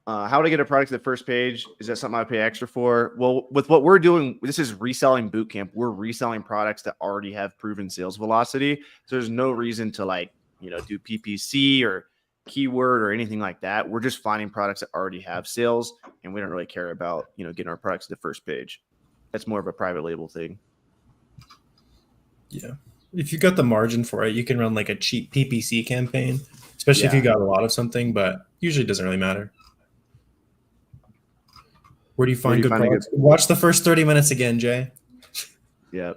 How to get a product to the first page? Is that something I pay extra for? Well, with what we're doing, this is reselling bootcamp. We're reselling products that already have proven sales velocity. So there's no reason to like, do PPC or keyword or anything like that. We're just finding products that already have sales, and we don't really care about, getting our products to the first page. That's more of a private label thing. Yeah. If you got the margin for it, you can run like a cheap PPC campaign, especially if you got a lot of something, but usually it doesn't really matter. Where do you find good products? Watch the first 30 minutes again, Jay. Yep.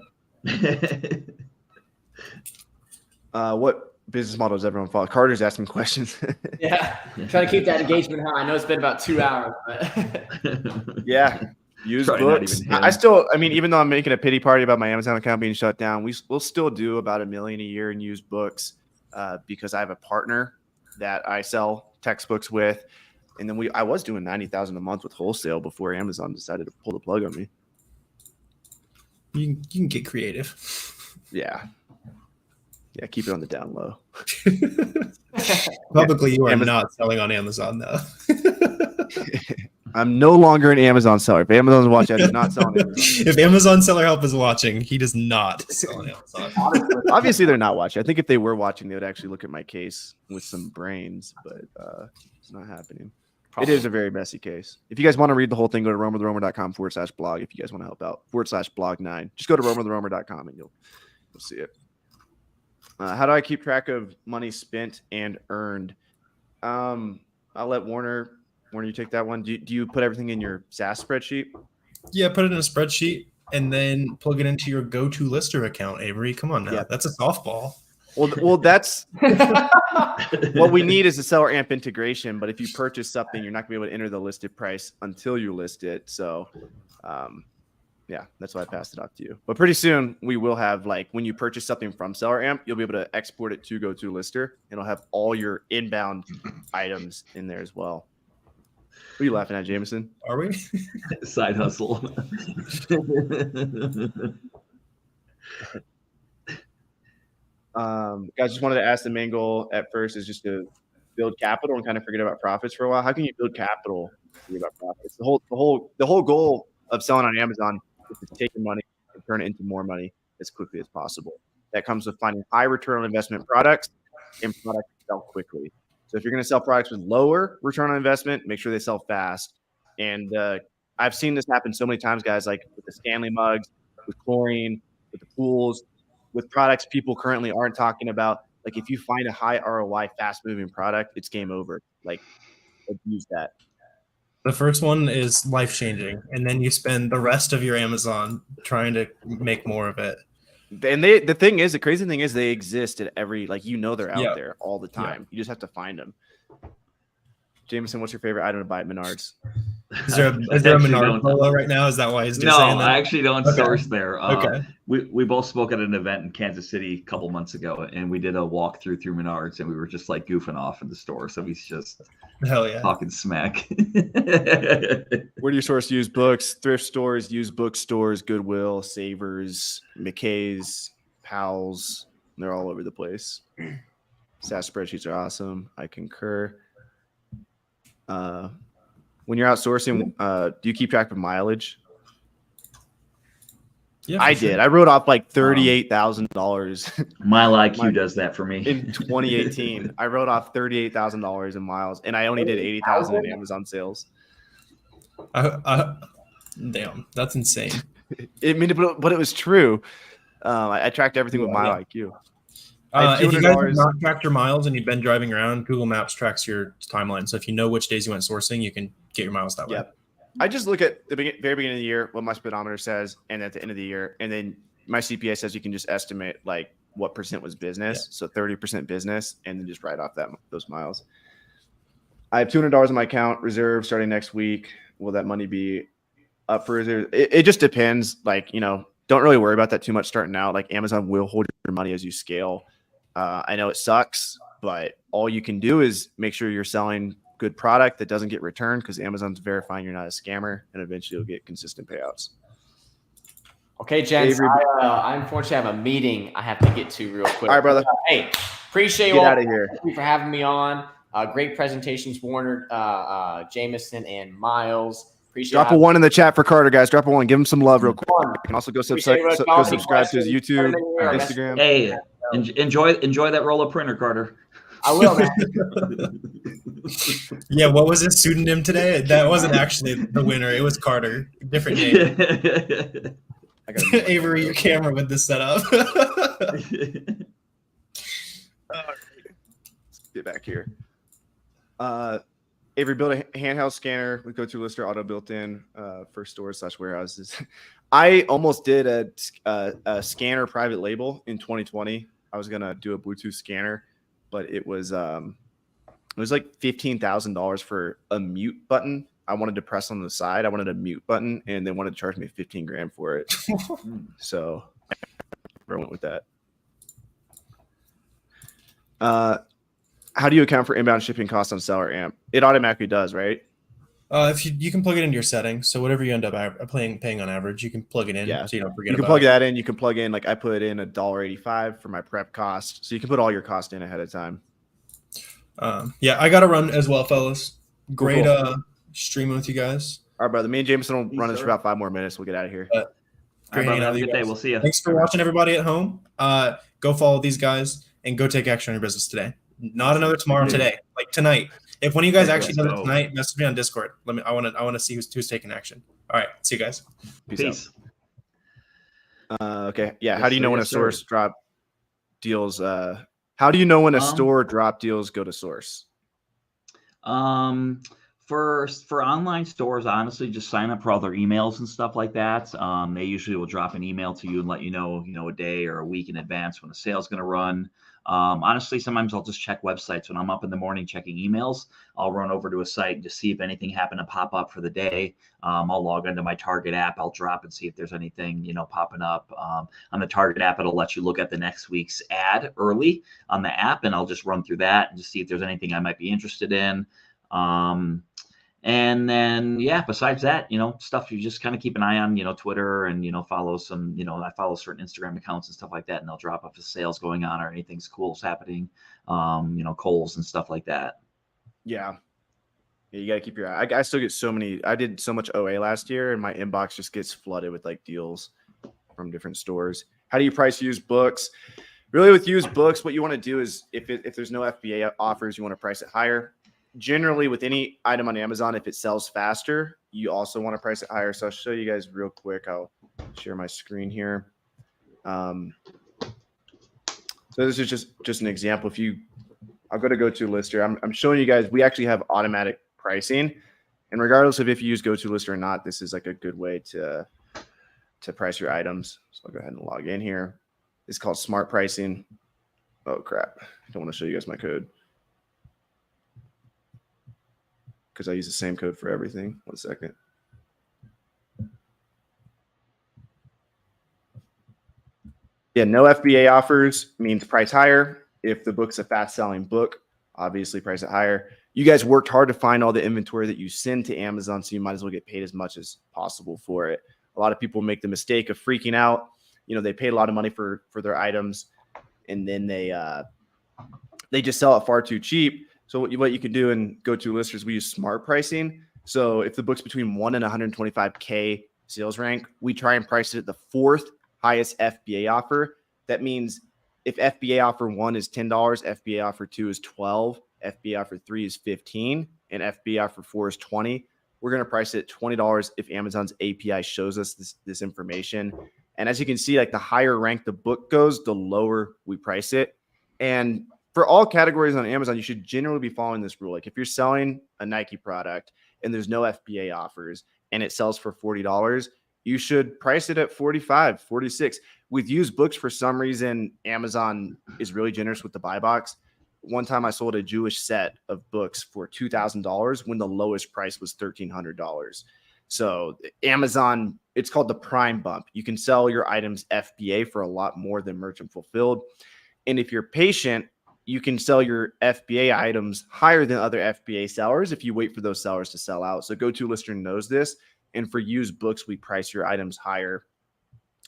What business model does everyone follow? Carter's asking questions. Yeah. Trying to keep that engagement high. I know it's been about 2 hours, but yeah. Use books. I mean, even though I'm making a pity party about my Amazon account being shut down, we'll still do about $1 million a year in used books because I have a partner that I sell textbooks with. And then I was doing $90,000 a month with wholesale before Amazon decided to pull the plug on me. You can get creative. Yeah. Yeah, keep it on the down low. Publicly, you are not selling on Amazon, though. I'm no longer an Amazon seller. If Amazon's watching, I do not sell on Amazon. If Amazon Seller Help is watching, he does not sell on Amazon. Obviously, they're not watching. I think if they were watching, they would actually look at my case with some brains, but it's not happening. Probably. It is a very messy case. If you guys want to read the whole thing, go to romertheromer.com/blog. If you guys want to help out, /blog9. Just go to romertheromer.com and you'll see it. How do I keep track of money spent and earned? I'll let Warner, you take that one. Do you put everything in your SaaS spreadsheet? Yeah, put it in a spreadsheet and then plug it into your go-to lister account, Avery. Come on now. Yeah. That's a softball. Well, that's what we need is a Selleramp integration. But if you purchase something, you're not going to be able to enter the listed price until you list it. So, yeah, that's why I passed it off to you. But pretty soon we will have, like, when you purchase something from Selleramp, you'll be able to export it to GoToLister. It'll have all your inbound items in there as well. What are you laughing at, Jameson? Are we? Side hustle. Guys, just wanted to ask, the main goal at first is just to build capital and kind of forget about profits for a while. How can you build capital and forget about profits? The whole goal of selling on Amazon is to take your money and turn it into more money as quickly as possible. That comes with finding high return on investment products and products that sell quickly. So if you're going to sell products with lower return on investment, make sure they sell fast. And I've seen this happen so many times, guys, like with the Stanley mugs, with chlorine, with the pools, with products people currently aren't talking about. Like, if you find a high ROI, fast moving product, it's game over. Like, use that. The first one is life changing, and then you spend the rest of your Amazon trying to make more of it. And the crazy thing is they exist at every, like, they're out there all the time. You just have to find them. Jameson, what's your favorite item to buy at Menards? Is there a Menards polo right now? Is that why he's just saying that? I actually don't source there. Okay. We both spoke at an event in Kansas City a couple months ago, and we did a walkthrough through Menards, and we were just like goofing off in the store. So he's just talking smack. Where do you source used books? Thrift stores, used bookstores, Goodwill, Savers, McKay's, Powell's. They're all over the place. SaaS spreadsheets are awesome. I concur. When you're outsourcing, do you keep track of mileage? Yeah, I did. I wrote off like $38,000. Mile IQ does that for me. In 2018, I wrote off $38,000 in miles, and I only did 80,000 in Amazon sales. Damn, that's insane. But it was true. I tracked everything with Mile IQ. If you guys have $200. not tracked your miles and you've been driving around, Google Maps tracks your timeline. So if you know which days you went sourcing, you can get your miles that way. Yep. I just look at the very beginning of the year, what my speedometer says, and at the end of the year, and then my CPA says you can just estimate like what percent was business. So 30% business, and then just write off those miles. I have $200 in my account reserved starting next week. Will that money be up for reserve? It just depends. Like, don't really worry about that too much starting out. Like, Amazon will hold your money as you scale. I know it sucks, but all you can do is make sure you're selling good product that doesn't get returned, because Amazon's verifying you're not a scammer, and eventually you'll get consistent payouts. Okay, gents, I unfortunately have a meeting I have to get to real quick. All right, brother. Hey, appreciate you Get all. out of here. Thank you for having me on. Great presentations, Warner, Jameson, and Miles. Appreciate Drop a 1 in the chat for Carter, guys. Drop a 1. Give him some love real quick. One. You can also go Appreciate it. subscribe to his YouTube, Instagram. Hey, enjoy that roll of printer, Carter. I will, man. Yeah, what was his pseudonym today? That wasn't actually the winner. It was Carter. Different name. Avery, your camera with this setup. Let's get back here. Avery, built a handheld scanner with GoToLister auto built in for stores / warehouses. I almost did a scanner private label in 2020. I was gonna do a Bluetooth scanner, but it was like $15,000 for a mute button. I wanted to press on the side. I wanted a mute button, and they wanted to charge me 15 grand for it. So I went with that. How do you account for inbound shipping costs on Selleramp? It automatically does, right? If you can plug it into your settings, so whatever you end up paying on average, you can plug it in. Yeah. So you don't forget. You can plug that in. You can plug in, like, I put in $1.85 for my prep cost, so you can put all your cost in ahead of time. Yeah, I got to run as well, fellas. Great Cool. streaming with you guys. All right, brother. Me and Jameson will run this for about 5 more minutes. We'll get out of here. All right, brother, have a good day. We'll see you. Thanks for watching, everybody at home. Go follow these guys and go take action on your business today. Not another tomorrow, today. Like tonight. If one of you guys actually does it tonight, message me on Discord. I want to see who's taking action. All right, see you guys. Peace. Okay. Yeah. How do you know when a source drop deals? How do you know when a store drop deals go to source? For online stores, honestly, just sign up for all their emails and stuff like that. They usually will drop an email to you and let you know, a day or a week in advance when a sale's going to run. Honestly, sometimes I'll just check websites when I'm up in the morning checking emails. I'll run over to a site to see if anything happened to pop up for the day. I'll log into my Target app. I'll drop and see if there's anything, popping up. On the Target app, it'll let you look at the next week's ad early on the app, and I'll just run through that and just see if there's anything I might be interested in. And then, besides that, stuff you just kind of keep an eye on, Twitter and, follow some, I follow certain Instagram accounts and stuff like that. And they'll drop if the sales going on or anything's cool's happening, Kohl's and stuff like that. Yeah. You got to keep your eye. I still get I did so much OA last year, and my inbox just gets flooded with like deals from different stores. How do you price used books? Really, with used books, what you want to do is if there's no FBA offers, you want to price it higher. Generally, with any item on Amazon, if it sells faster, you also want to price it higher. So I'll show you guys real quick. I'll share my screen here. So this is just an example. I'll go to GoToLister. I'm showing you guys, we actually have automatic pricing. And regardless of if you use GoToLister or not, this is like a good way to price your items. So I'll go ahead and log in here. It's called smart pricing. Oh, crap. I don't want to show you guys my code, because I use the same code for everything. 1 second. Yeah, no FBA offers means price higher. If the book's a fast-selling book, obviously price it higher. You guys worked hard to find all the inventory that you send to Amazon, so you might as well get paid as much as possible for it. A lot of people make the mistake of freaking out. They paid a lot of money for their items, and then they just sell it far too cheap. So what you can do in GoToLister is we use smart pricing. So if the book's between 1 and 125K sales rank, we try and price it at the 4th highest FBA offer. That means if FBA offer 1 is $10, FBA offer 2 is $12, FBA offer 3 is $15, and FBA offer 4 is $20. We're going to price it at $20 if Amazon's API shows us this information. And as you can see, like the higher rank the book goes, the lower we price it. And for all categories on Amazon, you should generally be following this rule. Like if you're selling a Nike product and there's no FBA offers and it sells for $40, you should price it at 45, 46. With used books, for some reason, Amazon is really generous with the buy box. One time I sold a Jewish set of books for $2,000 when the lowest price was $1,300. So Amazon, it's called the Prime Bump. You can sell your items FBA for a lot more than merchant fulfilled. And if you're patient, you can sell your FBA items higher than other FBA sellers if you wait for those sellers to sell out. So GoToLister knows this. And for used books, we price your items higher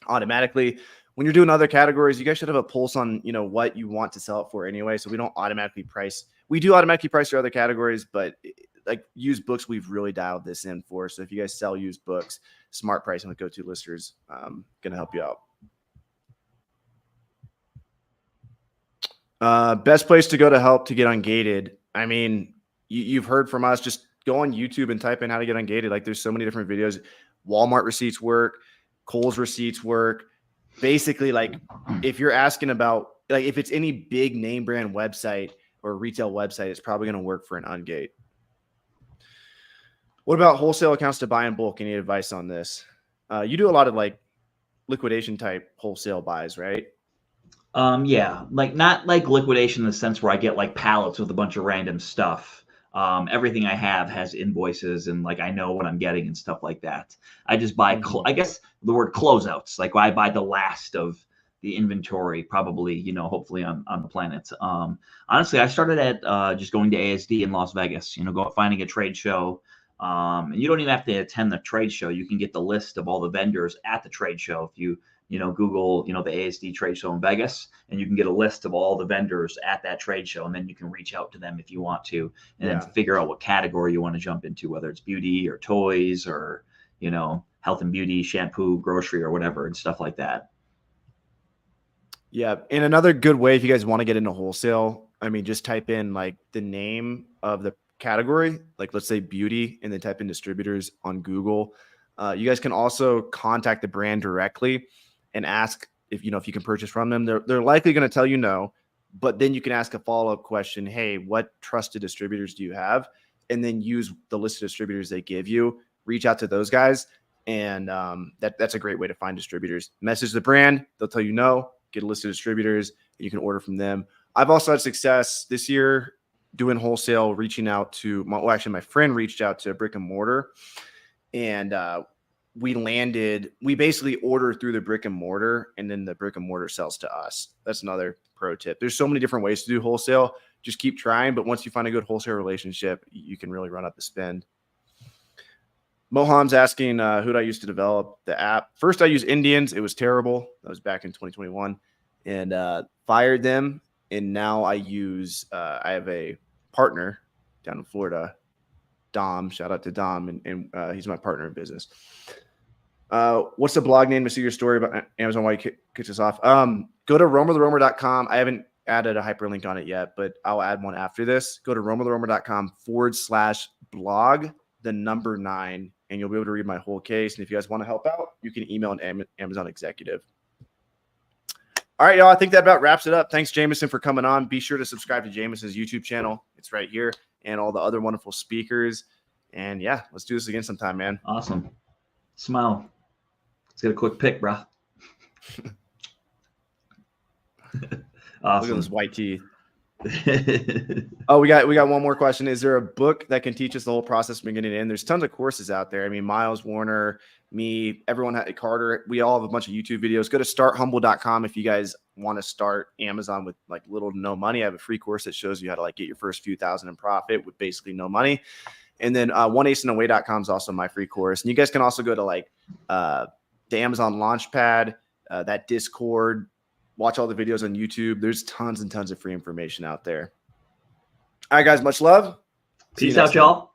automatically. When you're doing other categories, you guys should have a pulse on, what you want to sell it for anyway. So we don't automatically price. We do automatically price your other categories, but like used books, we've really dialed this in for. So if you guys sell used books, smart pricing with GoToLister is going to help you out. Best place to go to help to get ungated. I mean, you've heard from us. Just go on YouTube and type in how to get ungated. Like there's so many different videos. Walmart receipts work. Kohl's receipts work. Basically, like if you're asking about, like if it's any big name brand website or retail website, it's probably going to work for an ungate. What about wholesale accounts to buy in bulk? Any advice on this? You do a lot of like liquidation type wholesale buys, right? Yeah, like not like liquidation in the sense where I get like pallets with a bunch of random stuff. Everything I have has invoices and like I know what I'm getting and stuff like that. I just buy, I guess the word closeouts, like I buy the last of the inventory, probably, hopefully on the planet. Honestly, I started at just going to ASD in Las Vegas, finding a trade show. And you don't even have to attend the trade show. You can get the list of all the vendors at the trade show. If you Google, the ASD trade show in Vegas, and you can get a list of all the vendors at that trade show. And then you can reach out to them if you want to, and then figure out what category you want to jump into, whether it's beauty or toys or, health and beauty, shampoo, grocery or whatever, and stuff like that. Yeah. And another good way, if you guys want to get into wholesale, I mean, just type in like the name of the category, like let's say beauty, and then type in distributors on Google. You guys can also contact the brand directly and ask if you can purchase from them. They're likely going to tell you no, but then you can ask a follow-up question. Hey, what trusted distributors do you have? And then use the list of distributors they give you, reach out to those guys. And that's a great way to find distributors. Message the brand. They'll tell you no, get a list of distributors, and you can order from them. I've also had success this year doing wholesale, reaching out to my friend reached out to brick and mortar, and we basically order through the brick and mortar, and then the brick and mortar sells to us. That's another pro tip. There's so many different ways to do wholesale. Just keep trying. But once you find a good wholesale relationship, you can really run up the spend. Moham's asking, who did I use to develop the app? First, I used Indians. It was terrible. That was back in 2021, and fired them. And now I have a partner down in Florida, Dom. Shout out to Dom, and he's my partner in business. What's the blog name to see your story about Amazon? Why you kicked us off? Go to romertheromer.com. I haven't added a hyperlink on it yet, but I'll add one after this. Go to romertheromer.com/blog9, and you'll be able to read my whole case. And if you guys want to help out, you can email an Amazon executive. All right, y'all. I think that about wraps it up. Thanks, Jameson, for coming on. Be sure to subscribe to Jameson's YouTube channel. It's right here, and all the other wonderful speakers. And yeah, let's do this again sometime, man. Awesome. Smile. Let's get a quick pic, bro. Awesome. Look at those white teeth. Oh, we got one more question. Is there a book that can teach us the whole process from beginning to end? There's tons of courses out there. I mean, Miles, Warner, me, everyone had Carter. We all have a bunch of YouTube videos. Go to starthumble.com if you guys want to start Amazon with like little to no money. I have a free course that shows you how to like get your first few thousand in profit with basically no money. And then oneasinaway.com is also my free course. And you guys can also go to like the Amazon Launchpad, that Discord, watch all the videos on YouTube. There's tons and tons of free information out there. All right, guys, much love. Peace out, y'all.